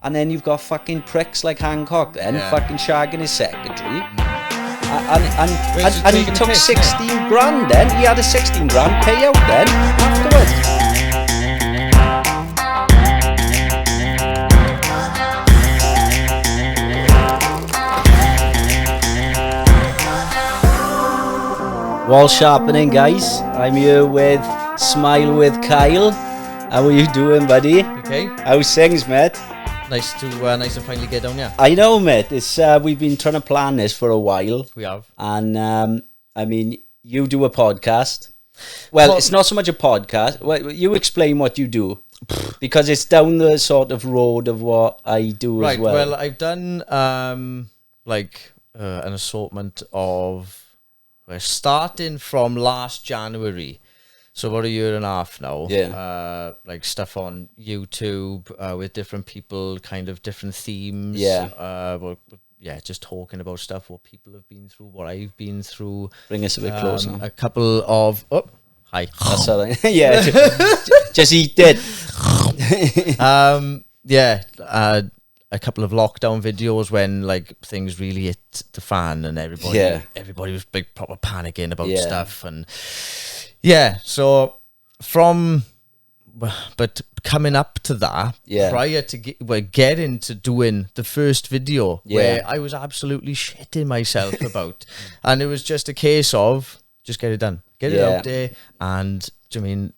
And then you've got fucking pricks like Hancock then, fucking shagging his secretary. And he took 16 grand then. He had a 16 grand payout then afterwards. Wall sharpening, guys. I'm here with Smile with Kyle. How are you doing, buddy? Okay. How's things, mate? Nice to finally get down here. I know, mate. It's we've been trying to plan this for a while. We have. And I mean, you do a podcast. Well, it's not so much a podcast. Well, you explain what you do, because it's down the sort of road of what I do as well. Well, I've done an assortment of. We're starting from last January, so about a year and a half now. Yeah. Like stuff on YouTube with different people, kind of different themes. Yeah. Just talking about stuff, what people have been through, what I've been through. Bring us a bit closer. A couple of hi. That's all right. Yeah. Just eat it. A couple of lockdown videos when like things really hit the fan and everybody was big proper panicking about stuff, and so but coming up to that, prior to getting to doing the first video where I was absolutely shitting myself about, and it was just a case of just get it done, get it out there, and I mean,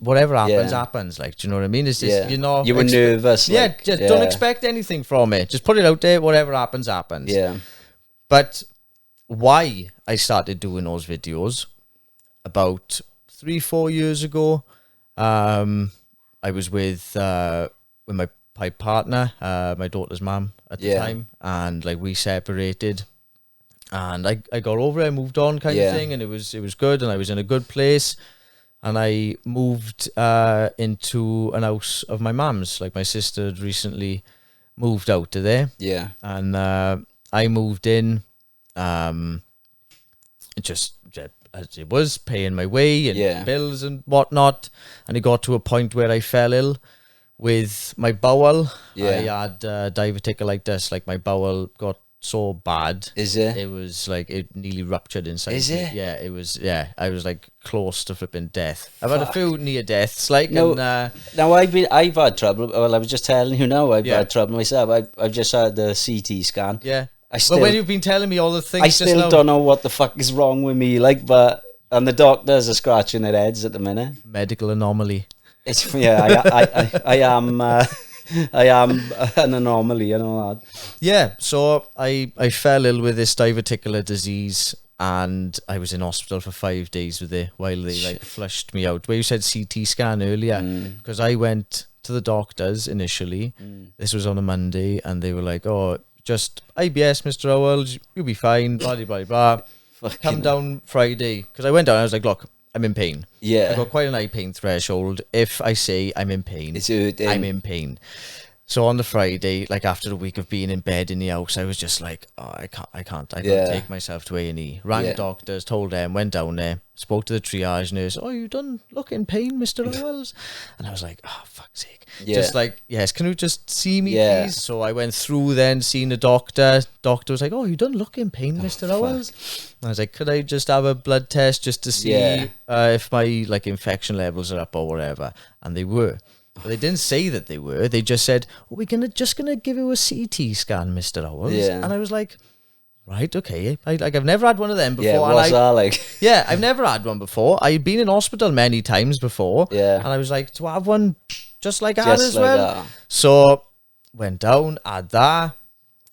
whatever happens, happens. Like, do you know what I mean? It's just, you were nervous. Don't expect anything from it. Just put it out there. Whatever happens, happens. Yeah. But why I started doing those videos about 3-4 years ago, I was with my partner, my daughter's mum at the time, and like we separated. And I got over it, I moved on kind of thing, and it was good, and I was in a good place. And I moved into an house of my mum's. Like, my sister had recently moved out of there. Yeah. And I moved in, just as it was, paying my way and bills and whatnot. And it got to a point where I fell ill with my bowel. Yeah. I had diverticulitis. Like, my bowel got so bad. Is it? It was like it nearly ruptured inside. Is it? Yeah, it was. Yeah, I was like close to flipping death. I've had a few near deaths. Like, now I've had trouble. Well, I was just telling you now, I've had trouble myself. I've just had the CT scan. Yeah. But when you've been telling me all the things, I still don't know what the fuck is wrong with me. Like, and the doctors are scratching their heads at the minute. Medical anomaly. It's I am. I am an anomaly, you know that. Yeah, so I fell ill with this diverticular disease, and I was in hospital for 5 days with it while they like flushed me out. Where you said CT scan earlier, because I went to the doctors initially. This was on a Monday, and they were like, "Oh, just IBS, Mr. Howells, you'll be fine." Blah blah blah. Come down Friday, because I went down. I was like, "Look, I'm in pain. Yeah. I've got quite an high pain threshold. If I say I'm in pain, it's hurting. I'm in pain." So on the Friday, like after a week of being in bed in the house, I was just like, oh, I can't take myself to A&E. Rang the doctors, told them, went down there, spoke to the triage nurse. "Oh, you done look in pain, Mr. Howells?" And I was like, oh, fuck's sake. Just like, yes, can you just see me, please? So I went through then, seen the doctor. Doctor was like, "Oh, you done look in pain, Mr. Howells?" I was like, could I just have a blood test just to see if my like infection levels are up or whatever? And they were. But they didn't say that they were. They just said, "We're just gonna give you a CT scan, Mr. Howells." Yeah. And I was like, right, okay. I've never had one of them before. Yeah, what's that like? Yeah, I've never had one before. I'd been in hospital many times before. Yeah. And I was like, to have one just like that as well. That. So went down, had that.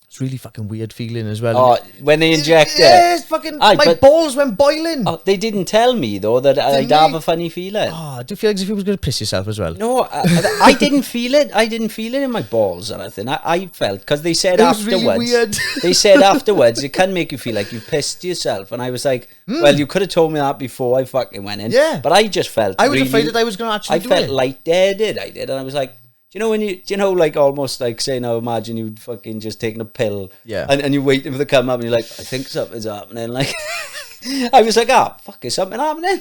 It's really fucking weird feeling as well. Oh, when they inject it. Yeah, it's fucking, my balls went boiling. Oh, they didn't tell me, though, that I'd have a funny feeling. Oh, do you feel like if you was going to piss yourself as well? No, I didn't feel it. I didn't feel it in my balls or anything. I felt, because they said afterwards. It was really weird. They said afterwards, it can make you feel like you pissed yourself. And I was like, well, you could have told me that before I fucking went in. Yeah. But I just felt I was afraid that I was going to actually do it. I felt lightheaded, I did. And I was like, you know, like almost like say now, imagine you fucking just taking a pill, and you're waiting for the come up, and you're like, I think something's happening. Like, I was like, fuck, is something happening?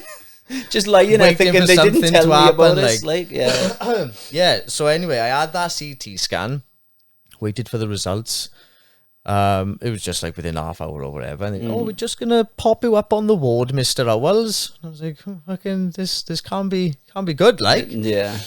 Just lying there thinking they didn't tell me about it. Like, yeah. So anyway, I had that CT scan, waited for the results. It was just like within half hour or whatever. And we're just gonna pop you up on the ward, Mr. Owls. And I was like, fucking, this can't be good, like. Yeah.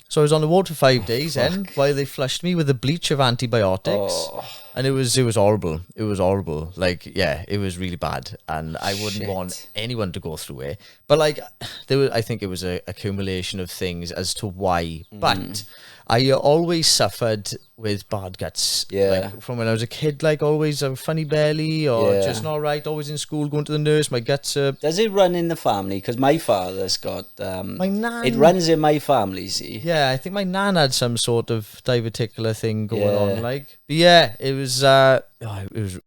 So I was on the ward for 5 days then, while they flushed me with a bleach of antibiotics. And it was horrible. It was horrible. Like, yeah, it was really bad. And I wouldn't want anyone to go through it. But like, I think it was a accumulation of things as to why. But I always suffered with bad guts. Yeah. Like, from when I was a kid, like always a funny belly or just not right, always in school, going to the nurse, my guts are... Does it run in the family? Because my father's got... my nan... It runs in my family, see? Yeah, I think my nan had some sort of diverticular thing going on, like. But yeah, it was... it was...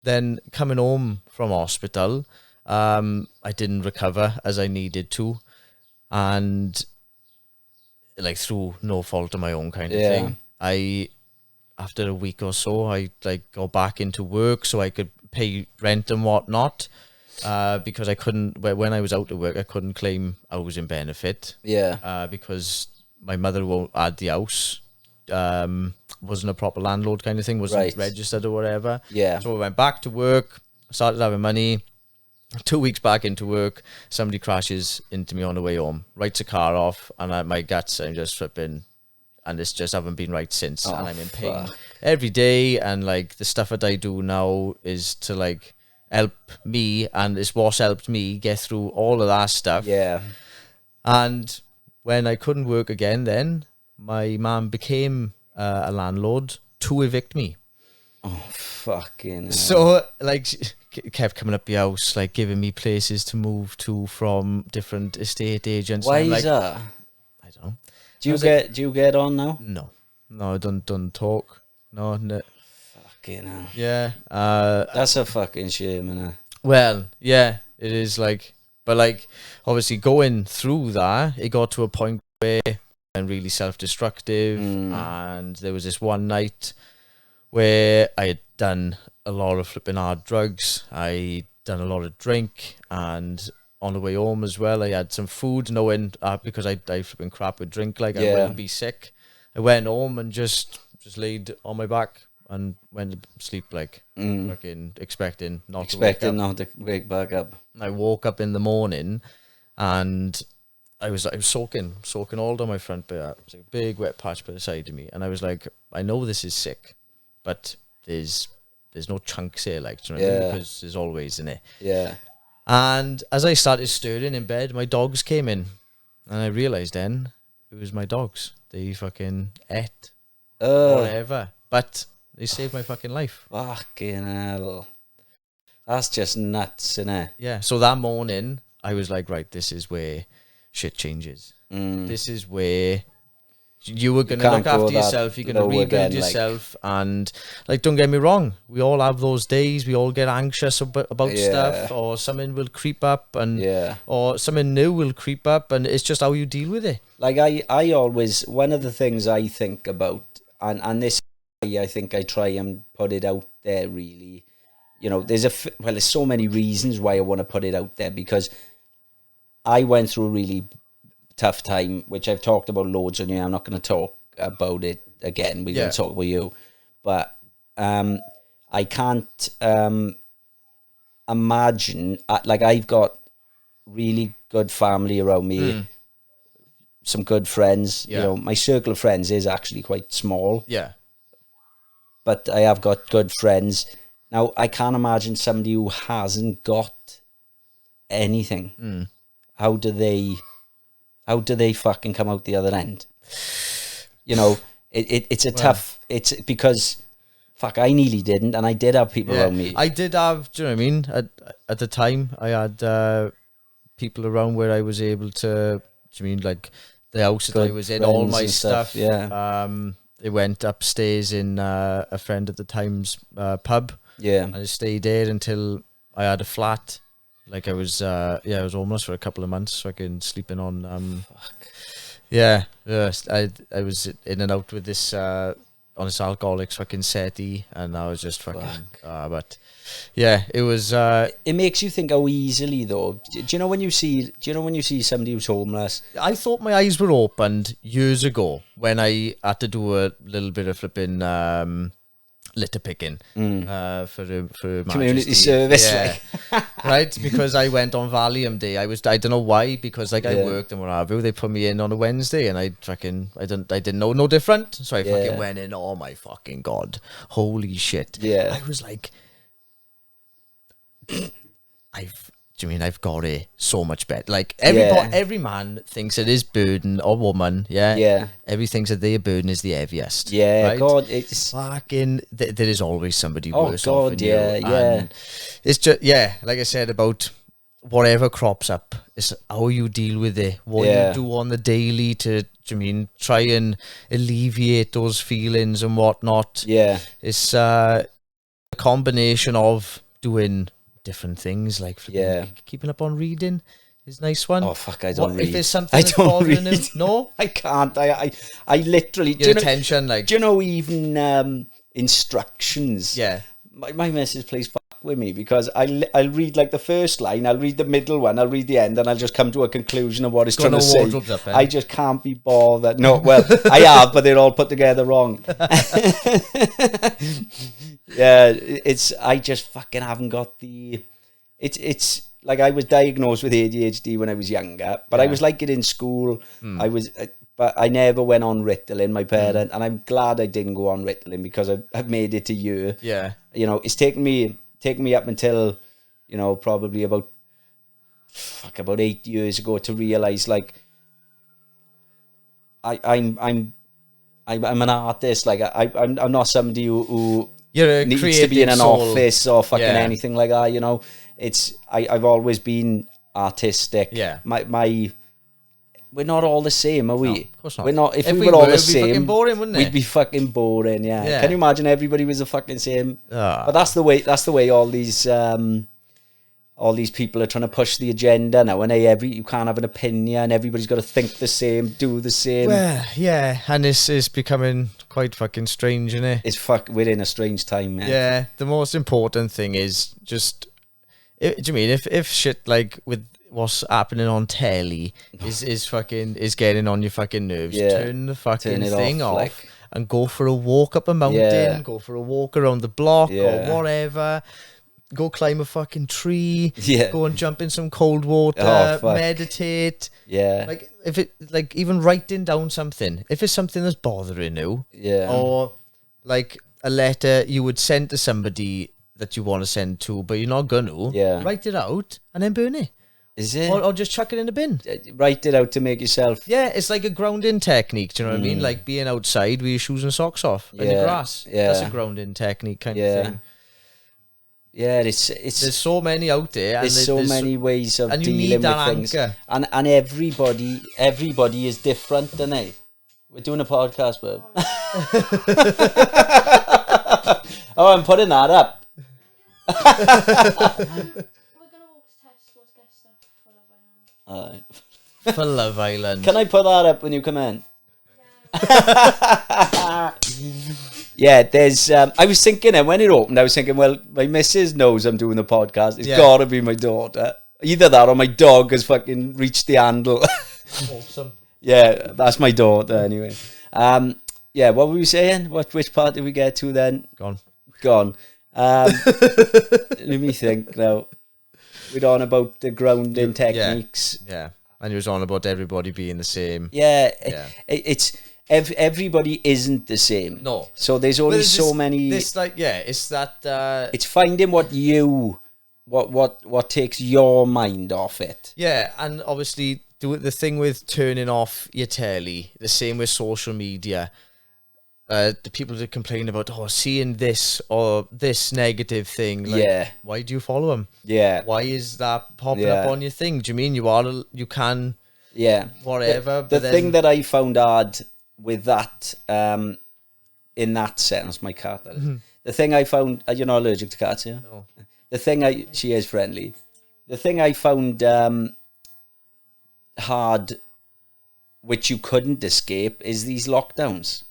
Then coming home from hospital, I didn't recover as I needed to. And... like through no fault of my own kind of thing. After a week or so, I like go back into work so I could pay rent and whatnot. Because I couldn't, when I was out of work, I couldn't claim housing benefit. Yeah. Because my mother won't add the house. Wasn't a proper landlord kind of thing, wasn't registered or whatever. Yeah. So I went back to work, started having money. 2 weeks back into work, somebody crashes into me on the way home, writes a car off, and my guts, I'm just flipping, and it's just haven't been right since, and I'm in pain every day. And like the stuff that I do now is to like help me, and it's what's helped me get through all of that stuff. Yeah. And when I couldn't work again, then my mum became a landlord to evict me. Oh, fucking hell. So, like, kept coming up the house, like, giving me places to move to from different estate agents. Why is like, that? I don't know. Do you get on now? No, I don't talk. No. Fucking hell. Yeah. That's a fucking shame, innit? Well, yeah, it is, like, but, like, obviously going through that, it got to a point where I'm really self-destructive, and there was this one night where I had done a lot of flipping hard drugs. I done a lot of drink, and on the way home as well, I had some food, knowing because I flipping crap with drink, like I will be sick. I went home and just laid on my back and went to sleep, like fucking expecting not to wake back up. I woke up in the morning, and I was soaking all down my front bit. It was like a big wet patch by the side of me, and I was like, I know this is sick, but there's no chunks here, like, do you know what I mean? Because there's always in it. Yeah. And as I started stirring in bed, my dogs came in, and I realised then it was my dogs. They fucking ate whatever, but they saved my fucking life. Fucking hell. That's just nuts, innit? Yeah. So that morning, I was like, right, this is where shit changes. This is where you were going to look after yourself, you're going to rebuild yourself, and like, don't get me wrong, we all have those days, we all get anxious about stuff, or something will creep up, and or something new will creep up, and it's just how you deal with it. Like, I always, one of the things I think about, and this, I think I try and put it out there, really, you know, there's so many reasons why I want to put it out there, because I went through a really tough time, which I've talked about loads on here. I'm not going to talk about it again. We're going to talk about you. But I can't imagine, like, I've got really good family around me, some good friends. You know, my circle of friends is actually quite small. Yeah. But I have got good friends. Now, I can't imagine somebody who hasn't got anything. How do they fucking come out the other end? You know, it's a tough, it's because, fuck, I nearly didn't, and I did have people around me. I did have, do you know what I mean? At the time, I had people around where I was able to, do you mean, like, the house that I was in, all my stuff. They went upstairs in a friend at the time's pub. Yeah. And I stayed there until I had a flat. Like, I was I was homeless for a couple of months, fucking sleeping on I was in and out with this on this alcoholics fucking SETI, and I was just fucking. But yeah, it was. It makes you think how easily though. Do you know when you see somebody who's homeless? I thought my eyes were opened years ago when I had to do a little bit of flipping litter picking for community service, yeah. Right, because I went on Valium Day. I don't know why, because like I worked and what have you. They put me in on a Wednesday, and I didn't know no different, so I fucking went in. Oh my fucking god, holy shit! Yeah, I was like, I've got it so much better. Like every man thinks that his burden or woman, everybody thinks that their burden is the heaviest. Yeah, right? God, it's fucking. There is always somebody worse off than yeah, you. yeah. And it's just like I said about whatever crops up. It's how you deal with it. What you do on the daily to try and alleviate those feelings and whatnot. Yeah, it's a combination of doing different things, like keeping up on reading is a nice one. Oh fuck, I don't read. If there's something that's bothering him, no, I can't. I literally your attention. Like, do you know even instructions? Yeah, my missus plays fuck with me because I'll read like the first line, I'll read the middle one, I'll read the end, and I'll just come to a conclusion of what it's trying to say. Up, I just can't be bothered. No, well, I have, but they're all put together wrong. Yeah, I just fucking haven't got the. It's like I was diagnosed with ADHD when I was younger, but I was like it in school. But I never went on Ritalin, my parent, and I'm glad I didn't go on Ritalin because I've made it a year. Yeah, you know, it's taken me up until, you know, probably about 8 years ago to realize like I'm an artist. Like I'm not somebody who needs to be in an office or fucking anything like that. You know, I've always been artistic. Yeah, we're not all the same, are we? No, of course not. We're not. If we were all the same, fucking boring, wouldn't it? We'd be fucking boring. Yeah. Can you imagine everybody was the fucking same? But that's the way all these people are trying to push the agenda now. And you can't have an opinion. Everybody's got to think the same, do the same. Well, yeah, and this is becoming quite fucking strange, isn't it? We're in a strange time, man. Yeah. The most important thing is just. Do you mean if shit like with what's happening on telly is getting on your fucking nerves, turn the fucking thing off like, and go for a walk up a mountain, go for a walk around the block or whatever, go climb a fucking tree, go and jump in some cold water, meditate, like if it like even writing down something, if it's something that's bothering you, or like a letter you would send to somebody that you want to send to but you're not gonna, write it out and then burn it. Is it? Or just chuck it in the bin. Write it out to make yourself. Yeah, it's like a grounding technique. Do you know what I mean? Like being outside with your shoes and socks off in the grass. Yeah, that's a grounding technique kind of thing. Yeah, it's. There's so many out there. There's so many ways of dealing with things, and everybody is different, isn't they? We're doing a podcast, babe. Oh, I'm putting that up. For Love Island. Can I put that up when you come in? Yeah, there's. I was thinking, and when it opened, I was thinking, well, my missus knows I'm doing the podcast. It's got to be my daughter. Either that or my dog has fucking reached the handle. Awesome. Yeah, that's my daughter anyway. Yeah, what were we saying? Which part did we get to then? Gone. Let me think now. We're on about the grounding techniques. Yeah. And you was on about everybody being the same. Yeah. It's everybody isn't the same. No. So there's only so many. It's like it's that. It's finding what takes your mind off it. Yeah, and obviously the thing with turning off your telly. The same with social media. The people that complain about seeing this or this negative thing, like, why do you follow them? Yeah, why is that popping up on your thing? Do you mean you can whatever? The thing that I found hard with that in that sentence, my cat. The thing I found, you're not allergic to cats, yeah? No. The thing she is friendly. The thing I found hard, which you couldn't escape, is these lockdowns.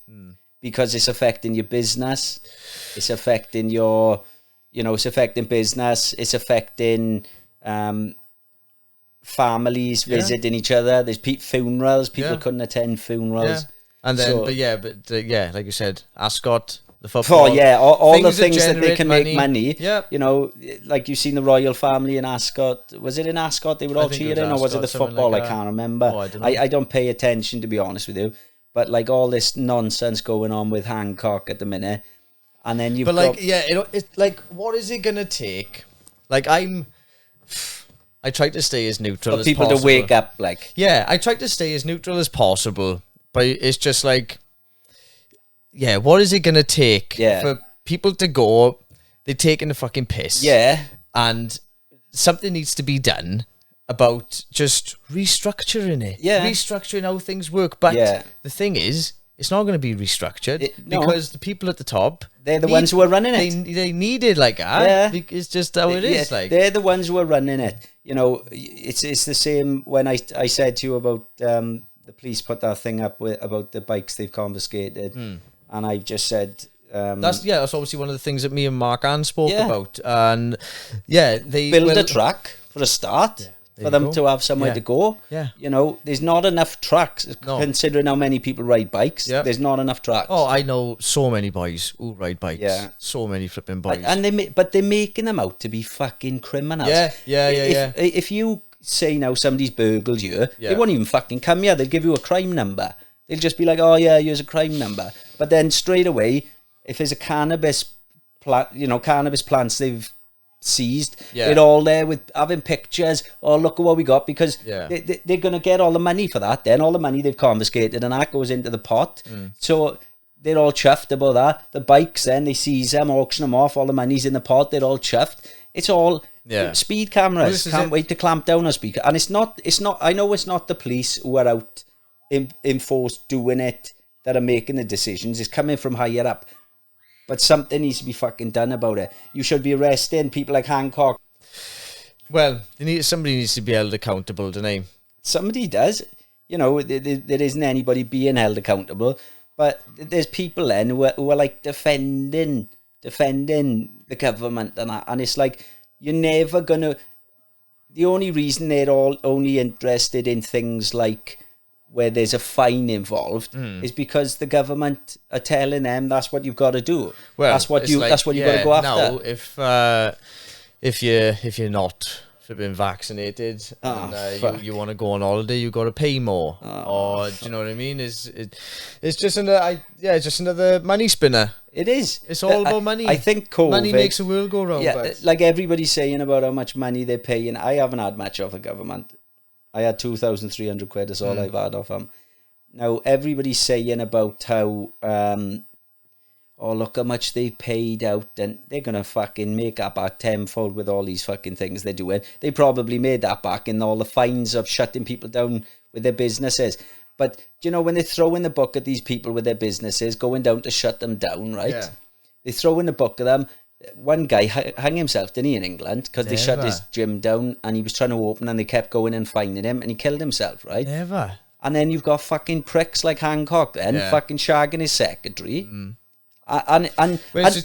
because it's affecting your business. It's affecting your, it's affecting business. It's affecting families visiting each other. There's funerals. People couldn't attend funerals. Yeah. And then, like you said, Ascot, the football. Oh, yeah, all the things that they can money. make money. Yeah. Like you've seen the royal family in Ascot. Was it in Ascot they were all cheering, or was it the football? I can't remember. Oh, I don't pay attention, to be honest with you. But like all this nonsense going on with Hancock at the minute. And then you've it's like, what is it going to take? Like, I try to stay as neutral as possible. For people to wake up, like. Yeah, I try to stay as neutral as possible. But it's just like, what is it going to take for people to go, they're taking the fucking piss. Yeah. And something needs to be done about just restructuring it. Yeah. Restructuring how things work. But the thing is, it's not going to be restructured because the people at the top, they're the ones who are running it. They need it like that. Yeah. It's just how it is. Like, they're the ones who are running it. It's the same when I said to you about the police put that thing up about the bikes they've confiscated, and I've just said that's obviously one of the things that me and Mark Ann spoke about, and they build a track for a start. For them to have somewhere to go. Yeah. There's not enough tracks, considering how many people ride bikes. Yeah. There's not enough tracks. Oh, I know so many boys who ride bikes. Yeah. So many flipping boys. But they're making them out to be fucking criminals. Yeah. If you say now somebody's burgled you, they won't even fucking come here. They'll give you a crime number. They'll just be like, oh yeah, here's a crime number. But then straight away, if there's a cannabis plants they've seized, they're all there with having pictures. Oh, look at what we got, because they're going to get all the money for that. Then all the money they've confiscated and that goes into the pot. So they're all chuffed about that. The bikes, then they seize them, auction them off, all the money's in the pot, they're all chuffed. It's all speed cameras. Can't wait to clamp down on speed. And it's not I know it's not the police who are out in force doing it that are making the decisions. It's coming from higher up. But something needs to be fucking done about it. You should be arresting people like Hancock. Well, somebody needs to be held accountable, don't they? Somebody does. There isn't anybody being held accountable. But there's people then who are like defending the government and that. And it's like, you're never going to... The only reason they're all only interested in things like where there's a fine involved is because the government are telling them that's what you've got to do. Well, that's what you've got to go after. Now, if you're not been vaccinated and you want to go on holiday, you got to pay more. Or do you know what I mean? It's just another money spinner. It is. It's all about money. I think COVID, money makes the world go round. Yeah, but like everybody's saying about how much money they're paying. I haven't had much off the government. I had 2,300 quid. That's all I've had off them. Now everybody's saying about how, look how much they've paid out, and they're gonna fucking make that back tenfold with all these fucking things they're doing. They probably made that back in all the fines of shutting people down with their businesses. But when they throw in the book at these people with their businesses going down to shut them down, right? Yeah. They throw in the book of them. One guy hung himself, didn't he, in England, because they shut his gym down and he was trying to open and they kept going and finding him and he killed himself, right? Never. And then you've got fucking pricks like Hancock then fucking shagging his secretary. And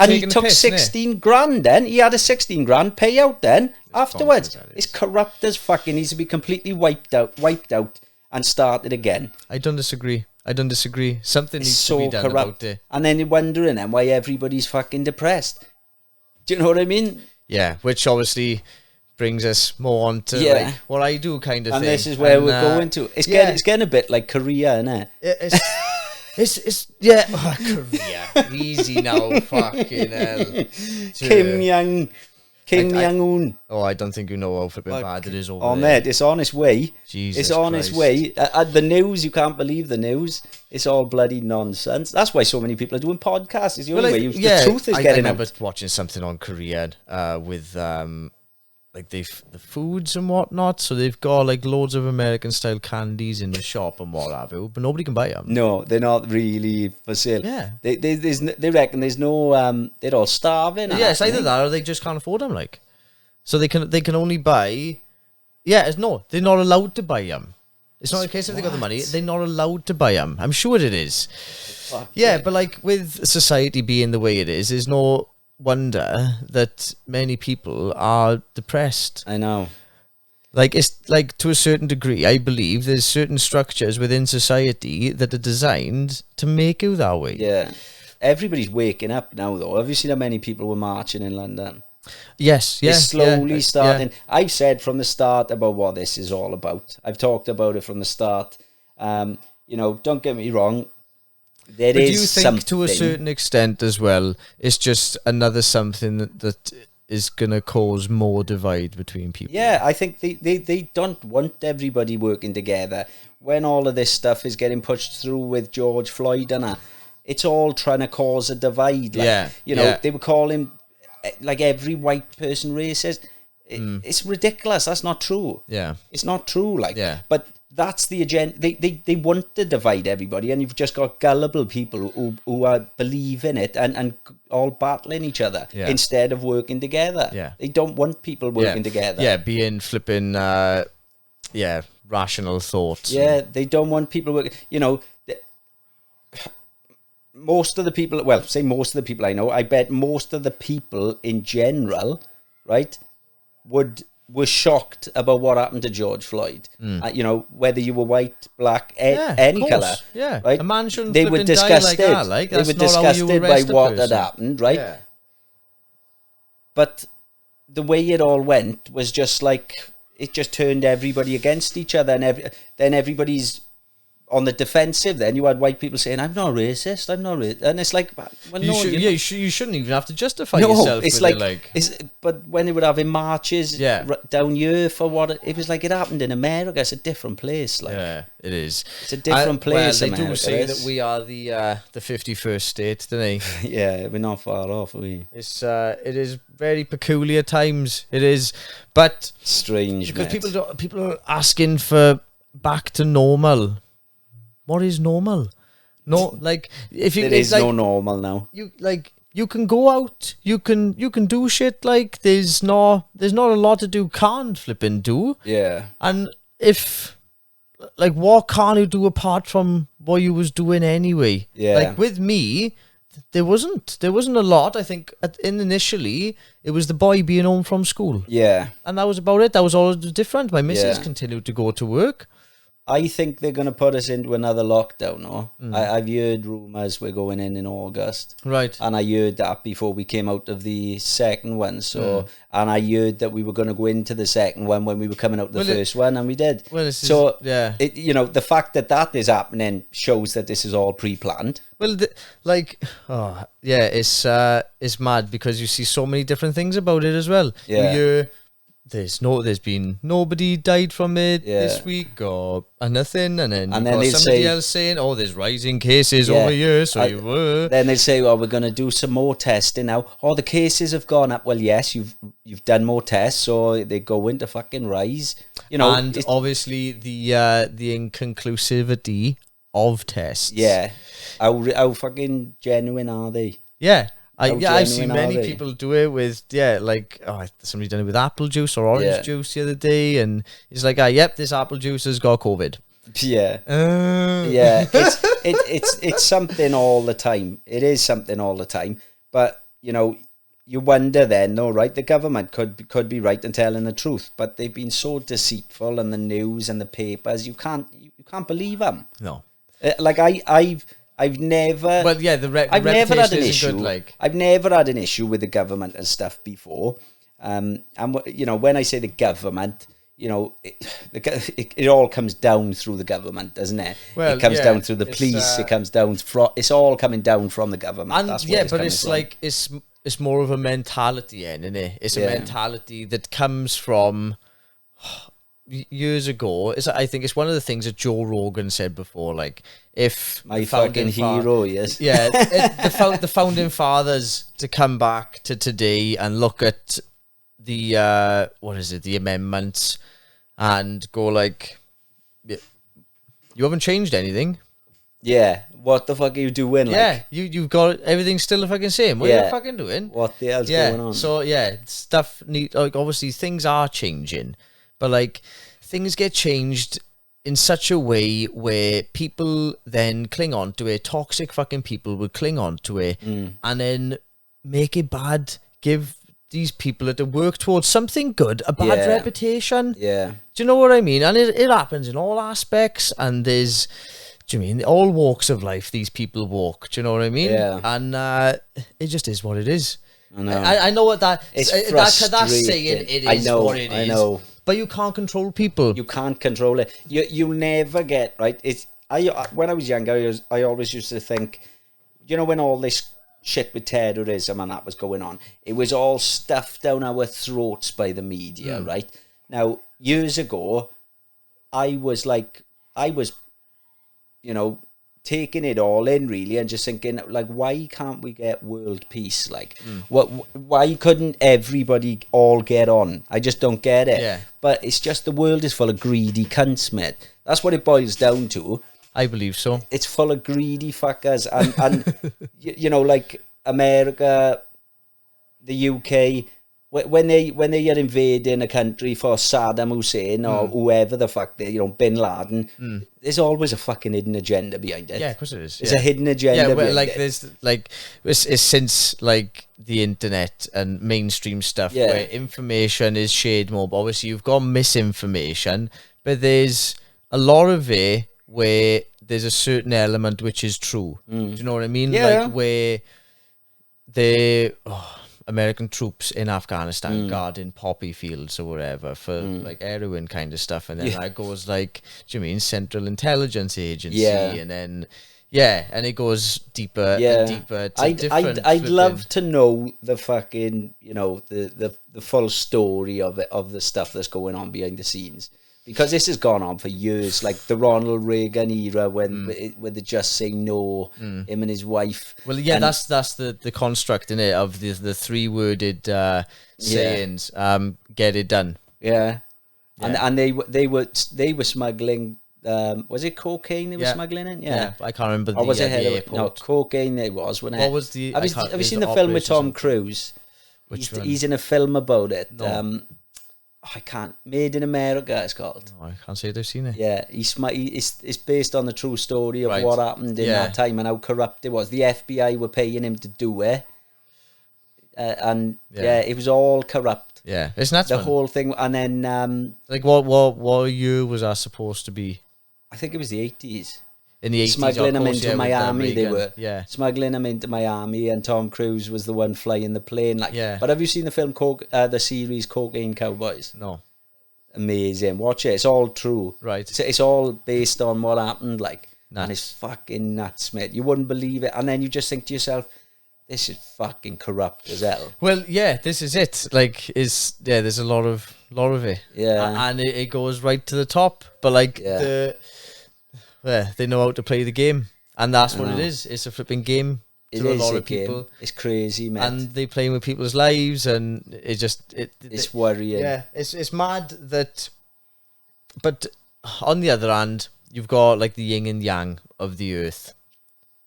he took 16 grand then. He had a 16 grand payout then afterwards. It's corrupt as fucking. Needs to be completely wiped out and started again. I don't disagree. Something needs to be done about it. And then you're wondering then why everybody's fucking depressed. Do you know what I mean? Yeah, which obviously brings us more on to like what I do kind of and thing. And this is where we're going to. It's getting a bit like Korea, isn't it? It's Korea. Easy now, fucking hell. Kim Jong-un. Oh, I don't think you know how flipping bad it is over there. Oh, mate, it's on its way. Jesus It's on its way. The news, you can't believe the news. It's all bloody nonsense. That's why so many people are doing podcasts. It's the only way the truth is getting out. I remember watching something on Korea with like the foods and whatnot. So they've got like loads of American style candies in the shop and what have you, but nobody can buy them. No, they're not really for sale. Yeah, they reckon there's no they're all starving. Yeah, it's either that or they just can't afford them. Like, so they can only buy. Yeah, they're not allowed to buy them. It's not a case of they got the money. They're not allowed to buy them. I'm sure it is. Yeah, but like with society being the way it is, there's no wonder that many people are depressed. I know. Like, it's like, to a certain degree, I believe there's certain structures within society that are designed to make you that way. Yeah. Everybody's waking up now, though. Have you seen how many people were marching in London? Yes, yeah. It's slowly starting. Yeah. I've said from the start about what this is all about. I've talked about it from the start. You know, don't get me wrong. But do you think something, to a certain extent as well, it's just another something that is going to cause more divide between people? Yeah, I think they don't want everybody working together. When all of this stuff is getting pushed through with George Floyd and it's all trying to cause a divide. Like, you know, they were calling like every white person racist. It's ridiculous. That's not true. Yeah. It's not true. Like, but that's the agenda. They want to divide everybody, and you've just got gullible people who are believing it and all battling each other instead of working together. Yeah. They don't want people working together. Yeah, being flipping, rational thoughts. Yeah, they don't want people working. You know, most of the people, well, say most of the people I know, I bet most of the people in general, right, were shocked about what happened to George Floyd. You know, whether you were white, black, any colour. Yeah, right? A man shouldn't they were disgusted. They were disgusted by what had happened, right? Yeah. But the way it all went was just like, it just turned everybody against each other, and then everybody's on the defensive. Then you had white people saying, "I'm not racist. I'm not racist," and it's like, well, no, you shouldn't even have to justify yourself. It's like, but when they would have marches down here for what it was like, it happened in America. It's a different place. Like, yeah, it is. It's a different place. Well, they do say that we are the 51st state, don't they? Yeah, we're not far off, are we? It is very peculiar times. It is, but strange because people are asking for back to normal. What is normal? No, like, if you, there is like, no normal now. You can go out, you can do shit. Like, there's not a lot to do. Can't flipping do. Yeah. And if, like, what can't you do apart from what you was doing anyway? Yeah. Like, with me, there wasn't a lot. I think initially it was the boy being home from school. Yeah. And that was about it. That was all different. My missus continued to go to work. I think they're going to put us into another lockdown, no? I've heard rumours we're going in August. Right. And I heard that before we came out of the second one. So, and I heard that we were going to go into the second one when we were coming out the first one, and we did. Well, you know, the fact that is happening shows that this is all pre-planned. Well, it's mad because you see so many different things about it as well. Yeah. There's been nobody died from it this week or nothing, and then somebody else saying, "Oh, there's rising cases over here." So then they say, "Oh, we're going to do some more testing now." Oh, the cases have gone up. Well, yes, you've done more tests, so they're going to fucking rise. You know, and obviously the inconclusivity of tests. Yeah, how fucking genuine are they? Yeah. I've seen many people do it with, somebody done it with apple juice or orange juice the other day, and it's like, this apple juice has got COVID. Yeah. Yeah, it's something all the time. It is something all the time. But, you know, you wonder then, right, the government could be right in telling the truth, but they've been so deceitful, and the news and the papers, you can't believe them. No. I've never. Well, yeah, I've never had an issue. I've never had an issue with the government and stuff before. And you know, when I say the government, you know, it all comes down through the government, doesn't it? Well, it comes down through the police. It comes down from. It's all coming down from the government. And that's but it's from. Like it's more of a mentality, isn't it? It's a mentality that comes from years ago. I think it's one of the things that Joe Rogan said before, like, if my fucking hero, yes. Yeah, the founding fathers to come back to today and look at the the amendments and go like, you haven't changed anything. Yeah, what the fuck are you doing? Yeah, you've got everything still the fucking same. What are you fucking doing? What the hell's going on? So stuff obviously things are changing. But, like, things get changed in such a way where people then cling on to it. Toxic fucking people would cling on to it and then make it bad, give these people that work towards something good a bad reputation. Yeah. Do you know what I mean? And it happens in all aspects, and there's, do you mean, all walks of life these people walk, do you know what I mean? Yeah. And it just is what it is. I know. I know what that... It's that's frustrating. saying it is what it is. I know. But you can't control people. You can't control it. You'll never get, right? When I was younger, I always used to think, you know, when all this shit with terrorism and that was going on, it was all stuffed down our throats by the media, right? Now, years ago, I was, you know, taking it all in really and just thinking, like, why can't we get world peace? Like, why couldn't everybody all get on? I just don't get it. Yeah. But it's just the world is full of greedy cunts, mate. That's what it boils down to. I believe so. It's full of greedy fuckers. And you know, like America, the UK, when they are invading a country for Saddam Hussein or whoever the fuck they, you know, Bin Laden, there's always a fucking hidden agenda behind it. Yeah, of course it is. There's a hidden agenda. Yeah, well, like there's it's since like the internet and mainstream stuff where information is shared more. But obviously, you've got misinformation, but there's a lot of it where there's a certain element which is true. Do you know what I mean? Yeah. Like where the American troops in Afghanistan guarding poppy fields or whatever for like heroin kind of stuff, and then that goes like, do you mean Central Intelligence Agency, and then and it goes deeper and deeper to I'd love to know the fucking, you know, the full story of it, of the stuff that's going on behind the scenes. Because this has gone on for years, like the Ronald Reagan era, when they just say no, him and his wife. Well, yeah, and that's the construct in it of the 3-worded sayings. Get it done. Yeah. And they were smuggling. Was it cocaine they were smuggling in? Yeah, I can't remember. Or was it the airport? No, cocaine. It was. When what was the? Have you seen the film with Tom Cruise? Which one? He's in a film about it. No. I can't. Made in America, it's called. No, I can't say I've seen it. Yeah, it's based on the true story of what happened in that time and how corrupt it was. The FBI were paying him to do it, and it was all corrupt. Yeah, it's nuts. The whole thing, and then like what year was that supposed to be? I think it was the 80s. In the 80s, smuggling them into Miami, they were. Yeah. Smuggling them into Miami, and Tom Cruise was the one flying the plane. Like, but have you seen the film, the series Cocaine Cowboys? No. Amazing. Watch it. It's all true. Right. It's all based on what happened. Like, nuts. And it's fucking nuts, mate. You wouldn't believe it. And then you just think to yourself, this is fucking corrupt as hell. Well, yeah, this is it. like, there's a lot of it. Yeah. And it goes right to the top. But like they know how to play the game, and that's what it is. It's a flipping game to a lot of people. It's crazy, man. And they playing with people's lives, and it's worrying. Yeah, it's mad that. But on the other hand, you've got like the yin and yang of the earth.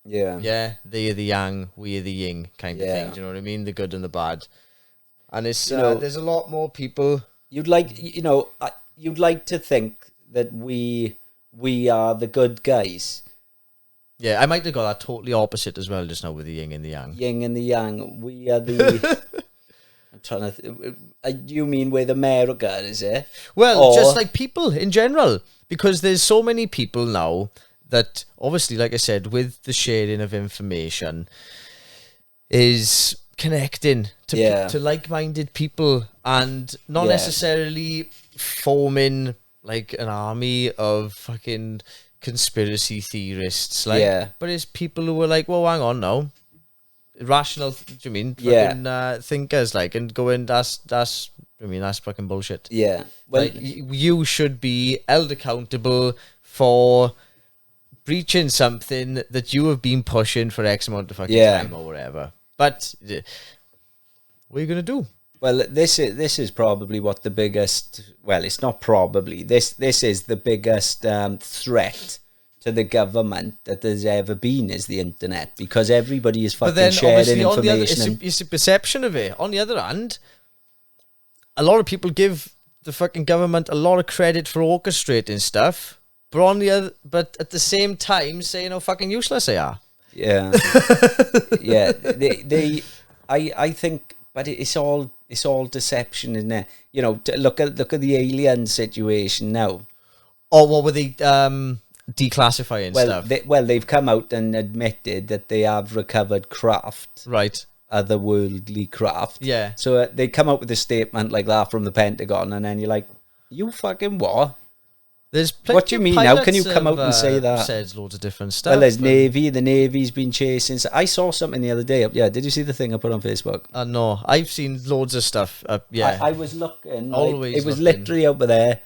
Yeah. Yeah, they are the yang, we are the yin kind of thing. Do you know what I mean? The good and the bad. And it's there's a lot more people. You'd like to think that we are the good guys. Yeah, I might have got that totally opposite as well just now with the yin and the yang. Yin and the yang. We are the... I'm trying to... you mean with America, is it? Well, just like people in general. Because there's so many people now that, obviously, like I said, with the sharing of information, is connecting to like-minded people and not necessarily forming... like an army of fucking conspiracy theorists, but it's people who are like, well, hang on now, rational. Do you mean fucking thinkers, like, and going, that's fucking bullshit. Yeah, well, like, you should be held accountable for breaching something that you have been pushing for X amount of fucking time or whatever. But what are you gonna do? Well, this is probably what the biggest... Well, it's not probably. This is the biggest threat to the government that there's ever been, is the internet. Because everybody is fucking sharing information. It's a perception of it. On the other hand, a lot of people give the fucking government a lot of credit for orchestrating stuff. but at the same time saying how fucking useless they are. Yeah. Yeah. I think, but it's all deception, isn't it? You know, look at the alien situation now. Oh, what were they declassifying stuff? They've come out and admitted that they have recovered craft. Right. Otherworldly craft. Yeah. So they come out with a statement like that from the Pentagon, and then you're like, you fucking what? What do you mean? How can you come out and say that? Said loads of different stuff. Well, there's Navy. The Navy's been chasing. I saw something the other day. Yeah, did you see the thing I put on Facebook? No, I've seen loads of stuff. Yeah, I was looking. Always. It was literally over there,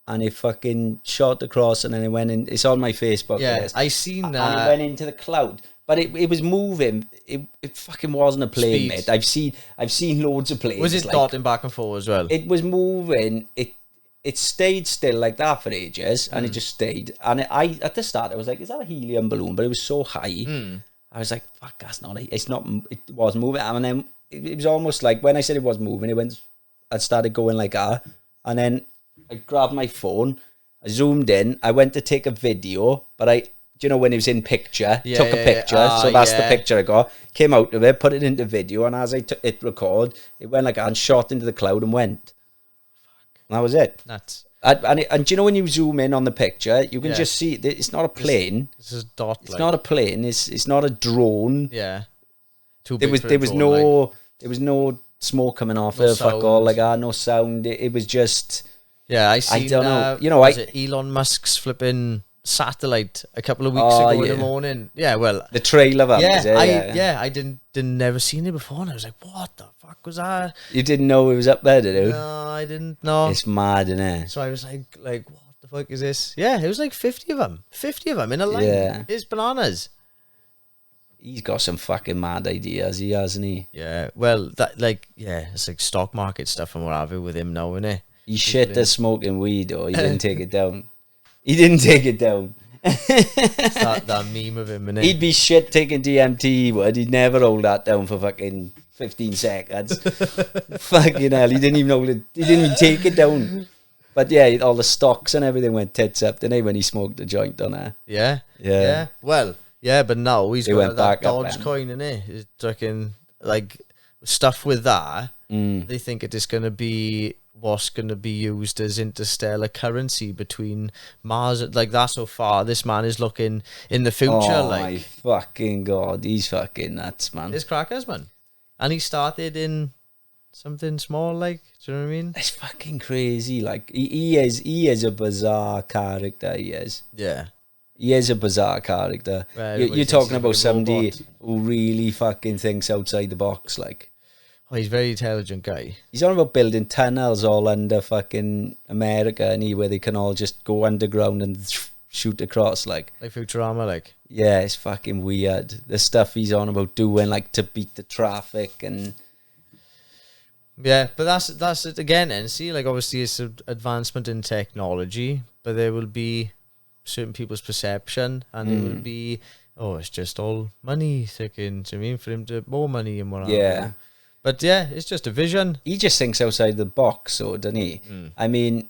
and it fucking shot across, and then it went in. It's on my Facebook. Yeah, I seen that. And it went into the cloud, but it was moving. It fucking wasn't a plane, mate. I've seen loads of planes. Was it darting back and forth as well? It was moving. It stayed still like that for ages, and it just stayed. And I at the start, I was like, "Is that a helium balloon?" But it was so high, I was like, "Fuck, that's not. It's not. It was moving." And then it was almost like when I said it was moving, it went. I started going like that, and then I grabbed my phone, I zoomed in, I went to take a video, but you know when it was in picture, took a picture, so that's the picture I got. Came out of it, put it into video, and as I hit record, it went like that and shot into the cloud and went. And that was it. Nuts. And do you know when you zoom in on the picture, you can just see it's not a plane. This is dot. It's not a plane. It's not a drone. Yeah. There was no smoke coming off it. Fuck all like that. No sound. It was just. Yeah, I don't know. You know, was it Elon Musk's flipping satellite a couple of weeks ago in the morning? Yeah, well, the trail of it. I didn't never seen it before, and I was like, what the fuck was that? You didn't know it was up there, did you? No, I didn't know. It's mad, isn't it? So I was like, what the fuck is this? Yeah, it was like 50 of them. 50 of them in a line. Yeah. It's bananas. He's got some fucking mad ideas, hasn't he? Yeah, well, it's like stock market stuff and what have you with him now, isn't it? He shit the smoking weed, though. He didn't take it down. He didn't take it down. that meme of him, innit? He'd be shit taking DMT, he would. He'd never hold that down for fucking 15 seconds. Fucking hell, he didn't even take it down. But yeah, all the stocks and everything went tits up, didn't he, when he smoked the joint on her? Yeah. Well, yeah, but now he's got that Dogecoin, innit? He's talking, like, stuff with that. They think it is going to be what's going to be used as interstellar currency between Mars. Like, that's how far this man is looking in the future. Oh, my fucking God. He's fucking nuts, man. It's crackers, man. And he started in something small, like, do you know what I mean? It's fucking crazy. Like, he is a bizarre character, he is. Yeah. He is a bizarre character. You're talking about somebody who really fucking thinks outside the box, like. Oh, he's a very intelligent guy. He's on about building tunnels all under fucking America, and where they can all just go underground and shoot across, like Futurama, like. Yeah, it's fucking weird. The stuff he's on about doing, like, to beat the traffic and. Yeah, but that's it again. And see, like, obviously it's an advancement in technology, but there will be certain people's perception, and it will be, it's just all money, thinking. Do you mean for him to more money and whatever? Yeah. But yeah, it's just a vision. He just thinks outside the box, so doesn't he? I mean,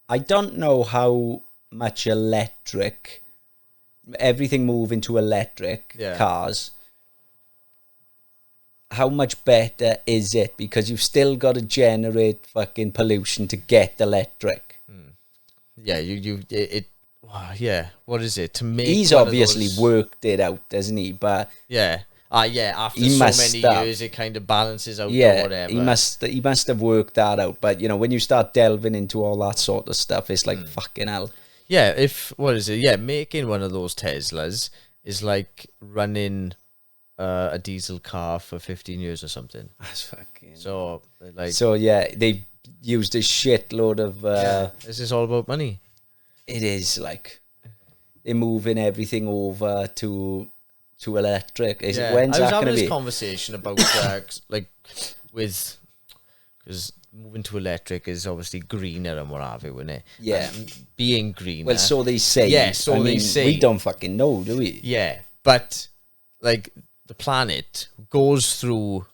I don't know how much everything moving to electric cars. How much better is it? Because you've still got to generate fucking pollution to get electric. Yeah, what is it? To make He's obviously worked it out, doesn't he? But after so many years, it kind of balances out or whatever. He must have worked that out. But, you know, when you start delving into all that sort of stuff, it's like, fucking hell. Yeah, making one of those Teslas is like running a diesel car for 15 years or something. That's fucking... they used a shitload of... This is all about money. It is, like... They're moving everything over to electric. When's that going to be? I was having this conversation about because moving to electric is obviously greener and what have you, isn't it? Yeah, being greener. Well, so they say. Yeah, they say. We don't fucking know, do we? Yeah, but like the planet goes through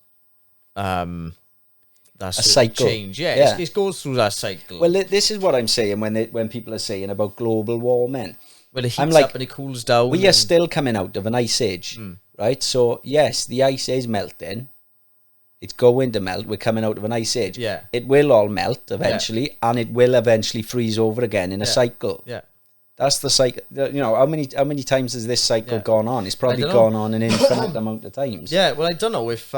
a cycle change. Yeah. It goes through that cycle. Well, this is what I'm saying when people are saying about global warming. Well, it heats up and it cools down. We are still coming out of an ice age, right? So yes, the ice is melting. It's going to melt. We're coming out of an ice age. Yeah. It will all melt eventually, and it will eventually freeze over again in a cycle. Yeah. That's the cycle. You know, how many times has this cycle gone on? It's probably gone on an infinite amount of times. Yeah. Well, I don't know if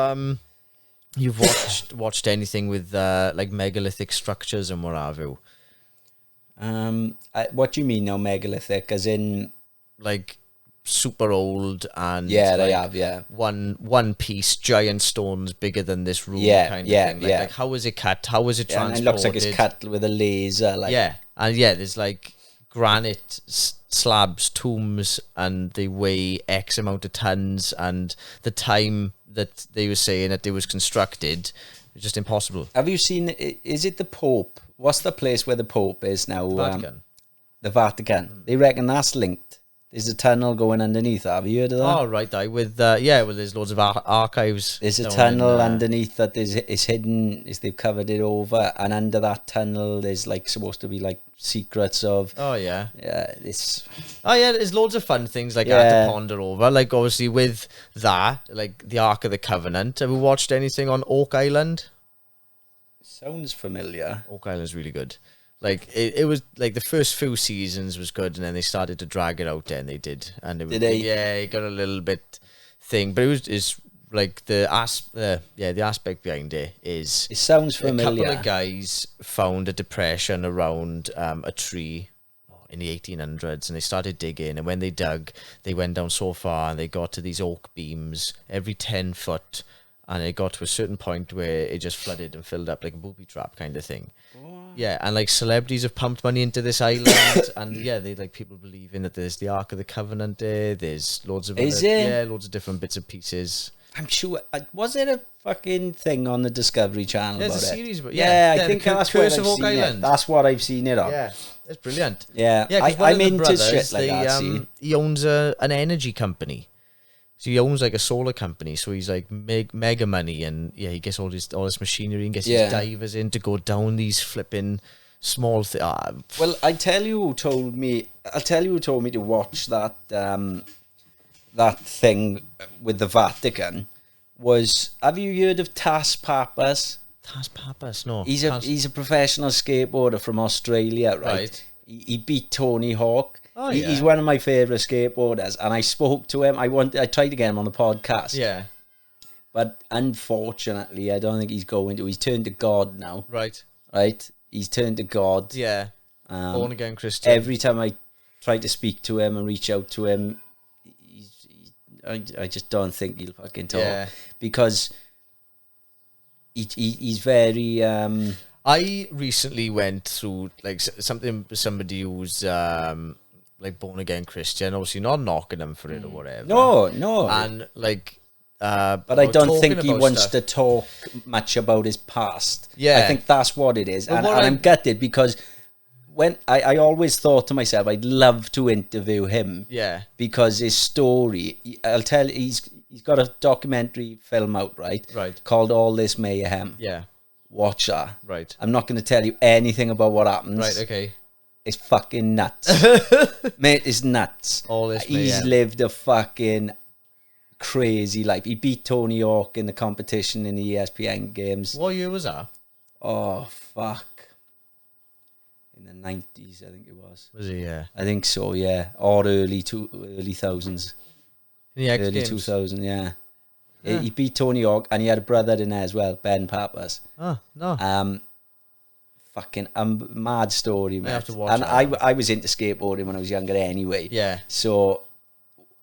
you've watched anything with like megalithic structures and what have you. What do you mean now, megalithic? As in, like, super old and they have one piece, giant stones bigger than this room kind of thing. Like how was it cut? How was it transported? And it looks like it's cut with a laser. Like, and there's like granite slabs, tombs, and they weigh X amount of tons, and the time that they were saying that they was constructed was just impossible. Have you seen? Is it the Pope? What's the place where the Pope is now? Vatican. The Vatican. They reckon that's linked. There's a tunnel going underneath. Have you heard of that? Oh, right. With there's loads of archives. There's a tunnel underneath that is hidden. They've covered it over, and under that tunnel, there's like supposed to be like secrets of. Oh yeah. Yeah, it's. Oh yeah, there's loads of fun things like that to ponder over. Like obviously with that, like the Ark of the Covenant. Have you watched anything on Oak Island? Sounds familiar. Oak Island's really good. Like it was like the first few seasons was good, and then they started to drag it out. Then they did, and it was, it got a little bit thing, but it's like the aspect behind it is. It sounds familiar. A couple of guys found a depression around a tree in the 1800s, and they started digging. And when they dug, they went down so far, and they got to these oak beams every 10 foot. And it got to a certain point where it just flooded and filled up like a booby trap kind of thing. Oh. Yeah, and like celebrities have pumped money into this island, and they like people believing that there's the Ark of the Covenant there. There's loads of loads of different bits and pieces. I'm sure. Was there a fucking thing on the Discovery Channel about a it? Series, but I think that's where I've seen it. That's what I've seen it on. Yeah, it's brilliant. Yeah, I'm into shit like that. He owns an energy company. So he owns like a solar company, so he's like mega money, and he gets all this machinery and gets his divers in to go down these flipping small things. Well, I'll tell you who told me to watch that that thing with the Vatican was. Have you heard of Tas Papas? Tas Papas, no. He's a professional skateboarder from Australia, right? He beat Tony Hawk. Oh, He's one of my favourite skateboarders, and I spoke to him. I tried to get him on the podcast. Yeah. But unfortunately, I don't think he's going to. He's turned to God now. Right. He's turned to God. Yeah. Born again Christian. Every time I try to speak to him and reach out to him, I just don't think he'll fucking talk. Yeah. Because he's very... I recently went through like somebody who's like born again Christian, obviously not knocking him for it or whatever. No. And like, but I don't think he wants to talk much about his past. Yeah, I think that's what it is, and I'm gutted because when I always thought to myself, I'd love to interview him. Yeah, because his story, I'll tell you, he's got a documentary film out, right, called All This Mayhem. Yeah. Watch that. Right. I'm not going to tell you anything about what happens. Right, okay. It's fucking nuts. Mate, it's nuts. All this He's lived a fucking crazy life. He beat Tony Hawk in the competition in the ESPN games. What year was that? Oh, fuck. In the 90s, I think it was. Was he, yeah? I think so, yeah. Or early thousands. In the X early Games? 2000, yeah. He beat Tony Hawk, and he had a brother in there as well, Ben Papas. Oh, no. Fucking mad story, man. I have to watch and that. I was into skateboarding when I was younger anyway. Yeah. So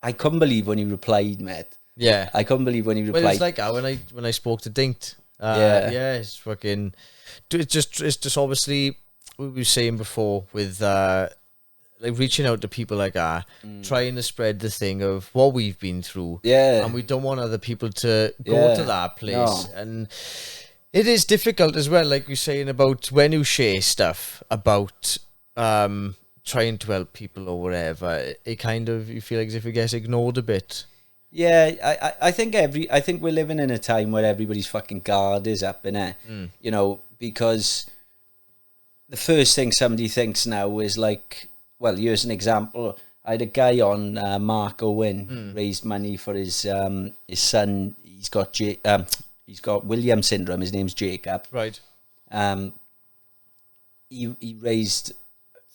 I couldn't believe when he replied, mate. Yeah. I couldn't believe when he replied. Well, it's like when I spoke to Dinked. Yeah, it's fucking... It's just obviously, what we were saying before with... like reaching out to people like trying to spread the thing of what we've been through. Yeah. And we don't want other people to go to that place. No. And it is difficult as well, like you're saying about when you share stuff about trying to help people or whatever, it kind of, you feel like as if it gets ignored a bit. Yeah, I think we're living in a time where everybody's fucking guard is up, innit? You know, because the first thing somebody thinks now is like, well, here's an example. I had a guy on, Mark Owen, raised money for his son. He's got Williams syndrome. His name's Jacob. Right. He raised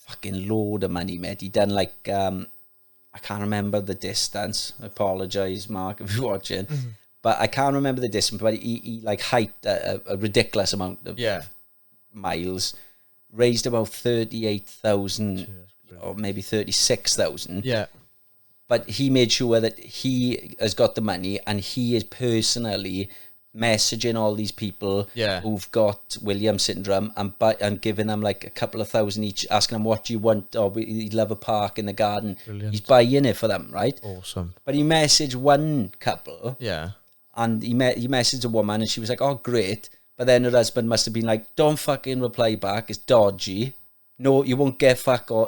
fucking load of money, mate. He done like, I can't remember the distance. I apologise, Mark, if you're watching. But I can't remember the distance, but he like hiked a ridiculous amount of miles, raised about 38,000 or maybe 36,000. Yeah. But he made sure that he has got the money, and he is personally messaging all these people who've got Williams syndrome and giving them like a couple of thousand each, asking them, what do you want? Or he'd love a park in the garden. Brilliant. He's buying it for them, right? Awesome. But he messaged one couple. Yeah. And he messaged a woman, and she was like, oh, great. But then her husband must have been like, don't fucking reply back. It's dodgy. No, you won't get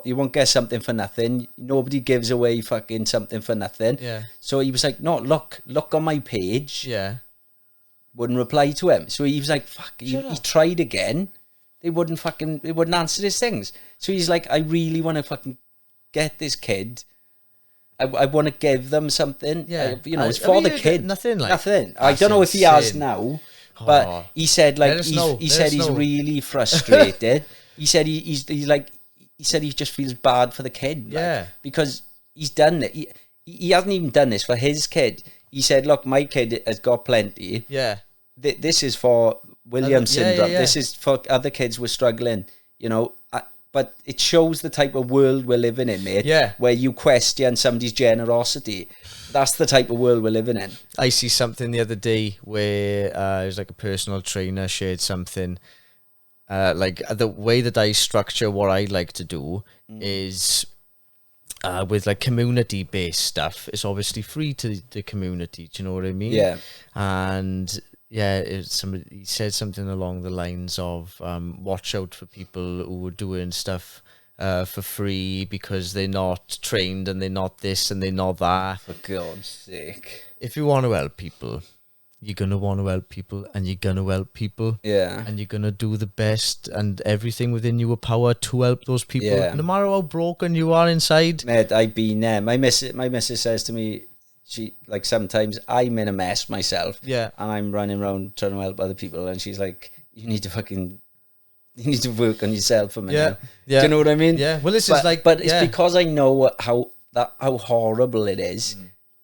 you won't get something for nothing. Nobody gives away fucking something for nothing. Yeah. So he was like, no, look on my page. Yeah. Wouldn't reply to him. So he was like, fuck, he tried again. They wouldn't answer his things. So he's like, I really want to fucking get this kid. I want to give them something. Yeah. It's for the kid. Nothing. I don't know if he has now, but he said like he's really frustrated. He said he just feels bad for the kid. Yeah. Because he's done it. He hasn't even done this for his kid. He said, look, my kid has got plenty. Yeah. This is for Williams syndrome. Yeah. This is for other kids who are struggling, but it shows the type of world we're living in, mate. Yeah. Where you question somebody's generosity. That's the type of world we're living in. I see something the other day where it was like a personal trainer shared something. Like the way that I structure what I like to do is with like community based stuff. It's obviously free to the community. Do you know what I mean? Yeah. And yeah, he said something along the lines of watch out for people who are doing stuff for free because they're not trained and they're not this and they're not that. For God's sake. If you want to help people, you're going to want to help people, and you're going to help people. Yeah. And you're going to do the best and everything within your power to help those people, no matter how broken you are inside. Mate, I've been there. My missus says to me, she like, sometimes I'm in a mess myself. Yeah. And I'm running around trying to help other people, and she's like, you need to work on yourself a minute. Yeah. Do you know what I mean? Yeah. Well, but it's because I know how horrible it is.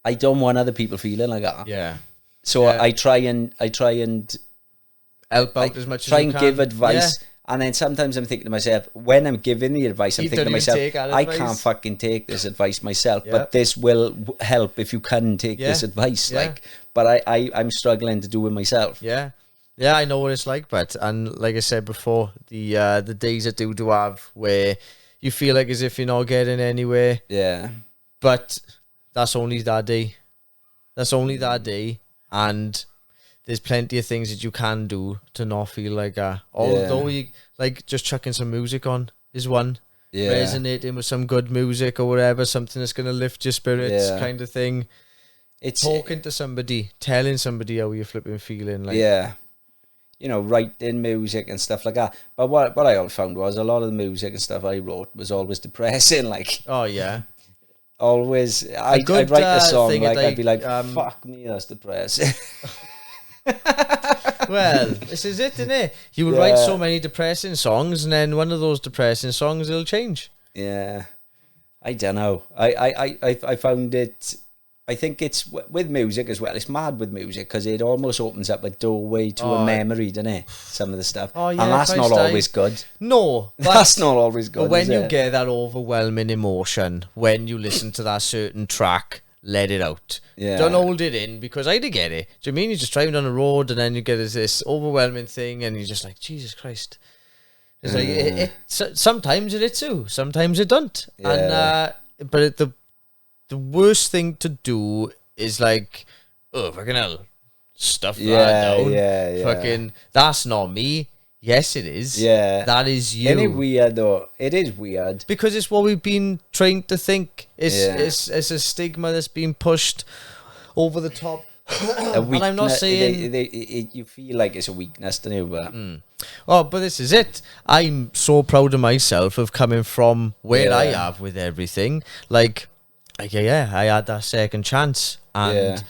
I don't want other people feeling like that. Yeah. So I try and help out as much as you can. Try and give advice. And then sometimes I'm thinking to myself, when I'm giving the advice, I'm thinking to myself, I can't fucking take this advice myself, but this will help if you can take this advice. But I'm struggling to do it myself. Yeah. Yeah, I know what it's like, but and like I said before, the days I do have where you feel like as if you're not getting anywhere. Yeah. But that's only that day. That's only that day. And there's plenty of things that you can do to not feel like that. Although you like just chucking some music on is one. Yeah. Resonating with some good music or whatever, something that's gonna lift your spirits, kind of thing. It's talking to somebody, telling somebody how you're flipping feeling. Like writing music and stuff like that. But what I always found was a lot of the music and stuff I wrote was always depressing. Like, oh yeah. Always, I'd write a song like I'd be like, "Fuck me, that's depressing." Well, this is it, isn't it? You will write so many depressing songs, and then one of those depressing songs will change. Yeah, I don't know. I found it. I think it's with music as well. It's mad with music because it almost opens up a doorway to a memory, doesn't it? Some of the stuff, and that's not always good. No, that's not always good. But when you get that overwhelming emotion, when you listen to that certain track, let it out. Yeah. Don't hold it in, because I did get it. Do you mean you're just driving down the road and then you get this overwhelming thing, and you're just like, Jesus Christ. It's like sometimes it too, sometimes it don't. Yeah. And but the worst thing to do is like, oh, fucking hell, stuff that down. Yeah. Fucking, that's not me. Yes, it is. Yeah. That is you. Isn't it weird, though? It is weird. Because it's what we've been trained to think. It's a stigma that's been pushed over the top. And I'm not saying you feel like it's a weakness, don't you? But oh, but this is it. I'm so proud of myself of coming from where I have with everything. Like yeah, I had that second chance, and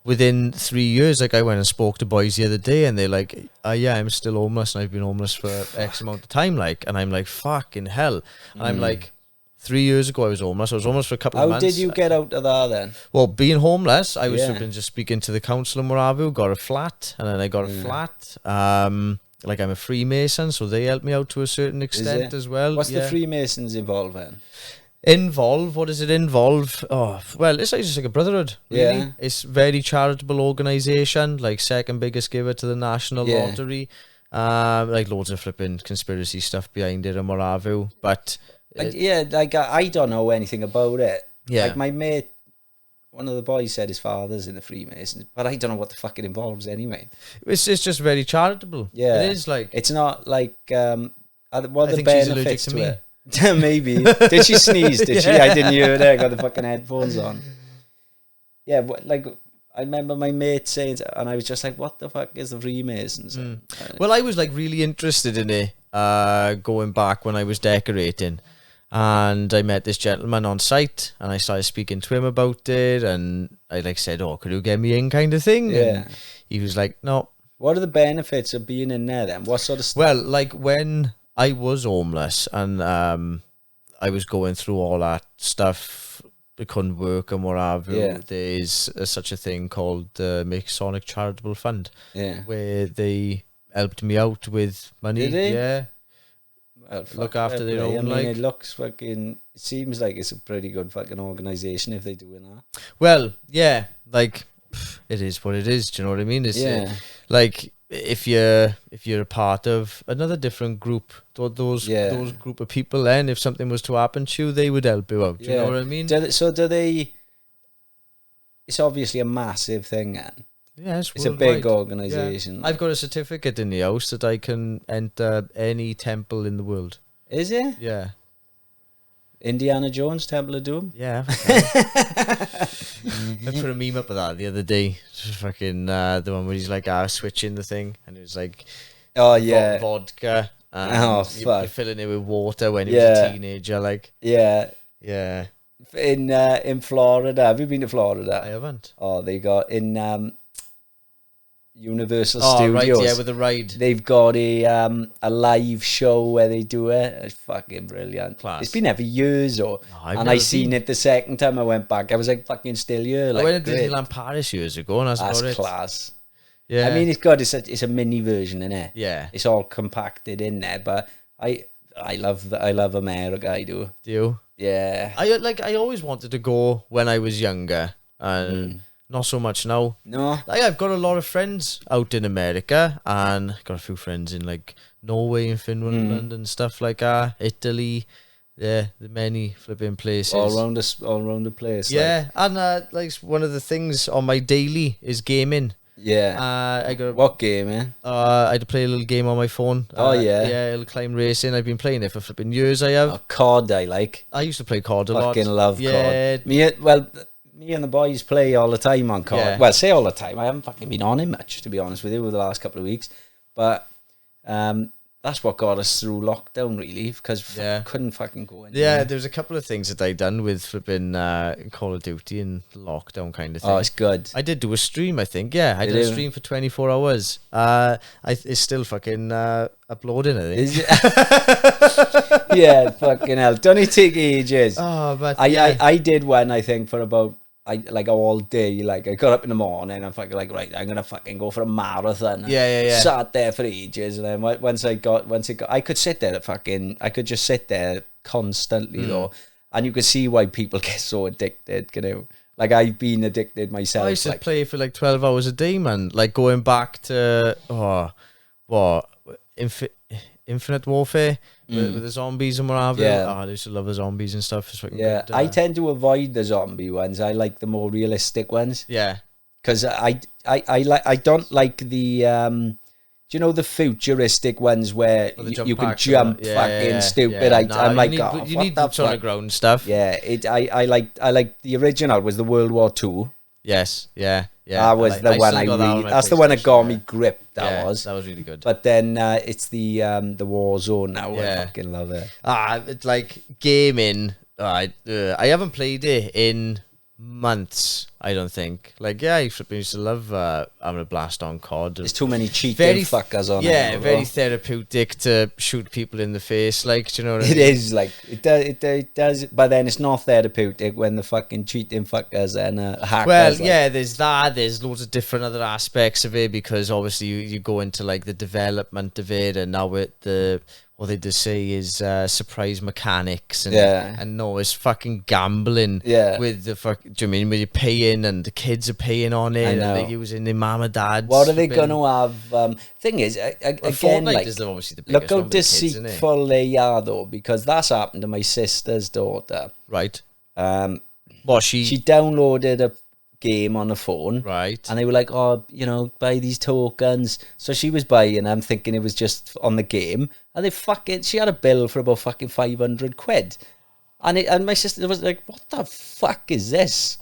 within 3 years, like I went and spoke to boys the other day, and they're like, yeah, I'm still homeless, and I've been homeless for X amount of time, like, and I'm like, fucking hell, and I'm like, 3 years ago I was homeless for a couple of months. How did you get out of that then? Well, being homeless, I was just speaking to the council in Moravu, got a flat, and then I got a flat. Like I'm a Freemason, so they helped me out to a certain extent as well. What's the Freemasons involved in? What does it involve? Oh, well, it's just like a brotherhood, really. Yeah. It's very charitable organisation, like second biggest giver to the National Lottery. Like loads of flipping conspiracy stuff behind it in Moravu, but... like I don't know anything about it. Yeah. Like my mate, one of the boys said his father's in the Freemasons, but I don't know what the fuck it involves anyway. It's just very charitable. Yeah. It is like... It's not like... what are the benefits to it? Maybe. Did she sneeze? Did she? I didn't hear it. I got the fucking headphones on. Yeah, like I remember my mate saying, and I was just like, "What the fuck is the Freemasons?" Well, I was like really interested in it going back when I was decorating, and I met this gentleman on site, and I started speaking to him about it, and I like said, "Oh, could you get me in?" kind of thing. Yeah. And he was like, "No." What are the benefits of being in there then? What sort of stuff? Well, like when I was homeless and I was going through all that stuff. I couldn't work and whatever. Yeah. There's such a thing called the Masonic Charitable Fund. Yeah. Where they helped me out with money. Did they? Yeah. Well, look after their own. I mean, it looks fucking... It seems like it's a pretty good fucking organisation if they're doing that. Well, yeah. Like, it is what it is. Do you know what I mean? It's, like... If you're a part of another different group, those group of people, then if something was to happen to you, they would help you out. Do you know what I mean? Do they? It's obviously a massive thing, then. Yeah, it's a big organisation. Yeah. I've got a certificate in the house that I can enter any temple in the world. Is it? Yeah. Indiana Jones, Temple of Doom? Yeah. I put a meme up of that the other day. Fucking the one where he's like switching the thing, and it was like, oh yeah, vodka. Fuck. You're filling it with water when he was a teenager, like. Yeah. Yeah. In Florida, have you been to Florida? I haven't. Oh, they got in Universal Studios. Right, yeah, with the ride. They've got a live show where they do it. It's fucking brilliant. Class. It's been there for years, and I seen it the second time I went back. I was like, fucking still here. Like, I went to Disneyland Paris years ago, and that's class. Yeah, I mean, it's a mini version, innit? Yeah, it's all compacted in there. But I love America. I do. Do you? Yeah. I always wanted to go when I was younger, and. Not so much now. No. I've got a lot of friends out in America, and got a few friends in like Norway and Finland and stuff like that. Italy, the many flipping places. All around the place. Yeah, like. And like one of the things on my daily is gaming. Yeah. I got what game, man? I had to play a little game on my phone. Yeah. Yeah, little climb racing. I've been playing it for flipping years. I have. COD, I like. I used to play COD a lot. Fucking love COD. Me and the boys play all the time on COD. Yeah. Well, I say all the time. I haven't fucking been on it much, to be honest with you, over the last couple of weeks. But that's what got us through lockdown, really, because couldn't fucking go anywhere. Yeah, there's a couple of things that I done with flipping Call of Duty and lockdown kind of thing. Oh, it's good. I did do a stream, I think. Yeah, I did a stream for 24 hours. It's still fucking uploading, I think. Is it? Yeah, fucking hell. Don't it take ages? Oh, but I did one, I think, for about... all day, like I got up in the morning and fucking like, right, I'm gonna fucking go for a marathon. Yeah. Sat there for ages, and then once it got, I could sit there I could just sit there constantly though, and you could see why people get so addicted, you know. Like I've been addicted myself. I used to play for like 12 hours a day, man. Like going back to Infinite Warfare with the zombies and whatever. Yeah. I used to love the zombies and stuff. Good, I tend to avoid the zombie ones. I like the more realistic ones. Yeah. Because I don't like the do you know the futuristic ones where you can jump fucking stupid? Yeah. I'm like, you need boots on the ground stuff. Yeah, I like the original was the World War II. Yes, yeah. That was the one I really. That's the one that got me gripped. That was really good. But then it's the Warzone now. I fucking love it. It's like gaming. I haven't played it in months. I don't think. Like, I used to love having a blast on COD. There's too many cheating fuckers on it. Yeah, very therapeutic to shoot people in the face. Like, do you know what I mean? It is like it does, but then it's not therapeutic when the fucking cheating fuckers and hackers. Well, yeah, there's that. There's loads of different other aspects of it because obviously you go into like the development of it, and now with the what they just say is surprise mechanics, and no, it's fucking gambling. Yeah, with the fuck. Do you mean when you're paying and the kids are paying on it, and they're using their mum and dad's? What are they gonna have? Thing is, again, Fortnite like, is obviously the biggest. Look how deceitful they are, though, because that's happened to my sister's daughter. Right. Well, she downloaded a game on the phone, right, and they were like, oh, you know, buy these tokens. So she was buying, I'm thinking it was just on the game, and she had a bill for about fucking 500 quid, and my sister was like, what the fuck is this?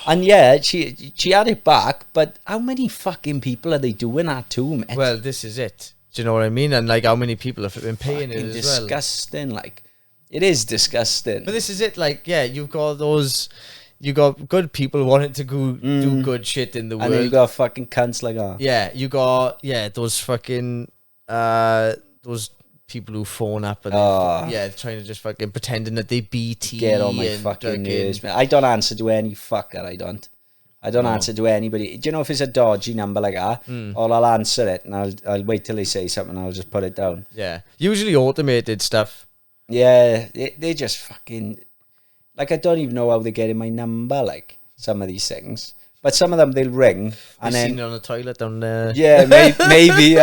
And yeah, she had it back, but how many fucking people are they doing that to, mate? Well, this is it. Do you know what I mean? And like, how many people have been paying it as disgusting, well? Like, it is disgusting. But this is it. Like, yeah, you've got those. You got good people wanting to go do good shit in the world. And then you got fucking cunts like that. Yeah, you got those fucking those people who phone up and trying to just fucking pretending that they BT. Get on my fucking nerves, man. I don't answer to any fucker. I don't answer to anybody. Do you know if it's a dodgy number like that? Or I'll answer it and I'll wait till they say something and I'll just put it down. Yeah, usually automated stuff. Yeah, they just fucking. Like, I don't even know how they're getting my number, like, some of these things. But some of them, they'll ring. And then seen it on the toilet down there. Yeah, maybe,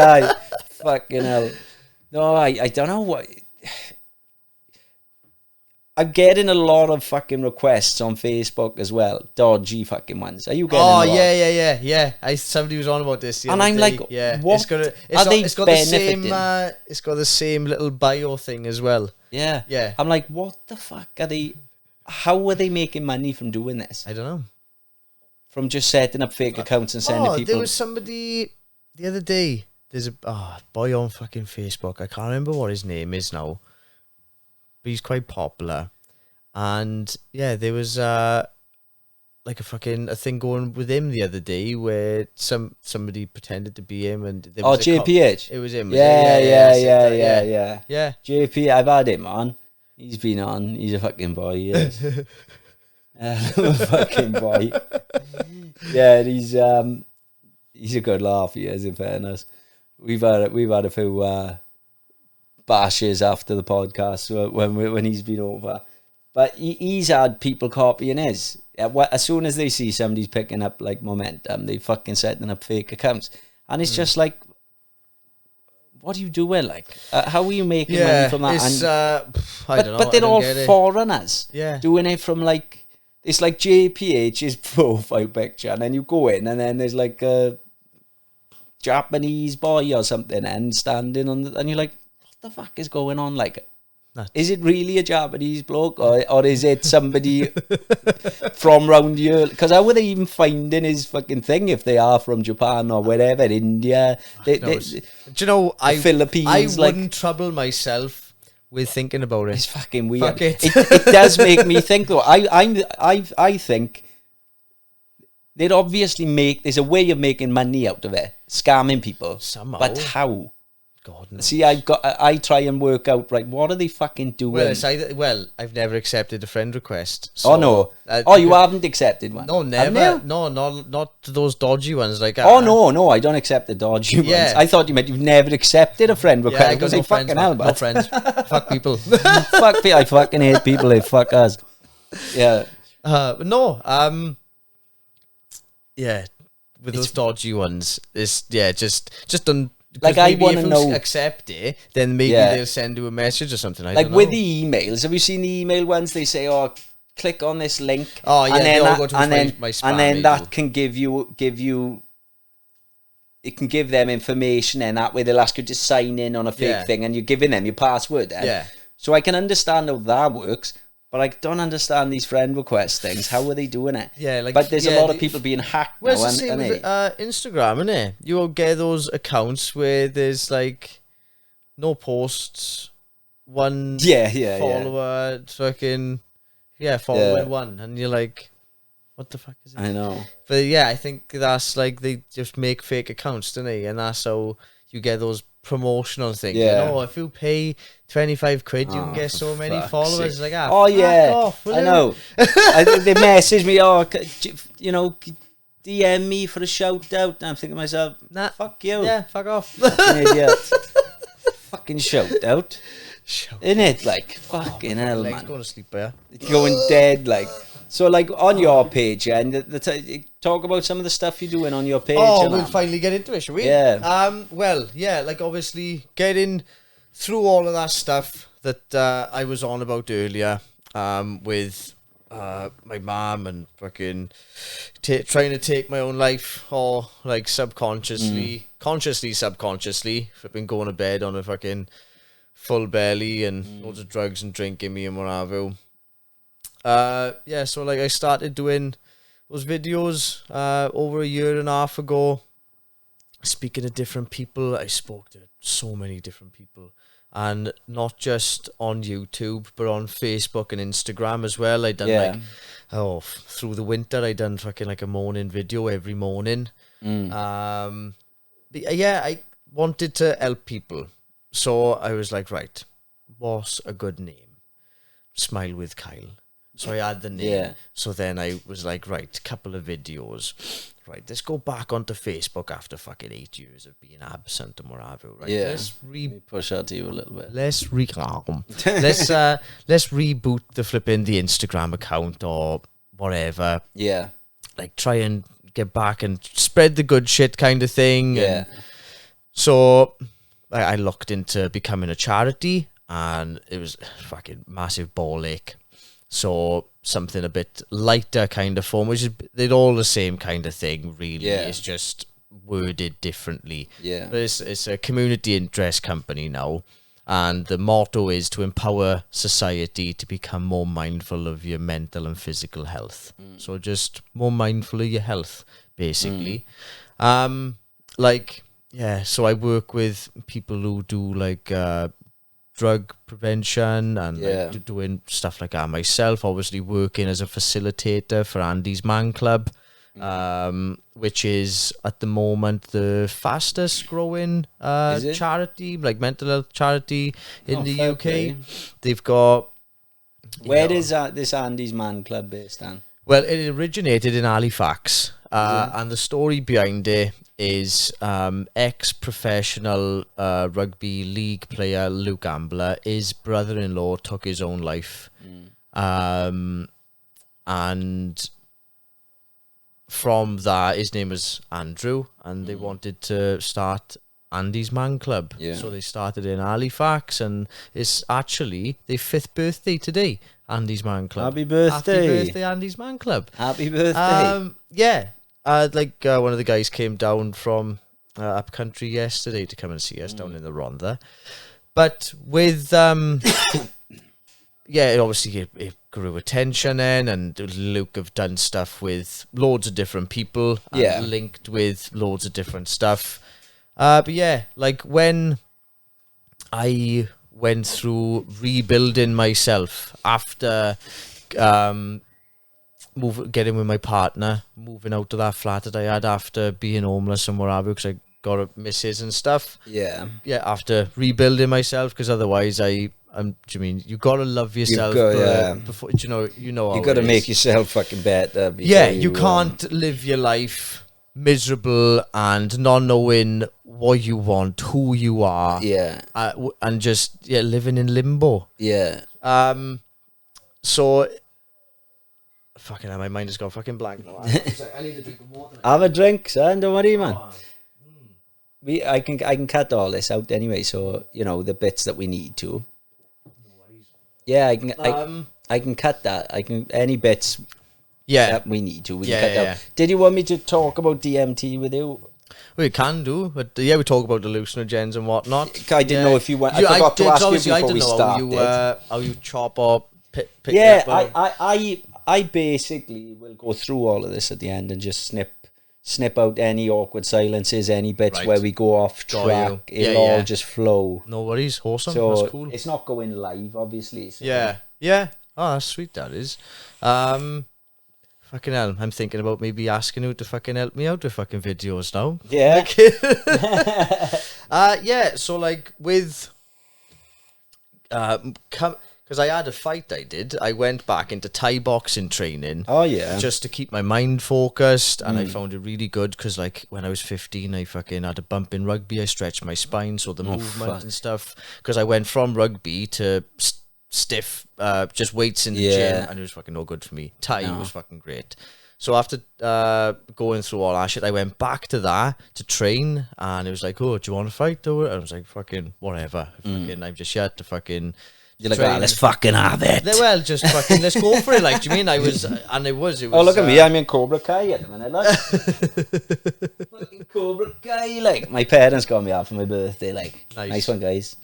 fucking hell. No, I don't know what... I'm getting a lot of fucking requests on Facebook as well. Dodgy fucking ones. Are you getting a lot? Yeah. Somebody was on about this. And I'm like, yeah. What it's got the same little bio thing as well. Yeah. Yeah. I'm like, what the fuck are they... How are they making money from doing this? I don't know. From just setting up fake accounts and sending people... there was somebody the other day. There's a boy on fucking Facebook. I can't remember what his name is now. But he's quite popular. And yeah, there was like a thing going with him the other day where somebody pretended to be him and there was JPH. It was him. Yeah. JP, I've had him on. He's been on. He's a fucking boy. He is. A fucking boy. Yeah, he's a good laugh. He is, in fairness. We've had a few bashes after the podcast when he's been over, but he's had people copying his. As soon as they see somebody's picking up like momentum, they fucking setting up fake accounts, and it's just like, what are you doing? Like, how are you making money from that? I don't know. But they're all foreigners. Yeah, doing it from like, it's like JPH's profile picture, and then you go in, and then there's like a Japanese boy or something, and standing on and you're like, what the fuck is going on? Like, is it really a Japanese bloke, or is it somebody from round here? Because how are they even finding his fucking thing if they are from Japan or wherever, India? Do you know, Philippines? I wouldn't trouble myself with thinking about it. It's fucking weird. Fuck it. It does make me think though. I think they'd obviously there's a way of making money out of it, scamming people. Somehow. But how? God knows. See, I try and work out, right, what are they fucking doing? Well, I've never accepted a friend request. So, no. You haven't accepted one? No, never. No, not those dodgy ones. Like, no, I don't accept the dodgy ones. I thought you meant you've never accepted a friend request. Yeah, I got no friends. No friends. Fuck people. Fuck people. I fucking hate people. They fuck us. Yeah. Yeah, with those dodgy ones, it's just done. Like, I want to know. Accept it, then maybe they'll send you a message or something. I don't know. With the emails, have you seen the email ones? They say, "Oh, click on this link." Oh yeah, and then they all go to my spam. And then that can give you. It can give them information, and that way they'll ask you to sign in on a fake thing, and you're giving them your password. So I can understand how that works, But I don't understand these friend request things. How are they doing it? Yeah, like, but there's a lot of people being hacked now, it's the same with Instagram, isn't it? You will get those accounts where there's like no posts, one follower, fucking following one, and you're like, what the fuck is it? I know. But yeah, I think that's like they just make fake accounts, don't they? And that's how you get those promotional things. Yeah. You know, if you pay 25 quid, you can get so many followers. Like, off, I know. They message me, you know, DM me for a shout out. And I'm thinking to myself, nah, fuck you. Yeah, fuck off. Fucking idiot. Fucking shout out. Isn't it? Like, fucking hell, man. Going to sleep, yeah. It's going dead, like. So, like, on your page, and talk about some of the stuff you're doing on your page. Oh, we'll finally get into it, shall we? Yeah. Well, yeah, like, obviously, getting through all of that stuff that I was on about earlier, with my mum and fucking trying to take my own life, or, like, consciously, subconsciously, flipping going to bed on a fucking full belly and loads of drugs and drinking me and what have you. So like I started doing those videos over a year and a half ago, speaking to different people. I spoke to so many different people, and not just on YouTube, but on Facebook and Instagram as well. I done through the winter, I done fucking like a morning video every morning. I wanted to help people, so I was like, right, what's a good name? Smile with Kyle. So I had the name. Yeah. So then I was like, right, couple of videos. Right, let's go back onto Facebook after fucking 8 years of being absent and what have you. Right, let's push out to you a little bit. Let's reboot the flipping the Instagram account or whatever. Yeah. Like try and get back and spread the good shit kind of thing. Yeah. And so I looked into becoming a charity, and it was fucking massive ball ache. So something a bit lighter kind of form, which is they're all the same kind of thing, really. Yeah. It's just worded differently. Yeah. But it's a community interest company now, and the motto is to empower society to become more mindful of your mental and physical health. So just more mindful of your health, basically. So I work with people who do like drug prevention and like doing stuff like that myself, obviously working as a facilitator for Andy's Man Club, which is at the moment the fastest growing charity, like mental health charity in the UK. Play. They've got... Where is this Andy's Man Club based on? Well, it originated in Halifax, and the story behind it is ex-professional rugby league player Luke Ambler. His brother-in-law took his own life, and from that, his name was Andrew, and they wanted to start Andy's Man Club. So they started in Halifax, and it's actually their 5th birthday today. Andy's Man Club. Happy birthday. Happy birthday, Andy's Man Club. Happy birthday. One of the guys came down from up country yesterday to come and see us down in the Rhondda. But with, obviously it grew attention then, and Luke have done stuff with loads of different people, and linked with loads of different stuff. When I went through rebuilding myself after getting with my partner, moving out to that flat that I had after being homeless and whatever, because I got a missus and stuff. After rebuilding myself, because otherwise you gotta love yourself. Before, you know you gotta make yourself fucking better. You can't live your life miserable and not knowing what you want, who you are, and just living in limbo. So fucking hell, my mind has gone fucking blank now. I need a drink of water. Have a drink, son, don't worry, man. I can cut all this out anyway, so you know the bits that we need to. I can cut that. Any bits that we need to, we can cut out. Did you want me to talk about DMT with you? We can do, but we talk about hallucinogens and whatnot. I didn't know if you went. I forgot to ask you before we started. How you chop up Yeah, I basically will go through all of this at the end and just snip out any awkward silences, any bits where we go off track. It'll all just flow. No worries, awesome. So that's cool. It's not going live, obviously. So. Yeah. Oh, that's sweet. That is. Fucking hell, I'm thinking about maybe asking you to fucking help me out with fucking videos now. Yeah. Yeah. So like with because I had a fight I went back into Thai boxing training. Oh, yeah. Just to keep my mind focused, and I found it really good because, like, when I was 15, I fucking had a bump in rugby. I stretched my spine, so the movement and stuff. Because I went from rugby to stiff, just weights in the gym, and it was fucking no good for me. Thai was fucking great. So after going through all that shit, I went back to that to train, and it was like, oh, do you want to fight? And I was like, fucking whatever. Fucking, I'm just here to fucking. You're like, oh, let's fucking have it. Well, just fucking, let's go for it. Like, do you mean it was. Oh, look at me, I'm in Cobra Kai at the minute, like. Fucking Cobra Kai, like. My parents got me out for my birthday, like. Nice one, guys.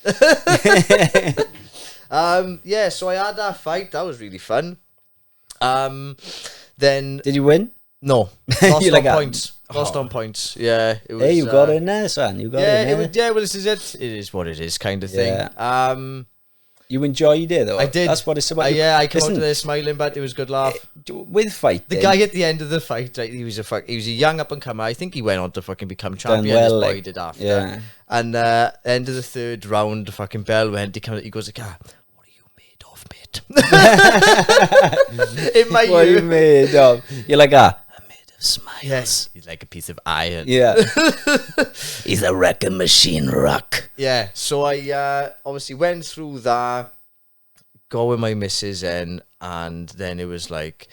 Yeah, so I had that fight. That was really fun. Then did you win? No, lost on points. Lost on points. Yeah, it was. Hey, you got in there, son. You got in there. Well, this is it. It is what it is, kind of thing. Yeah. You enjoyed it, though. I did. That's what it's about. I came out of there smiling, but it was a good laugh. With fight, the guy at the end of the fight, right, he was a young up and comer. I think he went on to fucking become champion. His boy did after. Yeah. And end of the third round, the fucking bell went. He goes like, what are you made of, mate? In my what are you made of? You're like, I'm made of smiles. Yes. He's like a piece of iron. Yeah. He's a wrecking machine rock. Yeah. So I obviously went through that, go with my missus and then it was like,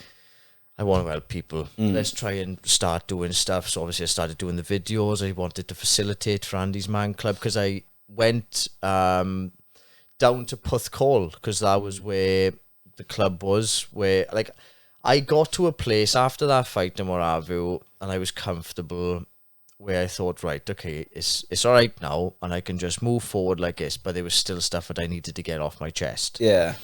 I want to help people. Let's try and start doing stuff. So obviously I started doing the videos. I wanted to facilitate for Andy's Man Club because I went down to Puthcall because that was where the club was, where like I got to a place after that fight in Moravia and I was comfortable where I thought, right, okay, it's all right now and I can just move forward like this, but there was still stuff that I needed to get off my chest. Yeah.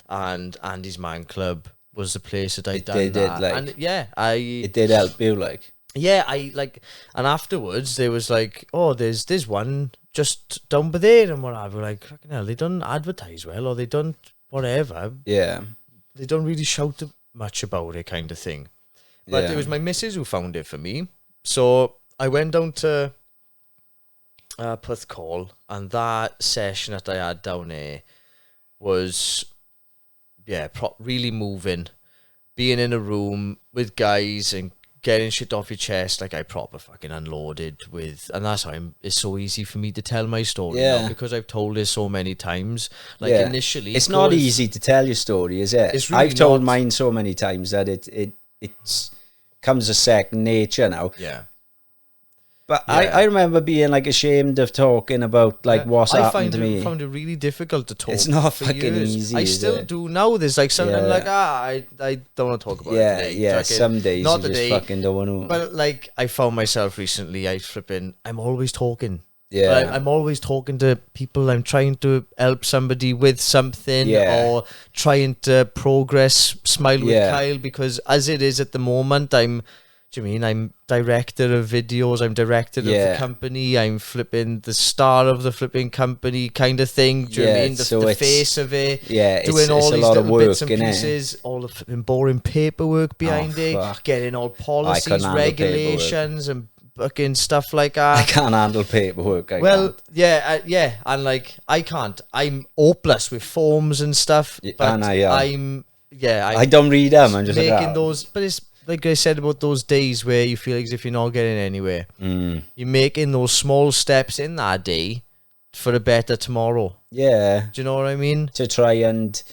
And Andy's Man Club was the place that I'd done that. Like, and it did help you, like. Yeah, and afterwards there was like, oh, there's one just down by there and whatever. Like, fucking hell, they don't advertise well or they don't whatever. Yeah. They don't really shout much about it, kind of thing. But it was my missus who found it for me. So I went down to Puthcall, and that session that I had down there was, really moving. Being in a room with guys and getting shit off your chest, like I proper fucking unloaded with, and that's how it's so easy for me to tell my story now because I've told it so many times. Like initially, it's not easy to tell your story, is it? It's really I've told mine so many times that it comes a second nature now. Yeah. But I remember being like ashamed of talking about like what's happened to me. I found it really difficult to talk. It's not fucking easy. I still do now. There's like something I'm like, I don't want to talk about it today. Yeah, some days not you today, just fucking don't want to. But like I found myself recently, I'm always talking. Yeah. I'm always talking to people. I'm trying to help somebody with something or trying to progress Smile with Kyle, because as it is at the moment, I'm director of videos, I'm director of the company, I'm flipping the star of the flipping company kind of thing. Do you know what I mean? The face of it. Yeah, doing all these little bits and pieces, it? all the flipping boring paperwork behind it, getting all policies, regulations and fucking stuff like that. I can't handle paperwork. And like I can't. I'm hopeless with forms and stuff. But I don't read them. I'm just making those, but it's like I said about those days where you feel as if you're not getting anywhere. You're making those small steps in that day for a better tomorrow. Yeah. Do you know what I mean? To try and...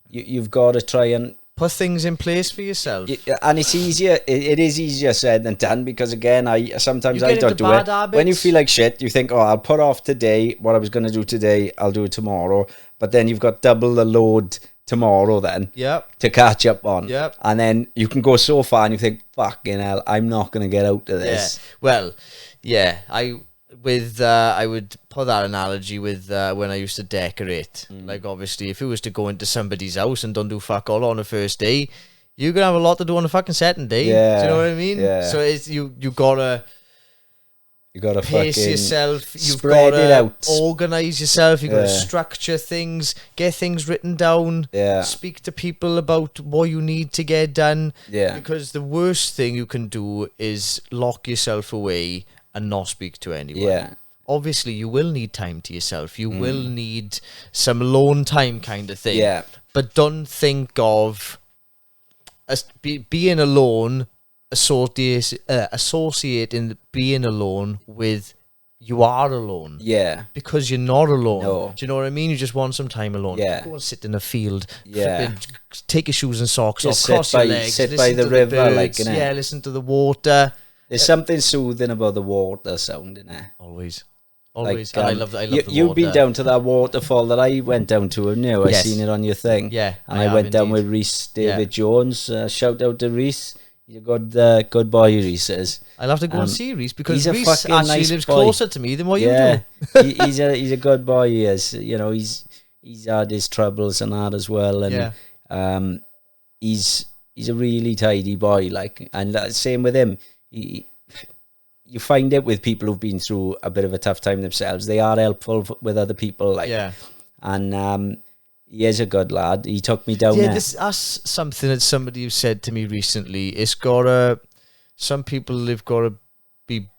You've got to try and... put things in place for yourself. And it's easier... It is easier said than done, because again, sometimes I don't do it. Habits. When you feel like shit, you think, I'll put off today what I was going to do today, I'll do it tomorrow. But then you've got double the load tomorrow then to catch up on, and then you can go so far and you think, fucking hell, I'm not going to get out of this. with I would put that analogy with when I used to decorate. Like, obviously, if you was to go into somebody's house and don't do fuck all on the first day, you're gonna have a lot to do on the fucking second day. Yeah, do you know what I mean? Yeah. So it's you gotta pace fucking yourself. You've spread it out, organize yourself. You've got to structure things, get things written down. Yeah. Speak to people about what you need to get done. Yeah. Because the worst thing you can do is lock yourself away and not speak to anyone. Yeah. Obviously, you will need time to yourself. You will need some alone time kind of thing. Yeah. But don't think of being alone, associating being alone with you are alone. Yeah. Because you're not alone. No. Do you know what I mean? You just want some time alone. Yeah. Go and sit in a field. Yeah. Take your shoes and socks Just off. Cross your legs. Sit by the river, birds, like, innit? Yeah, listen to the water. There's something soothing about the water sound, innit? Always. Like, And I love the you've water. been down to that waterfall that I went down to, haven't you? I Yes. seen it on your thing. Yeah, And I I have went down indeed. with Reese David Jones. Shout out to Reese. He's a good boy, Reese is. I'll have to go and see Reese because he's a Reese fucking actually nice lives boy. closer to me than what you Yeah, do. he's a good boy. He is. You know, he's had his troubles and that as well. And he's a really tidy boy. Like, and same with him. You find it with people who've been through a bit of a tough time themselves. They are helpful with other people. Like, and he is a good lad. He took me down there. That's something that somebody who said to me recently. It's gotta. Some people have got to be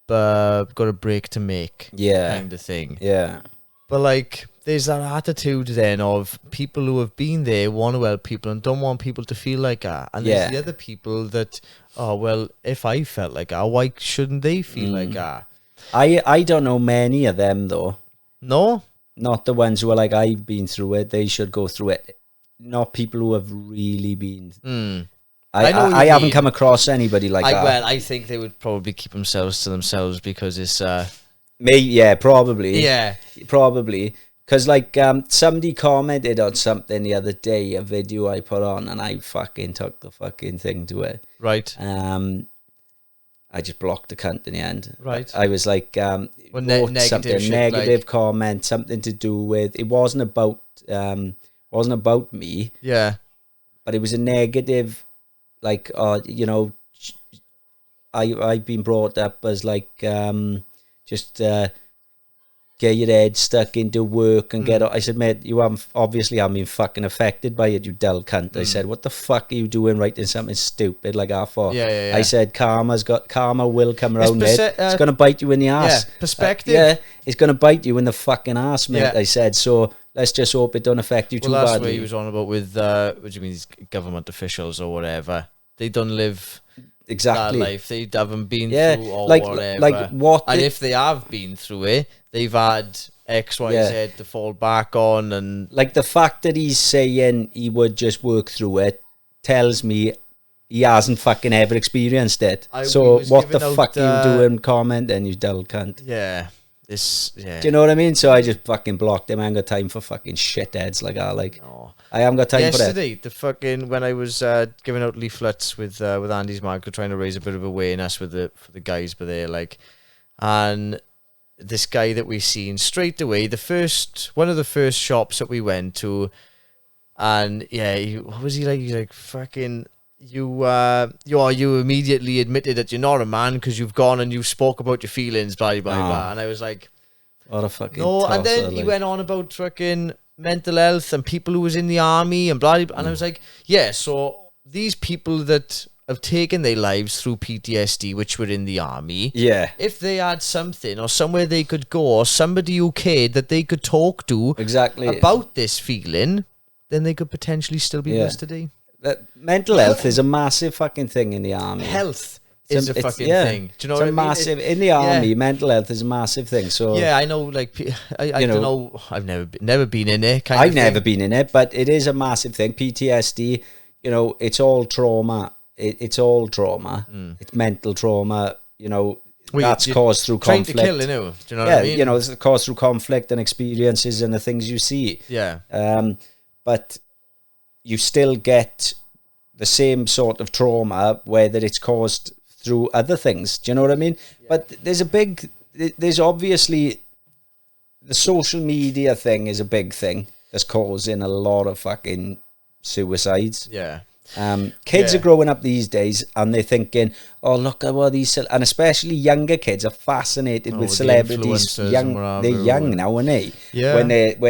got a break to make. Yeah, kind of thing. Yeah, but like, there's that attitude then of people who have been there, want to help people and don't want people to feel like that. And there's the other people that, oh, well, if I felt like that, why shouldn't they feel like that? I don't know many of them, though. No? Not the ones who are like, I've been through it, they should go through it. Not people who have really been... I haven't come across anybody like that. Well, I think they would probably keep themselves to themselves because it's... probably. Yeah. Probably. Because, like, somebody commented on something the other day, a video I put on, and I fucking took the fucking thing to it. Right. I just blocked the cunt in the end. Right. I was like, negative comment, something to do with... It wasn't about me. Yeah. But it was a negative, like, you know, I've been brought up as, like, just... get your head stuck into work and get... I said, mate, you haven't been fucking affected by it, you dull cunt. I said, what the fuck are you doing writing something stupid like that for? Yeah. I said, karma will come around, mate. It's going to bite you in the ass. Yeah, perspective. It's going to bite you in the fucking ass, mate. Yeah. I said, so let's just hope it don't affect you too badly. Well, that's what he was on about with, what do you mean, these government officials or whatever. They don't live... Exactly. That life. They haven't been through or whatever. Like what? And if they have been through it, they've had X, Y, Z to fall back on. And like the fact that he's saying he would just work through it tells me he hasn't fucking ever experienced it. So what the fuck are you doing commenting, you dull cunt? Yeah. Do you know what I mean? So I just fucking blocked him. I ain't got time for fucking shitheads like that. Like, I haven't got time for that. Yesterday, when I was giving out leaflets with Andy's Market, trying to raise a bit of awareness for the guys, but they're like, and this guy that we seen straight away, one of the first shops that we went to, and what was he like? He's like, fucking. You immediately admitted that you're not a man because you've gone and you spoke about your feelings, blah, blah, blah. And I was like, what a fucking and then he went on about fucking mental health and people who was in the army and blah, blah, and I was like, so these people that have taken their lives through PTSD, which were in the army, if they had something or somewhere they could go or somebody who cared that they could talk to about this feeling, then they could potentially still be with us today. Mental health is a massive fucking thing in the army. Health is a fucking thing. Do you know what I mean? Massive in the army. Mental health is a massive thing. So I know. Like I don't know. I've never been in it. I've never been in it, but it is a massive thing. PTSD. You know, it's all trauma. It's all trauma. It's mental trauma. You know, that's caused through conflict. Trying to kill, do you know what I mean? You know, it's caused through conflict and experiences and the things you see. Yeah. But you still get the same sort of trauma, whether it's caused through other things. Do you know what I mean? Yeah. But there's a big there's obviously the social media thing is a big thing that's causing a lot of fucking suicides. Yeah. Kids are growing up these days and they're thinking, oh, look at what these, and especially younger kids are fascinated with celebrities. They're young now, aren't they? Yeah. When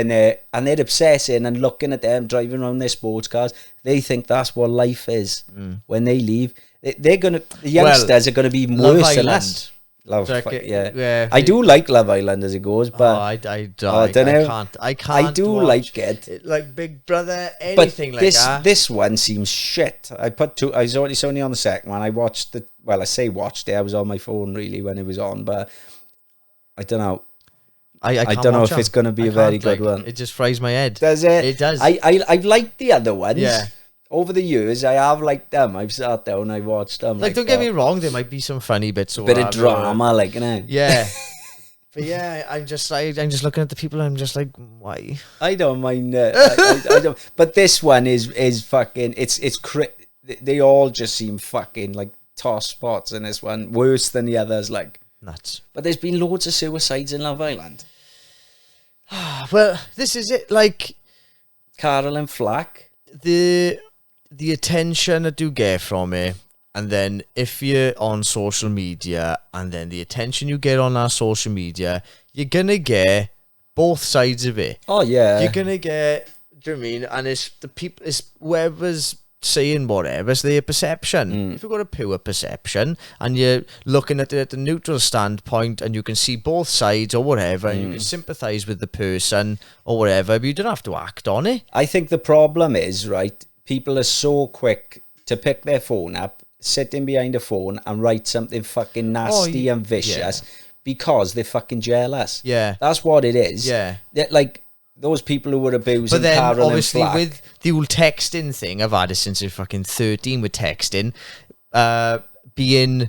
they're and they're obsessing and looking at them driving around their sports cars, they think that's what life is. When they leave, the youngsters are gonna be worse than us. I do like Love Island as it goes, but I don't know. I can't. I do like it. Like Big Brother, anything but like that. This one seems shit. I was only on the second one. I watched it. Well, I say watched it. I was on my phone really when it was on, but I don't know. I don't know if it's going to be a very good one. It just fries my head. Does it? It does. I've liked the other ones. Yeah. Over the years, I have liked them. I've sat down, I watched them. Like don't get me wrong, there might be some funny bits. Bit of drama, like, you know. Yeah. But yeah, I'm just looking at the people and I'm just like, why? I don't mind. I don't. But this one is fucking. They all just seem fucking like toss spots in this one, worse than the others. Like nuts. But there's been loads of suicides in Love Island. Well, this is it. Like Carolyn Flack. The attention I do get from it, and then if you're on social media, and then the attention you get on our social media, you're gonna get both sides of it. Oh yeah, you're gonna get. Do you know what I mean? And it's the people, it's whoever's saying whatever, it's their perception. If you've got a pure perception and you're looking at it at the neutral standpoint, and you can see both sides or whatever, and you can sympathise with the person or whatever, but you don't have to act on it. I think the problem is, right, people are so quick to pick their phone up, sitting behind a phone and write something fucking nasty and vicious because they're fucking jealous. Yeah. That's what it is. Yeah. Like those people who were abusing But then Carolyn obviously Flack. with the old texting thing, I've had it since I was fucking 13 with texting, being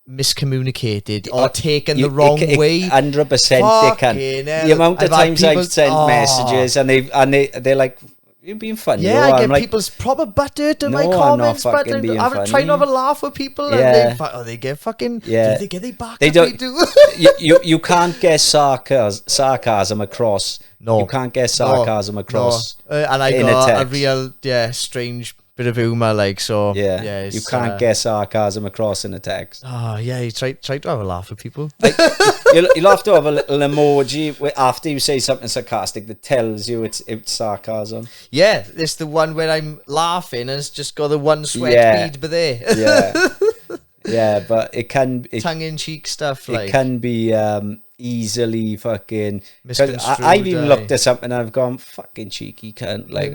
miscommunicated or taken the wrong way. 100% they can. The amount of times I've sent messages and they're like, you're being funny. Yeah, I get people's proper buttered in my comments, but I'm trying to have a laugh with people, and they get fucking. Yeah, they get their back. They don't. You can't get sarcasm across. No, you can't get sarcasm across. And I got a real strange bit of humour, like, so. Yeah, you can't get sarcasm across in a text. Oh yeah, you try to have a laugh with people. Like, you'll have to have a little emoji after you say something sarcastic that tells you it's sarcasm. Yeah, it's the one where I'm laughing and it's just got the one sweat bead, but there. Yeah, but it can tongue-in-cheek stuff. Like, it can be easily fucking. I've even looked at something and I've gone fucking cheeky cunt, like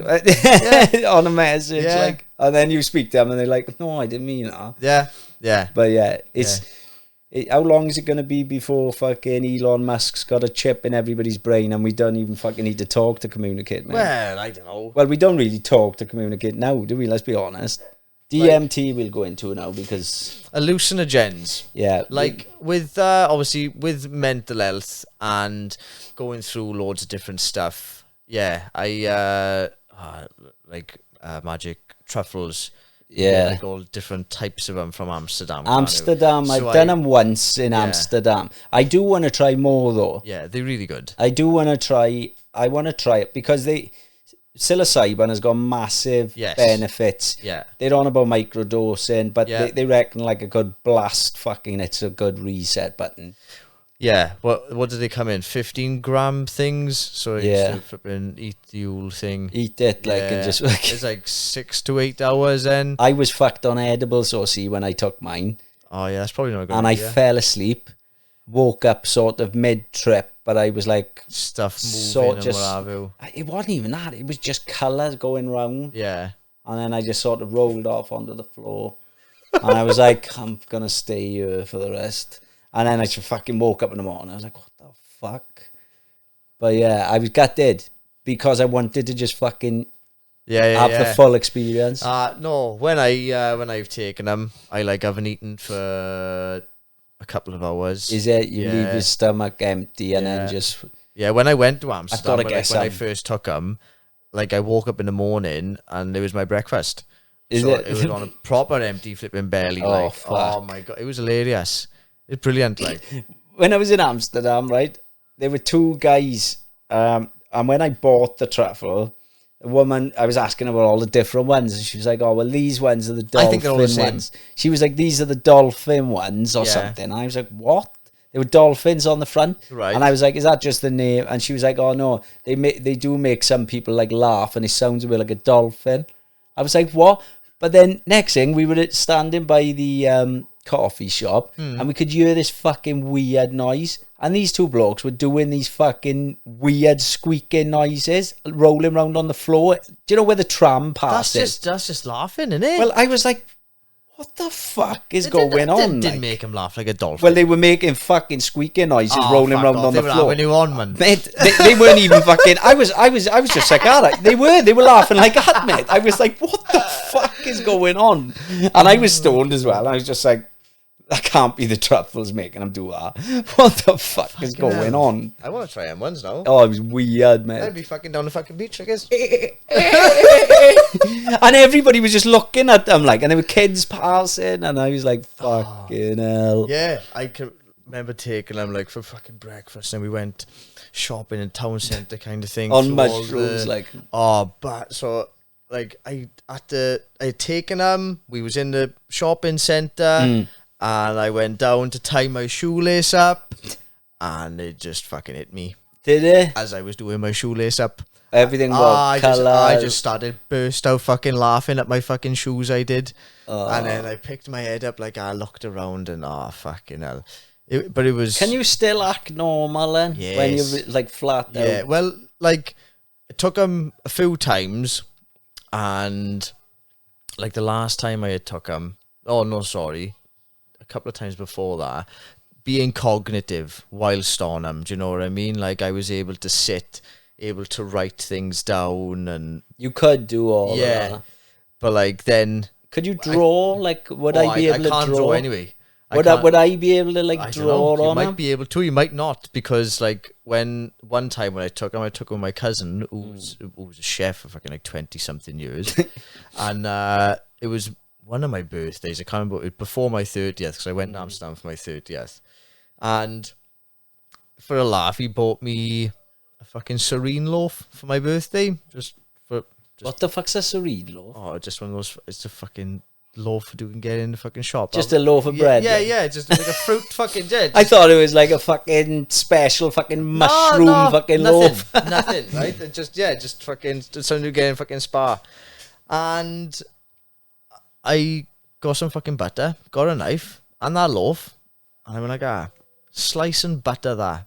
on a message, like, and then you speak to them and they're like, no, I didn't mean that. Yeah. But how long is it going to be before fucking Elon Musk's got a chip in everybody's brain and we don't even fucking need to talk to communicate, man? Well, I don't know. Well, we don't really talk to communicate now, do we? Let's be honest. DMT we'll go into now because hallucinogens. Yeah. Like with obviously with mental health and going through loads of different stuff. Yeah, I like magic truffles. Yeah, like all different types of them from Amsterdam. I've done them once in Amsterdam. I do want to try more though. Yeah, they're really good. I want to try it because psilocybin has got massive benefits. Yeah. They're on about microdosing, but they reckon like a good blast it's a good reset button. Yeah. What did they come in? 15-gram things? So you flipping eat the whole thing. Eat it and just like it's like 6 to 8 hours then. I was fucked on edibles when I took mine. Oh yeah, that's probably not a good idea. I fell asleep, woke up sort of mid-trip, but I was like stuff moving and what have you. It wasn't even that. It was just colours going round. Yeah. And then I just sort of rolled off onto the floor. And I was like, I'm going to stay here for the rest. And then I just fucking woke up in the morning. I was like, what the fuck? But yeah, I was gutted because I wanted to just fucking have the full experience. No, when I've taken them, I haven't eaten for a couple of hours. Is it? You leave your stomach empty and then just... Yeah, when I went to Amsterdam, when I first took them, I woke up in the morning and it was my breakfast. It was on a proper empty flipping belly. Oh my God. It was hilarious. It's brilliant. when I was in Amsterdam, right, there were two guys, and when I bought the truffle, the woman, I was asking her about all the different ones, and she was like, oh, well, these ones are the dolphin ones. She was like, these are the dolphin ones or something. And I was like, what? There were dolphins on the front. Right. And I was like, is that just the name? And she was like, oh, no, they do make some people like laugh, and it sounds a bit like a dolphin. I was like, what? But then next thing, we were standing by the coffee shop, and we could hear this fucking weird noise. And these two blokes were doing these fucking weird squeaking noises, rolling around on the floor. Do you know where the tram passes? That's just laughing, isn't it? Well, I was like, what the fuck is going on? Didn't make him laugh like a dolphin. Well, they were making fucking squeaking noises, rolling around on the floor. They were on, man. Mate, they weren't even fucking. I was just like, all right. They were laughing like that, mate. I was like, what the fuck is going on? And I was stoned as well. I was just like, that can't be the truffles making them do that. What the fuck is going on? I want to try them ones now. Oh, it was weird, man. I'd be fucking down the fucking beach, I guess. And everybody was just looking at them, like, and there were kids passing, and I was like, fucking hell. Yeah, I can remember taking them, like, for fucking breakfast, and we went shopping in town centre kind of thing. On mushrooms, like. Oh, but, so, like, I had taken them, we was in the shopping centre, and I went down to tie my shoelace up, and it just fucking hit me. Did it? As I was doing my shoelace up. Everything was colour. I just started burst out fucking laughing at my fucking shoes I did. And then I picked my head up, like, I looked around, and fucking hell. But it was... Can you still act normal then? Yes. When you're, like, flat out? Yeah, well, like, it took them a few times, and, like, the last time I had took them... Oh, no, sorry. A couple of times before that, being cognitive whilst on them, do you know what I mean? Like, I was able to sit, able to write things down, and you could do all that. But like then, could you draw? Would I be able to draw? I can't draw anyway. Would I be able to like draw on them? You might be able to. You might not, because like one time when I took them with my cousin, who was a chef for fucking like 20-something years, and it was one of my birthdays. I can't remember, before my 30th, because I went to Amsterdam for my 30th, and for a laugh, he bought me a fucking serene loaf for my birthday. What the fuck's a serene loaf? Oh, just one of those. It's a fucking loaf you can get in the fucking shop. Just a loaf of bread. Yeah, just like a fruit fucking dead. I thought it was like a fucking special fucking mushroom fucking loaf. Nothing, right? Just fucking something you get in fucking Spa. And I got some fucking butter, got a knife, and that loaf, and I went like, slice and butter that.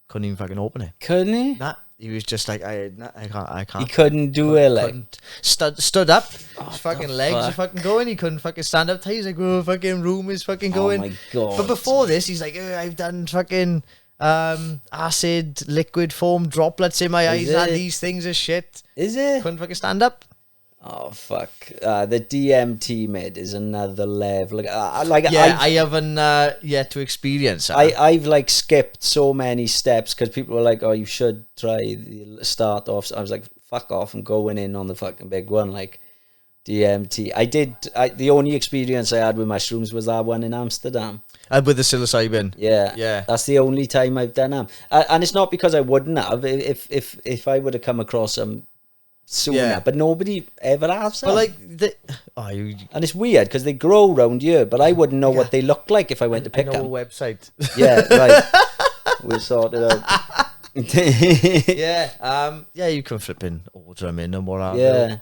Couldn't even fucking open it. Couldn't he? Nah. He was just like, I can't. He couldn't do it, like. Stood up. His fucking legs are fucking going. He couldn't fucking stand up. He's like, oh, fucking room is fucking going. Oh my God. But before this, he's like, I've done fucking acid, liquid form, droplets in my eyes. And these things are shit. Is it? Couldn't fucking stand up. Oh, fuck. The DMT, mate, is another level. I haven't yet to experience that. I've, like, skipped so many steps because people were like, oh, you should try the start off. So I was like, fuck off, I'm going in on the fucking big one, like DMT. The only experience I had with mushrooms was that one in Amsterdam. And with the psilocybin. Yeah. That's the only time I've done them. And it's not because I wouldn't have. If I would have come across them sooner, but nobody ever has them. But and it's weird because they grow around here, but I wouldn't know what they look like if I went to pick them. A website. Yeah, right. We'll sort it out. You can flipping order them in and whatever. Yeah.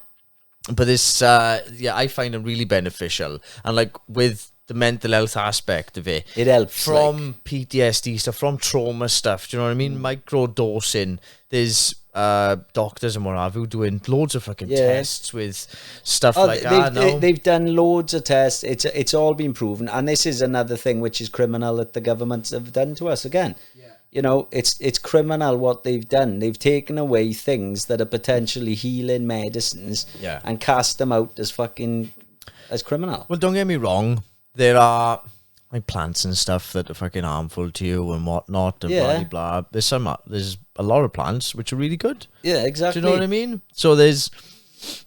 But this, I find them really beneficial, and like with the mental health aspect of it, it helps from PTSD stuff, from trauma stuff. Do you know what I mean? Micro dosing. There's doctors and what have you doing loads of fucking tests with stuff like that. They've done loads of tests. It's all been proven, and this is another thing which is criminal that the governments have done to us again. You know, it's criminal what they've done. They've taken away things that are potentially healing medicines and cast them out as criminal. Well, don't get me wrong. There are like plants and stuff that are fucking harmful to you and whatnot and blah blah. There's a lot of plants which are really good. Yeah, exactly. Do you know what I mean? So there's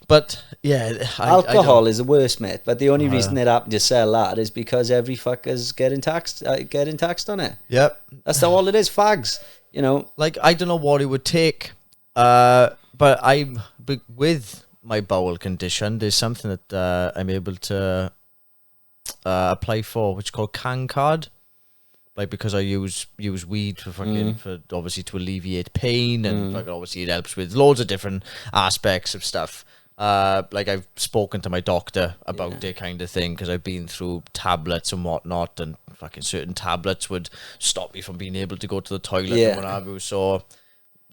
But yeah, alcohol is the worst, mate. But the only reason they're happy to sell that is because every fucker's getting taxed on it. Yep, that's all it is. Fags, you know. Like, I don't know what it would take, but with my bowel condition, there's something that I'm able to apply for, which is called Can Card. Like, because I use weed for obviously to alleviate pain, and obviously it helps with loads of different aspects of stuff. Like, I've spoken to my doctor about it kind of thing, because I've been through tablets and whatnot, and fucking certain tablets would stop me from being able to go to the toilet and what have you. So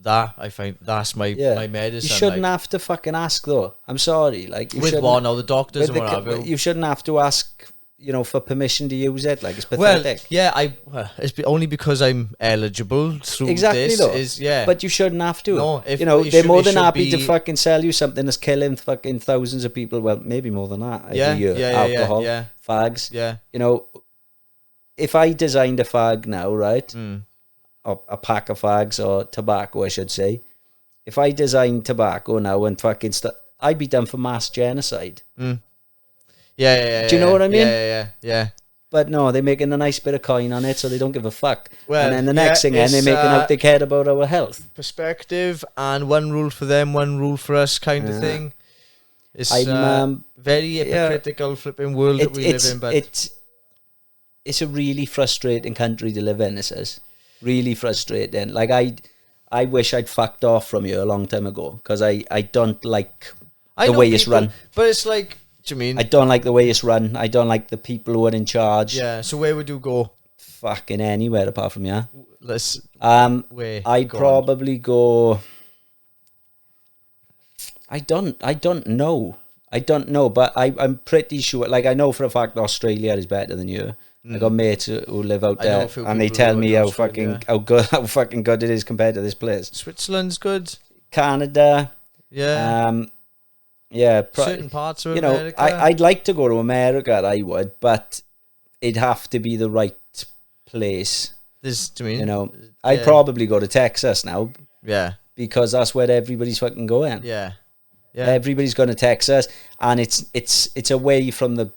that, I find, that's my medicine. You shouldn't have to fucking ask, though. I'm sorry. Like, you with one or the doctors and what have you. You shouldn't have to ask, you know, for permission to use it. Like, it's pathetic. Well, yeah, it's only because I'm eligible through this. Though. But you shouldn't have to. No, they're more than happy to fucking sell you something that's killing fucking thousands of people. Well, maybe more than that. Every year. Alcohol, fags. Yeah. You know, if I designed a fag now, right, or a pack of fags, or tobacco, I should say. If I designed tobacco now and fucking I'd be done for mass genocide. Yeah. Do you know what I mean? Yeah. But no, they're making a nice bit of coin on it, so they don't give a fuck. Well, and then the next thing, they're making out they cared about our health. Perspective, and one rule for them, one rule for us kind of thing. It's very hypocritical flipping world that we live in. But it's a really frustrating country to live in, this is. Really frustrating. Like, I wish I'd fucked off from here a long time ago, because I don't like the way it's run. But it's like... Do you mean? I don't like the way it's run. I don't like the people who are in charge. Yeah, so where would you go? Fucking anywhere apart from here. I'd probably go... I don't know. But I'm pretty sure... Like, I know for a fact Australia is better than you. I got mates who live out there, and they tell me how fucking good it is compared to this place. Switzerland's good. Canada. Yeah. Certain parts of America. I'd like to go to America, I would, but it'd have to be the right place. I'd probably go to Texas now. Yeah. Because that's where everybody's fucking going. Yeah. Everybody's going to Texas, and it's away from the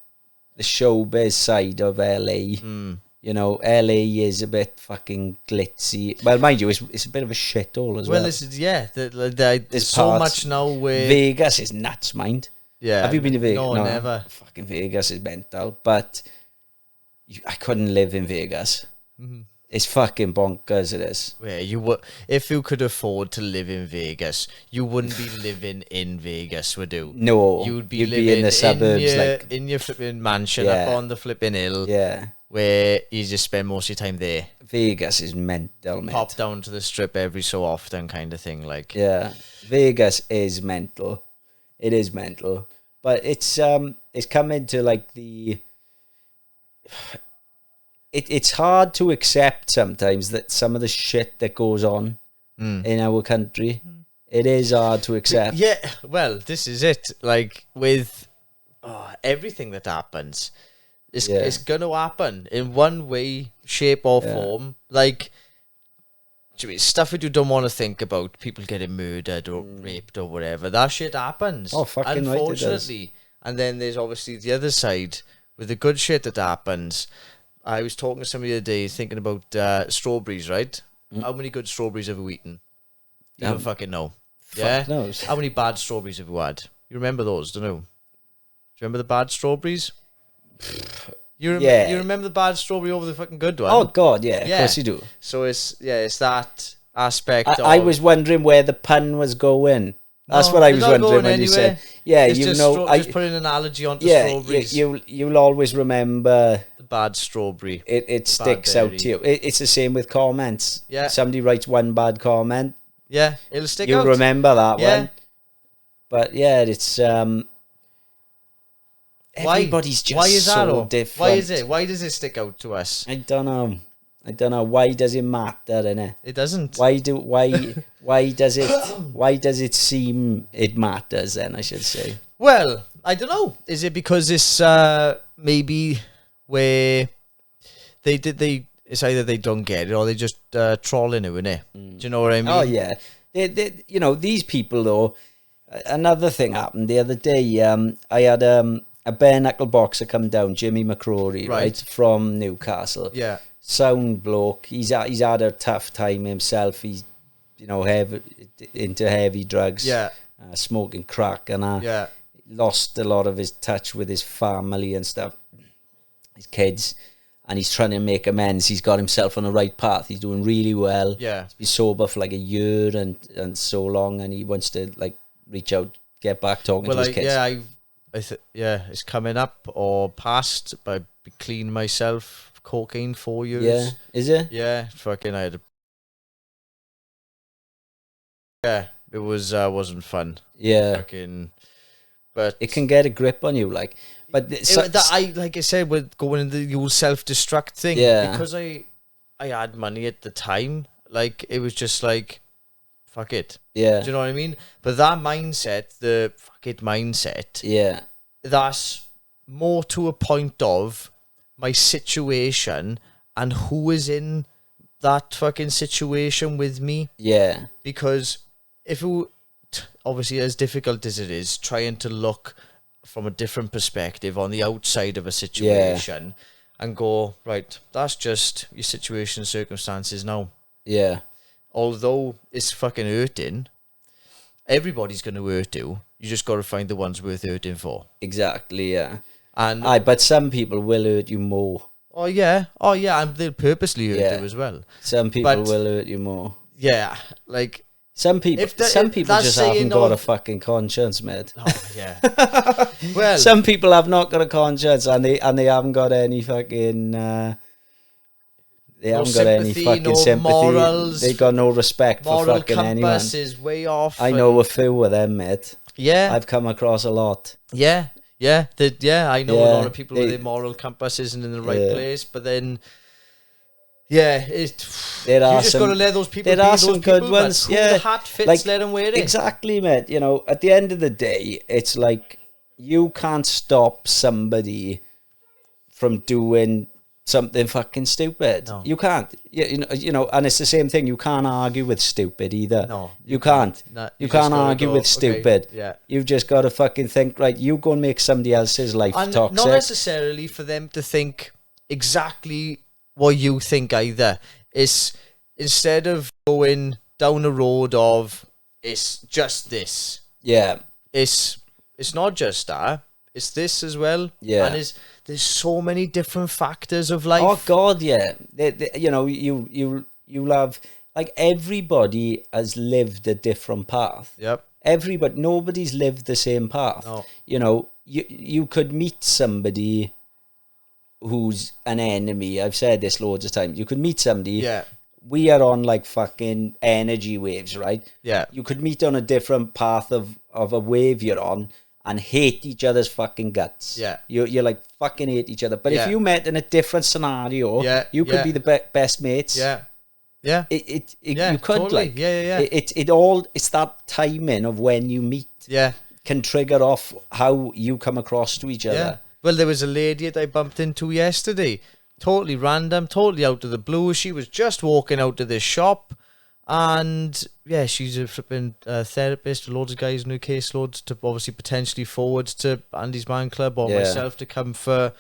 showbiz side of LA. You know, LA is a bit fucking glitzy. Well, mind you, it's a bit of a shithole as well. Well, there's so much now where... Vegas is nuts, mind. Yeah. Have you been to Vegas? No, never. Fucking Vegas is mental. But I couldn't live in Vegas. It's fucking bonkers, it is. Yeah, if you could afford to live in Vegas, you wouldn't be living in Vegas, would you? No. You'd be living in the suburbs. In your flipping mansion up on the flipping hill. Yeah. Where you just spend most of your time there. Vegas is mental, mate. Pop down to the strip every so often kind of thing. Like. Yeah. Vegas is mental. It is mental. But it's come into like the... It's hard to accept sometimes that some of the shit that goes on in our country, it is hard to accept. Yeah, well, this is it. Like, with everything that happens, it's going to happen in one way, shape or form. Like, stuff that you don't want to think about, people getting murdered or raped or whatever, that shit happens. Oh, fucking unfortunately. Right, and then there's obviously the other side, with the good shit that happens. I was talking to somebody the other day thinking about strawberries, right? How many good strawberries have you eaten? You don't fucking know. Fuck knows. How many bad strawberries have you had? You remember those, don't you? Do you remember the bad strawberries? You remember the bad strawberry over the fucking good one? Oh, God, yeah. Of course you do. So it's that aspect. I was wondering where the pun was going. That's what I was wondering when you said... Yeah, it's just put an analogy onto strawberries. You'll always remember... Bad strawberry. It sticks out to you. It's the same with comments. Yeah. Somebody writes one bad comment. Yeah, it'll stick out. You'll remember that one. But yeah, it's everybody's just so different. Why is it? Why does it stick out to us? I don't know. Why does it matter, innit? It doesn't. Why does it seem it matters then, I should say? Well, I don't know. Is it because it's maybe where it's either they don't get it or they just trolling it, innit? Do you know what I mean? Oh yeah. These people though, Another thing happened the other day. I had a bare knuckle boxer come down, Jimmy McCrory, right, from Newcastle. Yeah. Sound bloke. He's had a tough time himself. He's, into heavy drugs. Yeah. Smoking crack, and lost a lot of his touch with his family and stuff, his kids, and he's trying to make amends. He's got himself on the right path. He's doing really well. Yeah. He's been sober for like a year and so long, and he wants to like reach out, get back talking to his kids. It's coming up or past, but I cleaned myself, cocaine 4 years. Yeah, is it? Yeah, fucking it was wasn't fun. Yeah, fucking, but it can get a grip on you, like. But like I said, with going into the old self-destruct thing, because I had money at the time, like it was just like, fuck it. Yeah. Do you know what I mean? But that mindset, the fuck it mindset, that's more to a point of my situation and who is in that fucking situation with me. Yeah. Because if it, obviously as difficult as it is, trying to look from a different perspective on the outside of a situation and go, right, that's just your situation, circumstances now. Yeah. Although it's fucking hurting, everybody's going to hurt you. You just got to find the ones worth hurting for. Exactly, yeah. And but some people will hurt you more. Oh yeah, and they'll purposely hurt you as well. Some people will hurt you more. Yeah, like some people just haven't got a fucking conscience, mate. Oh yeah. Well, some people have not got a conscience, and they haven't got any fucking. They haven't got any fucking sympathy. Morals, they got no respect for fucking anyone. Moral compass is way off. I know a few of them, mate. Yeah, I've come across a lot. Yeah. I know a lot of people with their moral compass isn't in the right place, but then. Yeah, you just got to let those people be those people, good ones. Who the hat fits, like, let them wear it. Exactly, mate. You know, at the end of the day, it's like you can't stop somebody from doing something fucking stupid. No. You can't. You know, and it's the same thing. You can't argue with stupid either. No, you can't. You can't argue with stupid. Okay, yeah, you've just got to fucking think, right, you go and make somebody else's life toxic. Not necessarily for them to think exactly what you think either. Is instead of going down the road of it's just this. Yeah. It's not just that. It's this as well. Yeah. And there's so many different factors of life. Oh God, yeah. You know, you have, like, everybody has lived a different path. Yep. Nobody's lived the same path. No. You know, you could meet somebody who's an enemy. I've said this loads of times. You could meet somebody. Yeah. We are on like fucking energy waves, right? Yeah. You could meet on a different path of a wave you're on and hate each other's fucking guts. Yeah. You're like fucking hate each other. But if you met in a different scenario, you could be the best mates. Yeah. Yeah. You could totally. Like. Yeah. It's that timing of when you meet. Yeah. Can trigger off how you come across to each other. Yeah. Well, there was a lady that I bumped into yesterday. Totally random, totally out of the blue. She was just walking out of this shop. And, yeah, she's a flipping therapist. Loads of guys in her caseloads to obviously potentially forward to Andy's Man Club or myself to come for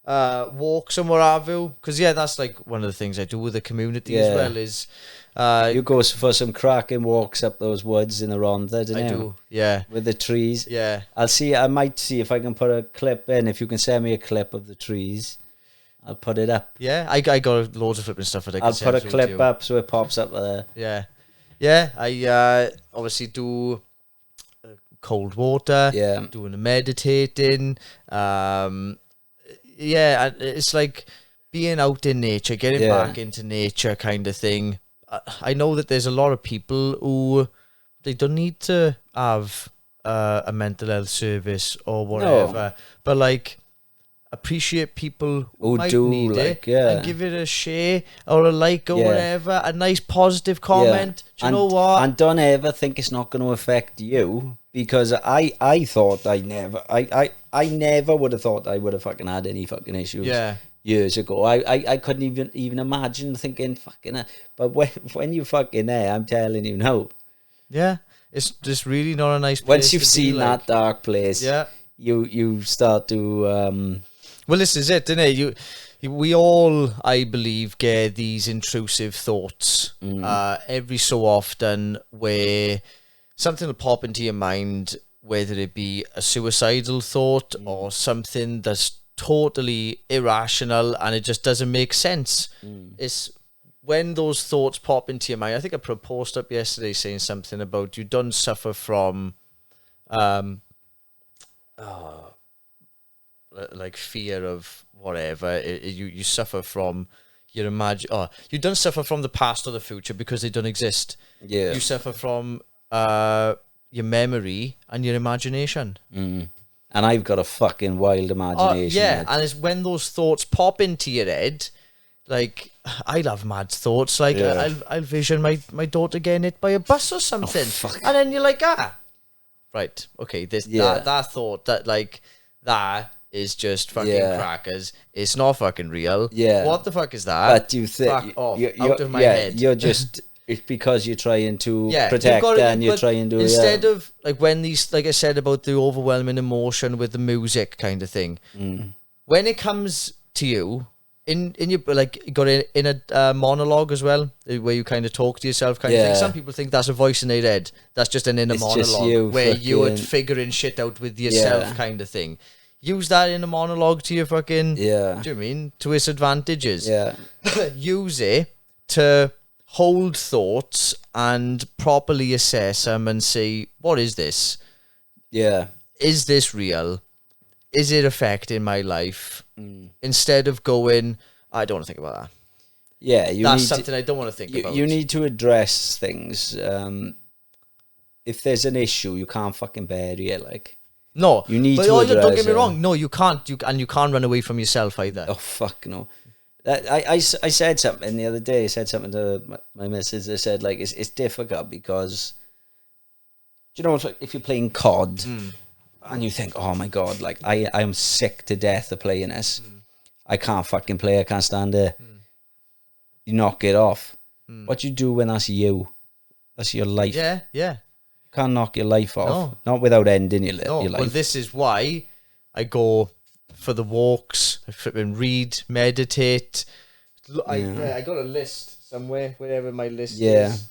walks and what have you. Because, yeah, that's like one of the things I do with the community as well is... you go for some cracking walks up those woods in the Rhondda, don't you? I do, yeah. With the trees. Yeah. I might see if I can put a clip in. If you can send me a clip of the trees, I'll put it up. Yeah, I got loads of flipping stuff that I can I'll put a clip up so it pops up there. Yeah. Yeah, I obviously do cold water. Yeah. Doing the meditating. Yeah, it's like being out in nature, getting back into nature kind of thing. I know that there's a lot of people who they don't need to have a mental health service or whatever, but like appreciate people who might need it and give it a share or a like or whatever, a nice positive comment. Do you know what? And don't ever think it's not going to affect you, because I thought I never would have thought I would have fucking had any fucking issues. Yeah. Years ago, I couldn't even imagine thinking fucking. But when you fucking there, I'm telling you, no. Yeah, it's just really not a nice place. Once you've seen that dark place, you start to. Well, this is it, isn't it? We all, I believe, get these intrusive thoughts every so often, where something will pop into your mind, whether it be a suicidal thought or something that's totally irrational and it just doesn't make sense. It's when those thoughts pop into your mind. I think I proposed up yesterday saying something about you don't suffer from like fear of whatever. You suffer from your you don't suffer from the past or the future because they don't exist. You suffer from your memory and your imagination. And I've got a fucking wild imagination. And it's when those thoughts pop into your head, like, I'll have mad thoughts, like, I'll vision my daughter getting hit by a bus or something. And then you're like, right, okay, that thought, that is just fucking crackers. It's not fucking real. What the fuck is that? But you think out of my head. You're just it's because you're trying to protect and you're trying to instead of like when these, like I said about the overwhelming emotion with the music kind of thing. When it comes to you in your like you got in a monologue as well, where you kind of talk to yourself kind of thing. Some people think that's a voice in their head. That's just an inner monologue where you're figuring shit out with yourself kind of thing. Use that in a monologue to your fucking do you know what I mean? To its advantages. Use it to hold thoughts and properly assess them and say, what is this? Is this real? Is it affecting my life? Instead of going, I don't want to think about that. That's something I don't want to think about. You need to address things. If there's an issue, you can't fucking bury it. Like, no, you need to address don't get me wrong. No, you can't. You can't run away from yourself either. Oh fuck no. I said something the other day. I said something to my missus. I said, like, it's difficult because, do you know, if you're playing COD and you think, oh my God, like, I am sick to death of playing this. I can't fucking play. I can't stand it. You knock it off. What you do when that's you? That's your life. You can't knock your life off. No. Not without ending your life. Well, this is why I go for the walks, I flipping read, meditate. I got a list somewhere, wherever my list is.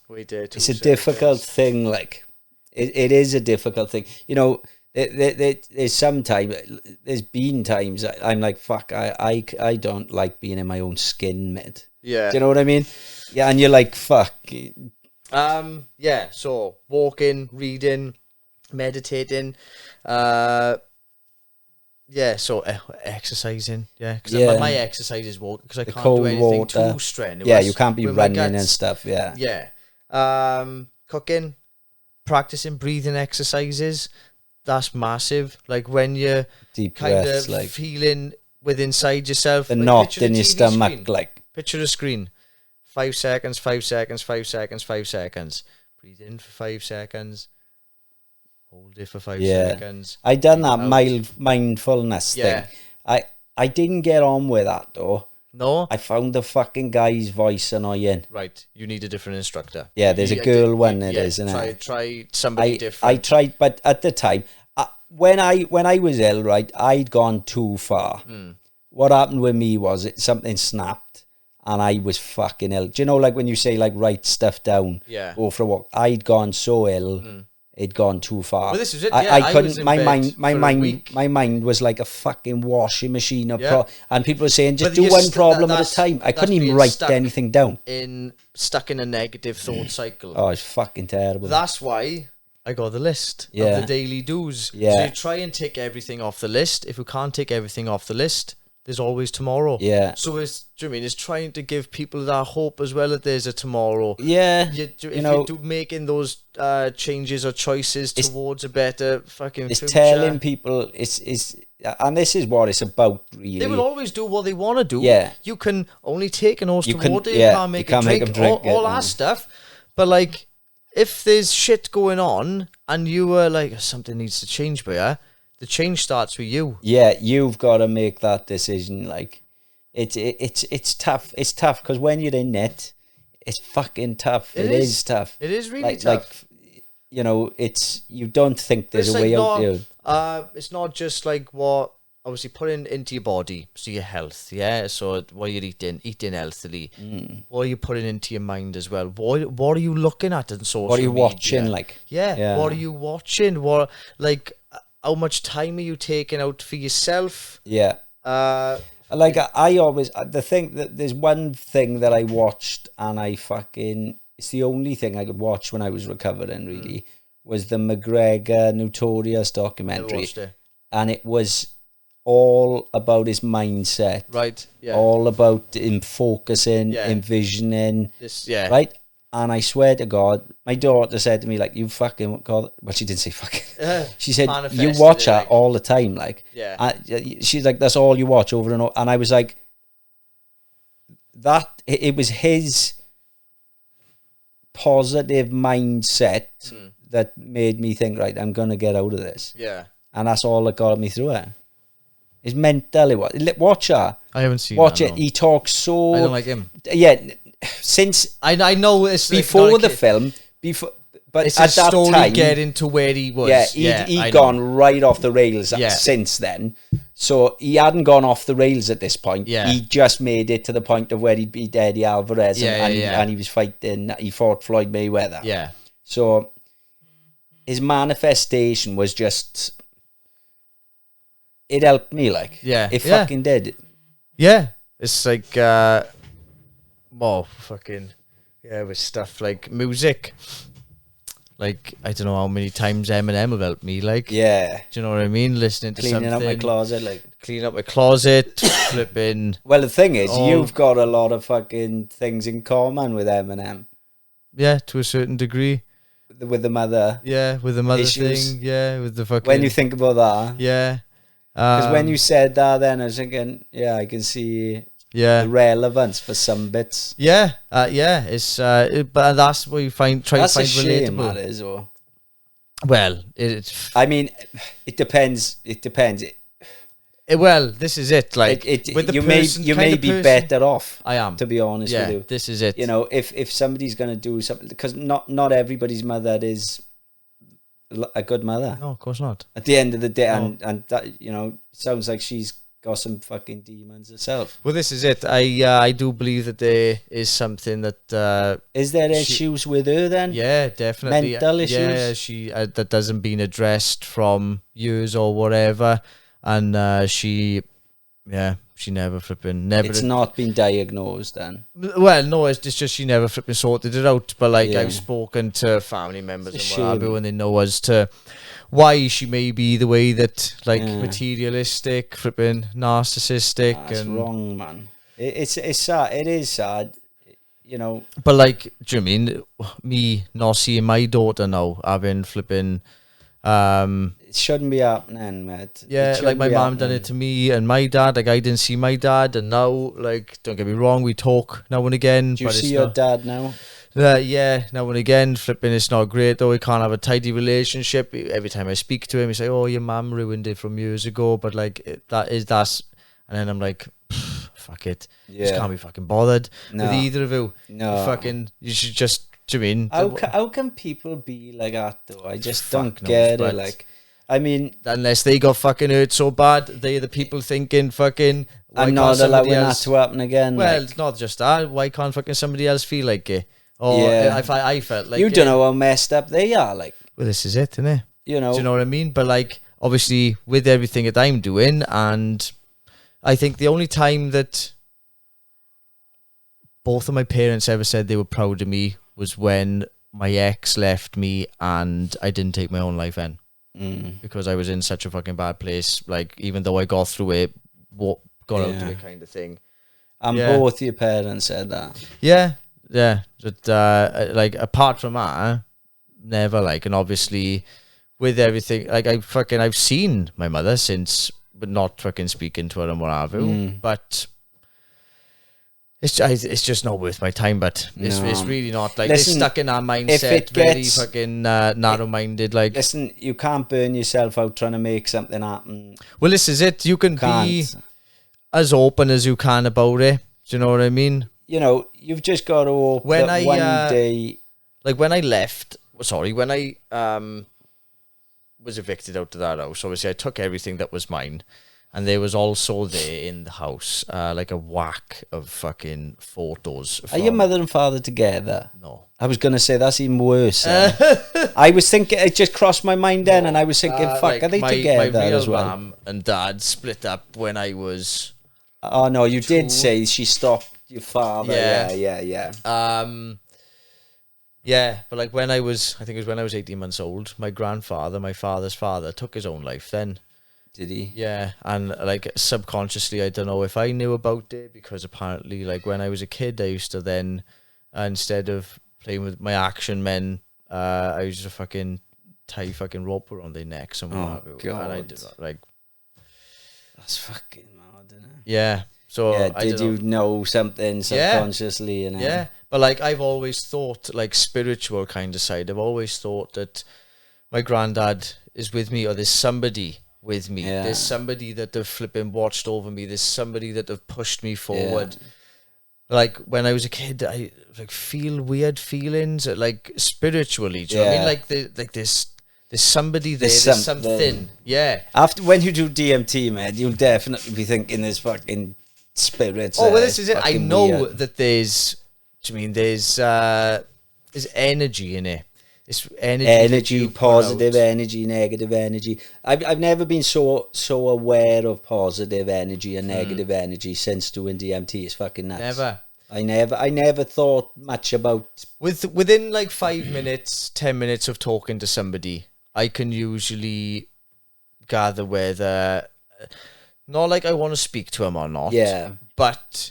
It's a difficult thing, like, it is a difficult thing. You know, there's sometimes, there's been times I'm like, fuck, I don't like being in my own skin, mate. Do you know what I mean? Yeah, and you're like, fuck. So walking, reading, meditating, exercising, because my exercise is walking, because I can't do anything too strenuous. You can't be running and stuff. Cooking, practicing breathing exercises, that's massive. Like when you're deep kind breaths, of like feeling with inside yourself, the knot in your stomach, screen. like Picture a screen. 5 seconds, 5 seconds, 5 seconds, 5 seconds. Breathe in for 5 seconds. Hold it for 5 seconds. I done that mindfulness thing. I didn't get on with that though. No? I found the fucking guy's voice annoying. Right. You need a different instructor. Yeah, there's a girl one it is, isn't it? Try somebody different. I tried, but at the time, when I was ill, right, I'd gone too far. What happened with me was something snapped. And I was fucking ill. Do you know, like when you say, like, write stuff down, go for a walk? I'd gone so ill, it'd gone too far. Well, this is it. I couldn't. My mind was like a fucking washing machine. And people were saying, just do one problem at a time. I couldn't even write anything down. Stuck in a negative thought cycle. Oh, it's fucking terrible. That's why I got the list of the daily do's. So you try and take everything off the list. If you can't take everything off the list, there's always tomorrow. So it's trying to give people that hope as well, that there's a tomorrow. If you're making those changes or choices towards a better fucking future. It's telling people and this is what it's about, really. They will always do what they want to do. You can only take an Oyster water. You can't make them drink all that stuff. But like, if there's shit going on and you are like, something needs to change, but the change starts with you. Yeah, you've got to make that decision. Like, it's tough. It's tough because when you're in it, it's fucking tough. It is tough. It is really tough. You know, you don't think there's a way out there. It's not just like what obviously putting into your body, so your health, yeah. So what you're eating healthily. What are you putting into your mind as well? What are you looking at in social media? What are you watching? Yeah. What are you watching? What how much time are you taking out for yourself? Yeah. I always think that there's one thing that I watched and it's the only thing I could watch when I was recovering, really, was the McGregor Notorious documentary. I watched it. And it was all about his mindset. Right, yeah. All about him focusing, envisioning. Right? And I swear to God, my daughter said to me, like, you fucking... God, well, she didn't say fucking. She said, you watch her all the time, like. Yeah. She's like, that's all you watch over and over. And I was like, it was his positive mindset that made me think, right, I'm going to get out of this. Yeah. And that's all that got me through it. It's mental. Watch her. I haven't seen Watch that, it. no. He talks so... I don't like him. Yeah. Since... I know it's... Before the film... But it's at that time... getting to where he was. Yeah, he'd gone right off the rails since then. So he hadn't gone off the rails at this point. Yeah. He just made it to the point of where he'd beat Eddie Alvarez and he was fighting... He fought Floyd Mayweather. Yeah. So his manifestation was just... It helped me, like. Yeah. It fucking did. Yeah. It's like... with stuff like music. Like, I don't know how many times Eminem have helped me, like. Yeah. Do you know what I mean? Listening to Cleaning up my closet, like. Cleaning up my closet, flipping. Well, the thing is, you've got a lot of fucking things in common with Eminem. Yeah, to a certain degree. With the mother. Yeah, with the mother issues. thing. Yeah, with the fucking... When you think about that. Yeah. Because when you said that, then I was thinking, I can see... the relevance for some bits. It's but that's what you try to find relatable. That is, or well, I mean, it depends. Well, this is it. Like with the you may be better off. I am, to be honest with you. This is it. You know, if somebody's gonna do something, because not everybody's mother is a good mother. No, of course not. At the end of the day, and that, you know, sounds like she's got some fucking demons herself. Well, this is it. I do believe that there is something that is there issues with her then? Yeah, definitely. Mental issues. Yeah, she that hasn't been addressed from years or whatever, and she never It's not been diagnosed then. Well, no, it's just she never sorted it out. But like I've spoken to family members and what have you, and they know as to why she may be the way that, like, materialistic, narcissistic. That's wrong, man. It's sad. It is sad, you know. But like, do you mean me not seeing my daughter now having it shouldn't be happening, mate. Yeah, like my mom done it to me and my dad. Like I didn't see my dad, and now, like, don't get me wrong, we talk now and again. Do you see your dad now? Yeah, now and again, it's not great though. We can't have a tidy relationship. Every time I speak to him, he say, "Oh, your mum ruined it from years ago." But like that's, and then I'm like, fuck it, just can't be fucking bothered with either of you. No, you should just. Do you mean how can people be like that though? I just don't get it. Like, I mean, unless they got fucking hurt so bad, they're the people thinking fucking. I'm not allowing that to happen again. Well, like, it's not just that. Why can't fucking somebody else feel like it? Or if I felt like you don't know how messed up they are. Like, well, this is it, isn't it? You know, do you know what I mean? But like, obviously, with everything that I'm doing, and I think the only time that both of my parents ever said they were proud of me was when my ex left me and I didn't take my own life in. Because I was in such a fucking bad place. Like, even though I got through it, got out of it kind of thing. And both your parents said that. Yeah. But like, apart from that, never, like, and obviously with everything, like, I've seen my mother since, but not fucking speaking to her and what have you. But it's just not worth my time. But it's really not. Like, listen, they're stuck in our mindset, very fucking narrow-minded. Like, listen, you can't burn yourself out trying to make something happen. Well, this is it. You can be as open as you can about it. Do you know what I mean? you know, you've just got to hope when that I one day, like when I left. Sorry, when I was evicted out of that house. Obviously, I took everything that was mine. And there was also there in the house, like a whack of fucking photos. Are your mother and father together? No. I was going to say that's even worse. I was thinking, it just crossed my mind then, and I was thinking, fuck, like, are they together my real as well? mum and dad split up when I was... Oh, no, you did say she stopped your father. Yeah. Yeah, but like when I was, I think it was when I was 18 months old, my grandfather, my father's father, took his own life then. Did he? Yeah, and like subconsciously, I don't know if I knew about it, because apparently, like when I was a kid, I used to then, instead of playing with my action men, I used to fucking tie fucking rope around their necks and what. Oh, God. And I did like... That's fucking mad, isn't it? Yeah. So yeah, did you know something subconsciously? Yeah. Yeah, but like I've always thought, like spiritual kind of side, I've always thought that my granddad is with me, or there's somebody with me. Yeah. There's somebody that have flipping watched over me. There's somebody that have pushed me forward. Yeah. Like when I was a kid, I like feel weird feelings, like spiritually. Do you know what I mean? Like there's somebody there. There's something. Yeah. After when you do DMT, man, you'll definitely be thinking there's fucking spirits. Oh, well, this is it. I know that there's. Do you mean there's energy in it? It's energy, positive energy, negative energy. I've never been so aware of positive energy and negative energy since doing DMT. It's fucking nuts. Never. I never thought much about... Within like 5 minutes, 10 minutes of talking to somebody, I can usually gather whether... Not like I want to speak to them or not. Yeah. But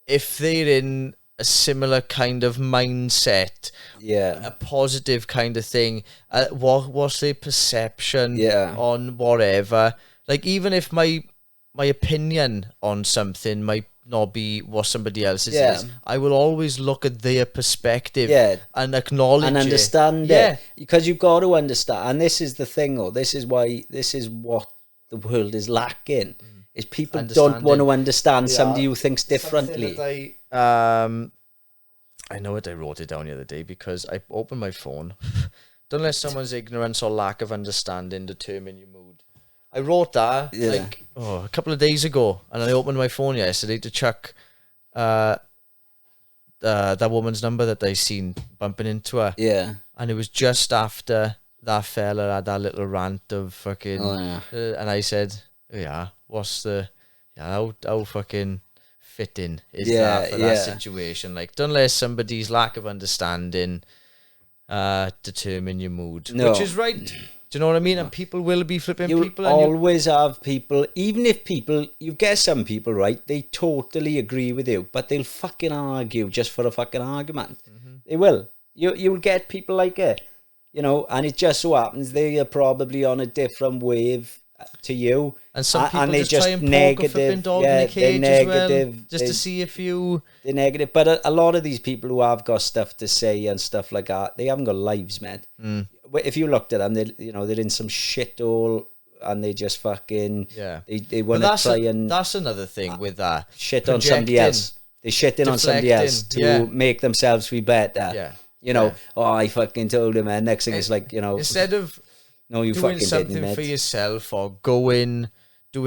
if they're in a similar kind of mindset, a positive kind of thing, what's their perception on whatever, like even if my opinion on something might not be what somebody else's is, I will always look at their perspective and acknowledge and understand it, because you've got to understand. And this is the thing, though, this is what the world is lacking, is people don't want to understand somebody who thinks differently. I know it. I wrote it down the other day because I opened my phone. Don't let someone's ignorance or lack of understanding determine your mood. I wrote that a couple of days ago, and I opened my phone yesterday to check that woman's number that I seen bumping into her. Yeah, and it was just after that fella had that little rant of fucking. And I said, what's the how fucking fitting is that for that situation? Like, don't let somebody's lack of understanding determine your mood, which is right. Do you know what I mean? And people will be flipping people. And always have people, even if people, you get some people, right, they totally agree with you, but they'll fucking argue just for a fucking argument. They will. You'll get people like it, you know, and it just so happens they are probably on a different wave to you, and some people and just try and negative, a dog in the cage negative, as well, just to see if you... They're negative, but a lot of these people who have got stuff to say and stuff like that, they haven't got lives, man. If you looked at them, they're in some shithole, and they just fucking... They want to try and... That's another thing with that. Shit on somebody else. They're shitting on somebody else to make themselves feel better. Yeah. You know, I fucking told him, man. Next thing is like, you know... Instead of... No, you doing fucking something didn't, for yourself, or doing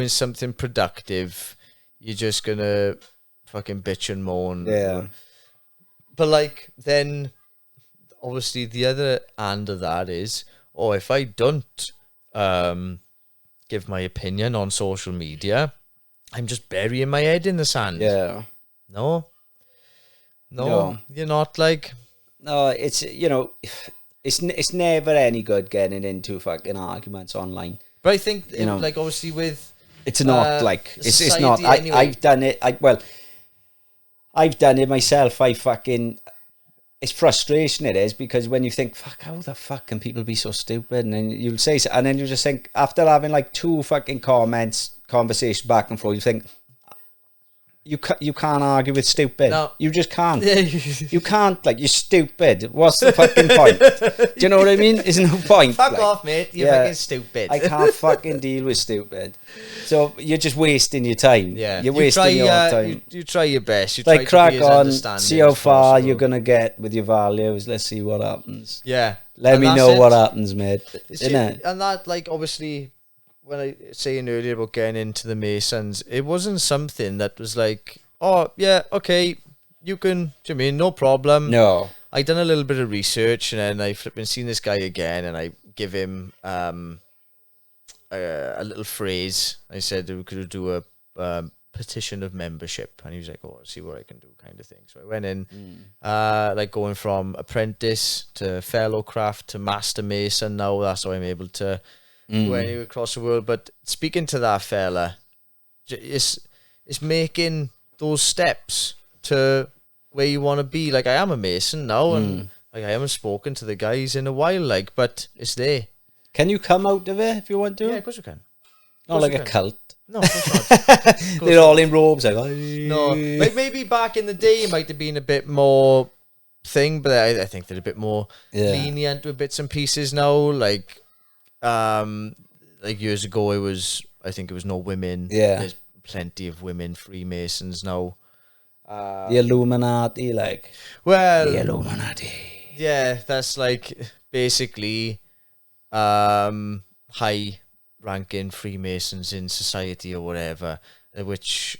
something productive, you're just gonna fucking bitch and moan. Yeah. But like, then obviously the other end of that is, if I don't give my opinion on social media, I'm just burying my head in the sand. Yeah. No, you're not like... No, it's, you know... It's never any good getting into fucking arguments online. But I think, you know, like, obviously with... It's not, like... It's not... Anyway. I've done it... I've done it myself. It's frustration, it is, because when you think, fuck, how the fuck can people be so stupid? And then you'll say... And then you just think, after having, like, 2 fucking conversations back and forth, you think... you can't argue with stupid. No. You just can't. You can't, like, you're stupid. What's the fucking point? Do you know what I mean? There's no point. Fuck off, mate. You're fucking stupid. I can't fucking deal with stupid. So you're just wasting your time. Yeah. You're wasting your time. You try your best. You like, try crack to be as on, understanding see how as far possible. you're going to get with your values. Let's see what happens. Yeah. Let me know what happens, mate. And that, like, obviously, when I saying earlier about getting into the Masons, it wasn't something that was like, oh, yeah, okay, you can, do you mean, no problem. No. I done a little bit of research, and then I flipping seen this guy again, and I give him a little phrase. I said we could do a petition of membership, and he was like, oh, I'll see what I can do, kind of thing. So I went in, like, going from apprentice to fellow craft to master mason. Now that's how I'm able to go anywhere across the world. But speaking to that fella, it's making those steps to where you want to be. Like, I am a mason now, and like, I haven't spoken to the guys in a while, like, but it's there. Can you come out of it if you want to? Yeah, of course you can. Not like a cult. No, of course not. They're all in robes. Like, no, like, maybe back in the day it might have been a bit more thing, but I think they're a bit more lenient with bits and pieces now. Like years ago, I think it was no women. Yeah, there's plenty of women Freemasons now. The Illuminati, like. Well, the Illuminati. Yeah, that's like basically high ranking Freemasons in society or whatever, which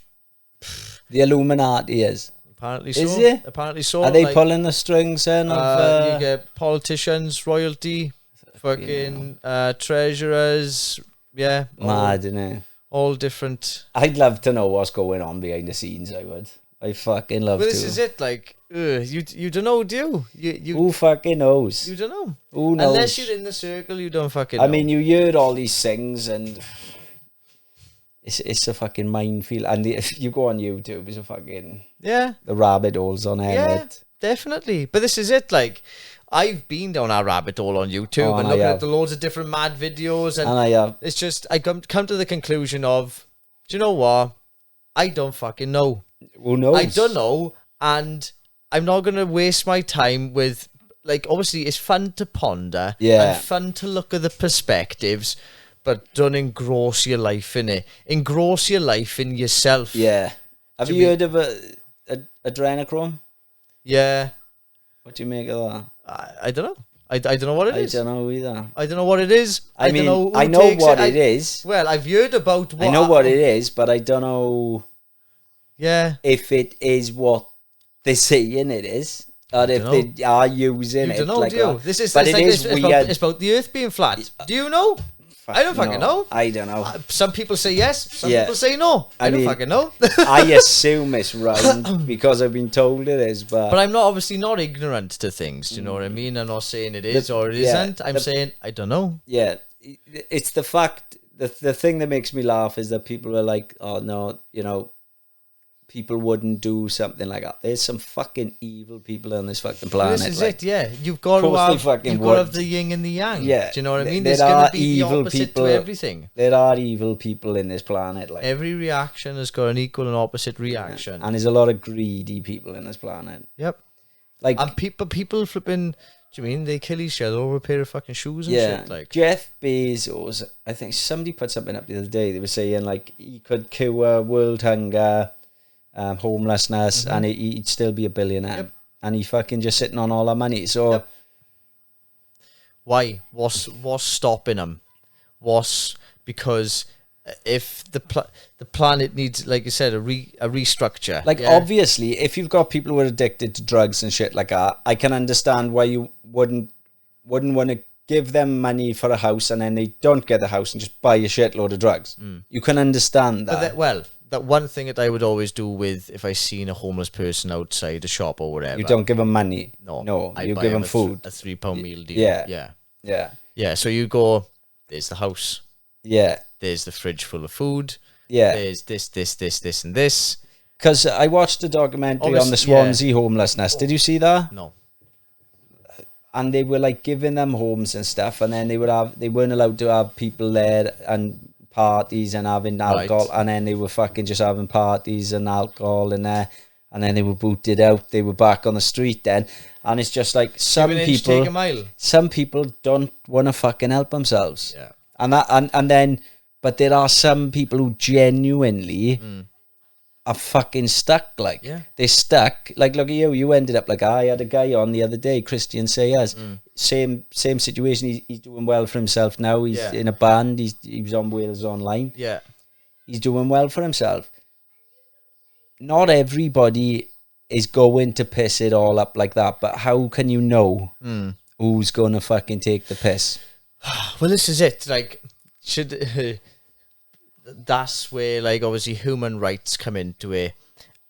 the Illuminati is apparently so. Is it? Apparently so. Are they pulling the strings then? You get politicians, royalty, fucking treasurers, yeah, mad, innit? All different. I'd love to know what's going on behind the scenes. I fucking love to. This is it, like, you don't know, do you? Who fucking knows? You don't know. Who knows? Unless you're in the circle, you don't fucking know. I mean, you heard all these things, and it's a fucking minefield. And if you go on YouTube, it's a fucking the rabbit holes on it. Yeah, definitely. But this is it, like, I've been down our rabbit hole on YouTube and looking at the loads of different mad videos, and it's just I come to the conclusion of, do you know what? I don't fucking know. Who knows? I don't know, and I'm not going to waste my time with, like, obviously it's fun to ponder and fun to look at the perspectives, but don't engross your life in it. Engross your life in yourself. Yeah. Have you heard of adrenochrome? Yeah. What do you make of that? I don't know. I don't know what it is. I don't know either. I don't know what it is. I mean, I know what it is. Well, I've heard about what... I know what it is, but I don't know... Yeah. If it is what they're saying it is, or if they are using it. You don't know, like do you? that. This is, but it's, it like, is weird. It's about the earth being flat. Do you know? I don't fucking know. I don't know. Some people say yes, some people say no. I don't fucking know. I assume it's round because I've been told it is, but I'm obviously not ignorant to things. Do you know what I mean? I'm not saying it is or it isn't. I'm saying I don't know. Yeah, it's the fact. The thing that makes me laugh is that people are like, oh no, you know, people wouldn't do something like that. There's some fucking evil people on this fucking planet. This is it, yeah. You've got to have the yin and the yang. Yeah. Do you know what I mean? There's going to be the opposite to everything. There are evil people in this planet. Like, every reaction has got an equal and opposite reaction. And there's a lot of greedy people in this planet. Yep. Like, and people flipping, do you mean they kill each other over a pair of fucking shoes and shit? Like, Jeff Bezos, I think somebody put something up the other day. They were saying, like, he could cure world hunger, homelessness, and he'd still be a billionaire, and he fucking just sitting on all our money. So why? What's stopping him? What's because if the planet needs, like you said, a restructure. Like, obviously, if you've got people who are addicted to drugs and shit like that, I can understand why you wouldn't want to give them money for a house and then they don't get the house and just buy a shitload of drugs. You can understand that. But that one thing that I would always do with, if I seen a homeless person outside a shop or whatever, you don't give them money. No, you give them food. A £3 meal deal. Yeah. So you go, there's the house. Yeah. There's the fridge full of food. Yeah. There's this, and this. Because I watched a documentary on the Swansea homelessness. Did you see that? No. And they were like giving them homes and stuff, and then they weren't allowed to have people there and parties and having alcohol, and then they were fucking just having parties and alcohol in there, and then they were booted out. They were back on the street then, and it's just like some people don't want to fucking help themselves, and then, but there are some people who genuinely are fucking stuck. Like they're stuck. Like look at you ended up like I had a guy on the other day, Christian Sayers. Same situation. He's doing well for himself now. He's in a band. He was on Wales Online. Yeah, he's doing well for himself. Not everybody is going to piss it all up like that, but how can you know who's gonna fucking take the piss? Well, this is it. Like, should that's where, like, obviously human rights come into it.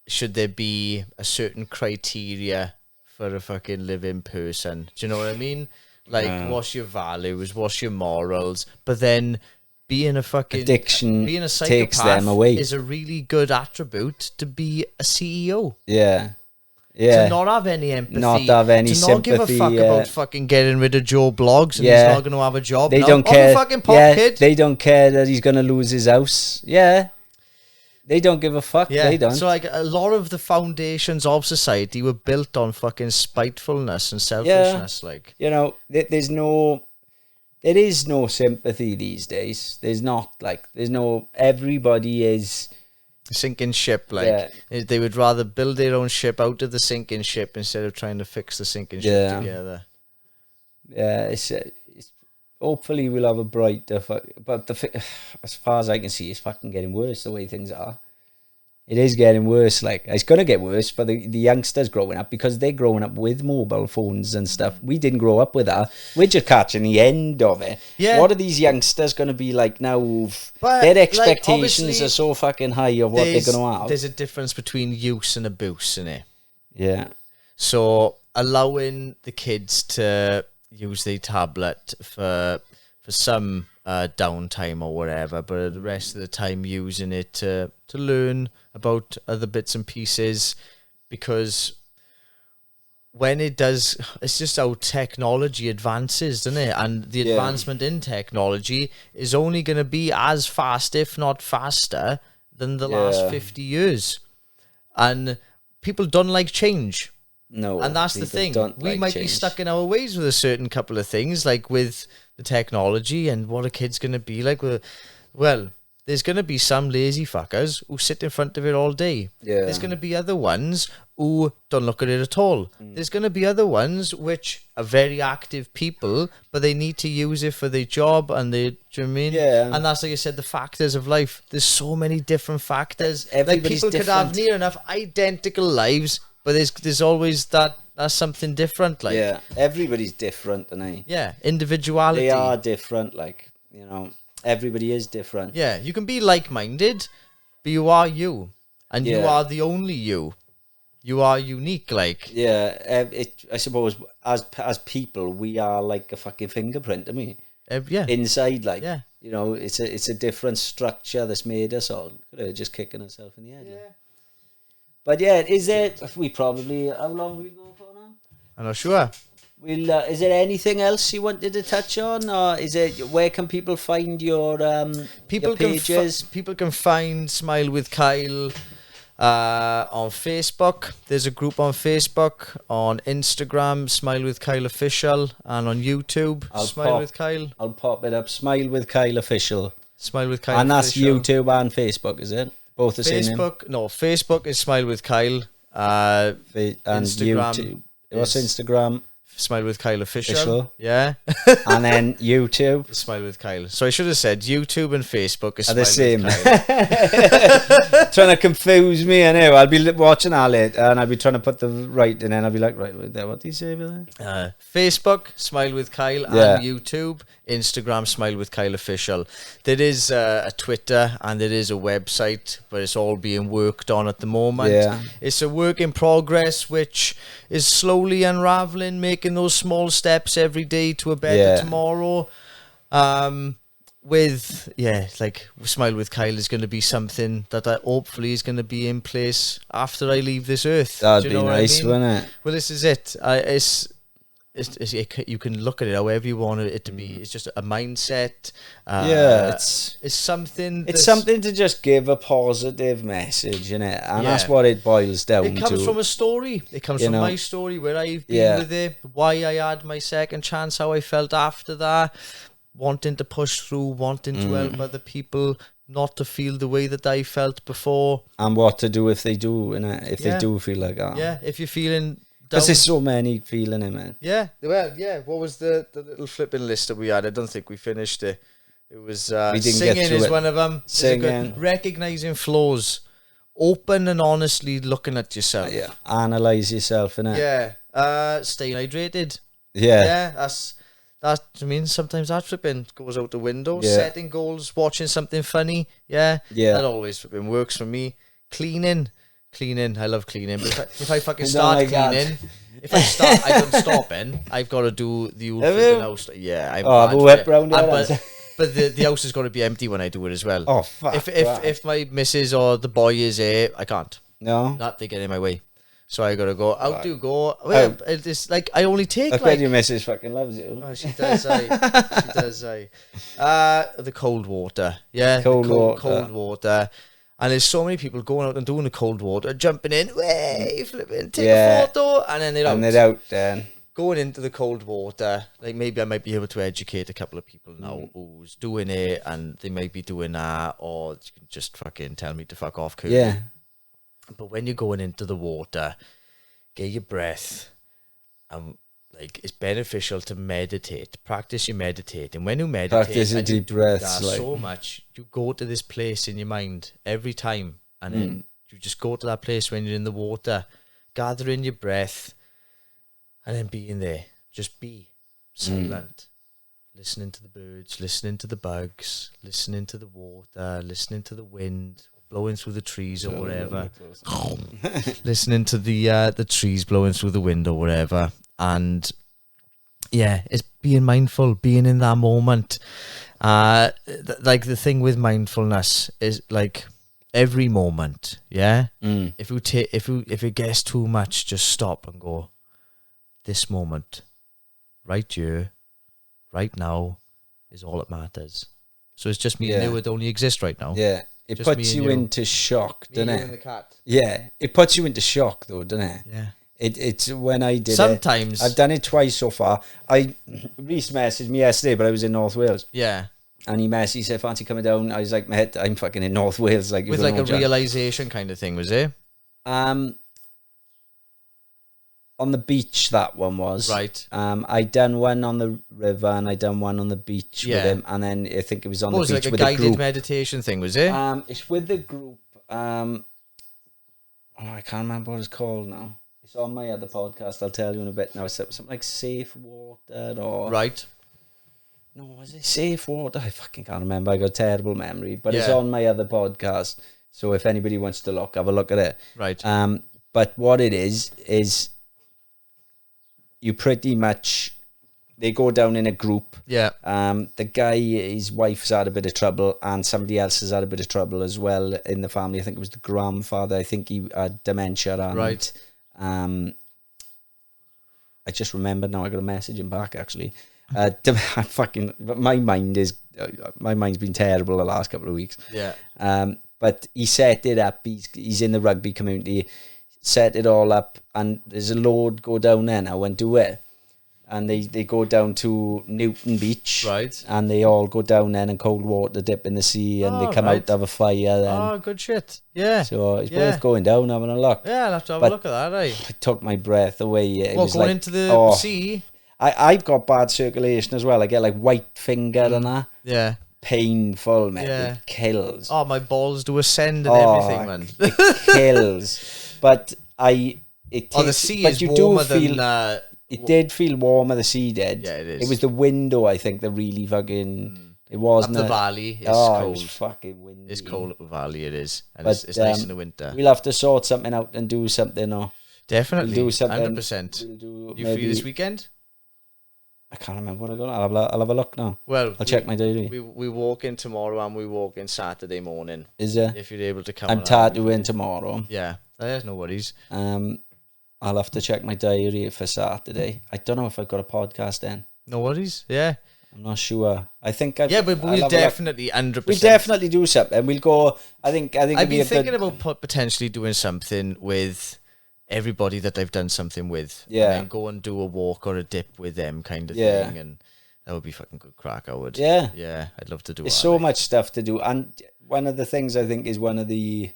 Should there be a certain criteria for a fucking living person? Do you know what I mean? Like, what's your values? What's your morals? But then being a fucking addiction, being a psychopath takes them away. Is a really good attribute to be a CEO. Yeah. To not have any empathy, not have any sympathy, not give a fuck about fucking getting rid of Joe Bloggs and he's not going to have a job. They don't care. Fucking pop, kid. They don't care that he's going to lose his house. Yeah. They don't give a fuck. Yeah. They don't. So like a lot of the foundations of society were built on fucking spitefulness and selfishness. Like, you know, there is no sympathy these days. There's no, everybody is sinking ship. Like they would rather build their own ship out of the sinking ship instead of trying to fix the sinking ship together. Yeah, it's hopefully we'll have a brighter. But as far as I can see, it's fucking getting worse the way things are. It is getting worse. Like, it's going to get worse for the youngsters growing up, because they're growing up with mobile phones and stuff. We didn't grow up with that. We're just catching the end of it. Yeah. What are these youngsters going to be like now? But their expectations are so fucking high of what they're going to have. There's a difference between use and abuse, isn't it? Yeah. So allowing the kids to use their tablet for some downtime or whatever, but the rest of the time using it to learn about other bits and pieces, because when it does, it's just how technology advances, doesn't it? And the advancement in technology is only going to be as fast, if not faster, than the last 50 years. And people don't like change. No, and that's the thing. We might be stuck in our ways with a certain couple of things, like with the technology and what a kid's going to be like. Well, there's going to be some lazy fuckers who sit in front of it all day. Yeah. There's going to be other ones who don't look at it at all. There's going to be other ones which are very active people, but they need to use it for their job, and do you know what I mean? Yeah. And that's, like I said, the factors of life. There's so many different factors. Everybody's like, people different. could have near enough identical lives, but there's always that's something different. Like, yeah, everybody's different, and individuality. They are different. Like, you know, everybody is different. Yeah, you can be like-minded, but you are you, and you are the only you. You are unique. Like, I suppose as people, we are like a fucking fingerprint. I mean, inside, like, you know, it's a different structure that's made us all. Just kicking ourselves in the head. Yeah. Like. But yeah, is there? We probably, how long are we going for now? I'm not sure. Is there anything else you wanted to touch on, or is it, where can people find your pages? People can find Smile with Kyle on Facebook. There's a group on Facebook, on Instagram, Smile with Kyle Official, and on YouTube, Smile with Kyle. I'll pop it up, Smile with Kyle Official. Smile with Kyle and Official. That's YouTube and Facebook, is it? Both the same name? No, Facebook is Smile with Kyle. And Instagram. YouTube. What's Instagram? Smile with Kyle Official. Yeah. And then YouTube. Smile with Kyle. So I should have said YouTube and Facebook is Smile the same. With Kyle. Trying to confuse me, I know. I'll be watching that later, and I'll be trying to put the right, and then I'll be like, right there, what do you say about that? Facebook, Smile with Kyle, and YouTube, Instagram, Smile with Kyle Official. There is a Twitter, and there is a website, but it's all being worked on at the moment. Yeah. It's a work in progress, which is slowly unraveling, making those small steps every day to a better tomorrow. Like, Smile with Kyle is going to be something that hopefully is going to be in place after I leave this earth. That'd be nice, wouldn't it? Well, this is it. you can look at it however you want it to be. It's just a mindset. It's something. It's something to just give a positive message, innit? And that's what it boils down to. It comes from a story. It comes from my story, where I've been with it, why I had my second chance, how I felt after that, wanting to push through, wanting to help other people not to feel the way that I felt before, and what to do if they do, innit? If they do feel like that. Yeah, if you're feeling. Because there's so many feeling it, man. Yeah, well, yeah. What was the little flipping list that we had? I don't think we finished it. It was singing is one of them. Singing. Recognising flaws. Open and honestly looking at yourself. Yeah. Analyse yourself, innit? Yeah. Staying hydrated. Yeah. Yeah, that. I mean, sometimes that flipping goes out the window. Yeah. Setting goals, watching something funny. Yeah. Yeah. That always flipping works for me. Cleaning, I love cleaning. But if I fucking start cleaning, I don't stop in. I've got to do the old flipping house. Yeah, I'm whip round there. But the house has got to be empty when I do it as well. Oh fuck! If my missus or the boy is here, I can't. No, not they get in my way. So I got to go out. Do go. Well, it's like I only take. I bet your missus fucking loves you. Oh, she does. She does. The cold water. Yeah, cold water. And there's so many people going out and doing the cold water, jumping in, way, flipping, take a photo, and then they're out. And they're out then. Going into the cold water, like maybe I might be able to educate a couple of people now who's doing it, and they might be doing that, or you can just fucking tell me to fuck off, cool. Yeah. But when you're going into the water, get your breath, and like it's beneficial to meditate. Practice your meditate, and when you meditate, practice a deep breath. So much, you go to this place in your mind every time, and then you just go to that place when you're in the water, gathering your breath, and then being there. Just be silent, listening to the birds, listening to the bugs, listening to the water, listening to the wind blowing through the trees or whatever. Listening to the trees blowing through the wind or whatever. And yeah, it's being mindful, being in that moment. Like the thing with mindfulness is like every moment. Yeah. If it gets too much, just stop and go. This moment, right here, right now, is all that matters. So it's just me and you. It only exists right now. Yeah. It just puts you into shock, doesn't it? And the cat. Yeah. It puts you into shock though, doesn't it? Yeah. It's when I did sometimes I've done it twice so far. Reese messaged me yesterday, but I was in North Wales. Yeah. And he said, fancy coming down? I was like, mate, I'm fucking in North Wales. Like, with like a realisation kind of thing, was it? On the beach, that one was. Right. I done one on the river and I done one on the beach with him. And then I think it was on the beach like with a guided group. Meditation thing, was it? It's with the group. I can't remember what it's called now. It's on my other podcast. I'll tell you in a bit now. It's something like Safe Water or... Right. No, was it Safe Water? I fucking can't remember. I got a terrible memory. But it's on my other podcast. So if anybody wants to look, have a look at it. Right. But what it is you pretty much... They go down in a group. Yeah. The guy, his wife's had a bit of trouble and somebody else has had a bit of trouble as well in the family. I think it was the grandfather. I think he had dementia. And, right. I just remembered now. I got a message him back actually. My mind's been terrible the last couple of weeks. Yeah. But he set it up. He's in the rugby community, set it all up, and there's a load go down there now and do it. And they go down to Newton Beach, right? And they all go down there and cold water dip in the sea, and they come out to have a fire. Then. Oh, good shit! Yeah. So it's worth going down having a look. Yeah, I'll have to have a look at that. It took my breath away. It was going into the sea. I've got bad circulation as well. I get like white finger and that. Yeah. Painful, man. Yeah. It kills. Oh, my balls do ascend and everything, man. It kills. But the sea is warmer than. It did feel warmer, the sea did. Yeah, it is. It was the window, I think, that really fucking... It wasn't... Up the valley, it's cold. It was fucking windy. It's cold up the valley, it is. And it's nice in the winter. We'll have to sort something out and do something, or... Definitely, we'll do something. 100%. You free this weekend? I can't remember what I got. I'll have a look now. Well... I'll check my diary. We walk in tomorrow and we walk in Saturday morning. Is there? If you're able to come. I'm tattooing tomorrow. Yeah, there's no worries. I'll have to check my diary for Saturday. I don't know if I've got a podcast then. No worries. Yeah. I'm not sure. I think but we'll definitely 100%. We'll definitely do something. We'll go. I think. I've been thinking about potentially doing something with everybody that I've done something with. Yeah. And then go and do a walk or a dip with them, kind of thing, and that would be fucking good crack. I would. Yeah. Yeah. I'd love to do. There's so much stuff to do, and one of the things I think is one of the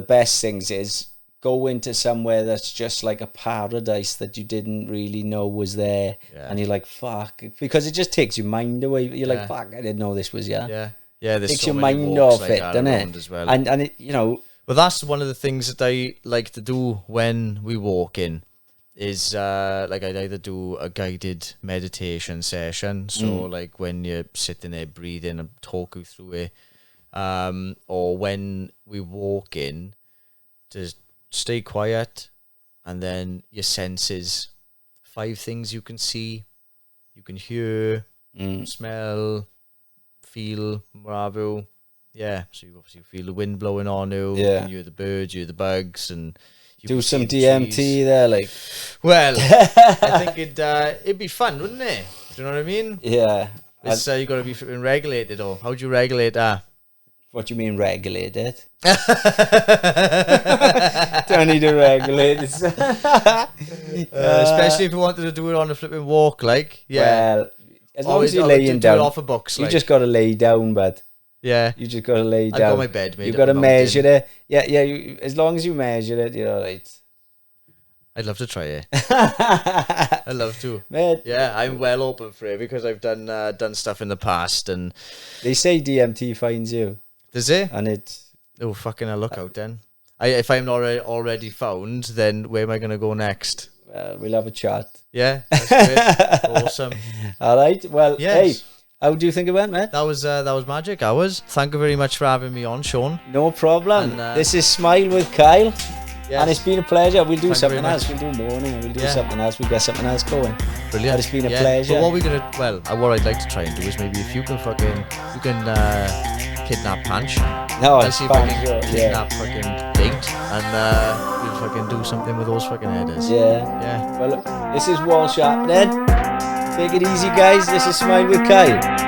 best things is go into somewhere that's just like a paradise that you didn't really know was there, and you're like, fuck, because it just takes your mind away. You're like, fuck, I didn't know this was here. Yeah, there's takes so your many mind walks off like it, that doesn't around it? as well. And it, you know, well, that's one of the things that I like to do when we walk in. Is like I'd either do a guided meditation session, so like when you're sitting there breathing and talk you through it, or when we walk in, just stay quiet, and then your senses, 5 things you can see, you can hear, smell, feel, whatever. Yeah, so you obviously feel the wind blowing on you, you can hear the birds, you hear the bugs, and you do some DMT there, like. Well, I think it'd be fun, wouldn't it? Do you know what I mean? Yeah. It's you got to be regulated, or how do you regulate that? What do you mean regulate it? Don't need to regulate it. Especially if you wanted to do it on a flipping walk, like. Yeah. Well, as long as you're laying down. Off a box, you just got to lay down, bud. Yeah. You just got to lay down. I've got my bed made. You've got to measure it. Yeah. As long as you measure it, you're all right. I'd love to try it. I'd love to. Mate. Yeah, I'm well open for it because I've done stuff in the past, and they say DMT finds you. Does it? And it's fucking a look out then. If I'm not already found, then where am I gonna go next? Well, we'll have a chat. Yeah, that's great. Awesome. All right. Well, yes. Hey, how do you think it went, mate? That was magic. Thank you very much for having me on, Sean. No problem. And, this is Smile with Kyle. Yes. And it's been a pleasure. We'll do something else. We'll do morning. We'll do something else. We'll get something else going. Brilliant. But it's been a pleasure. But what I'd like to try and do is maybe if you can kidnap Punch. No, I'll see if I can kidnap fucking Date, and we'll fucking do something with those fucking headers. Yeah. Well, this is Walsh happening. Take it easy, guys. This is Smile with Kyle.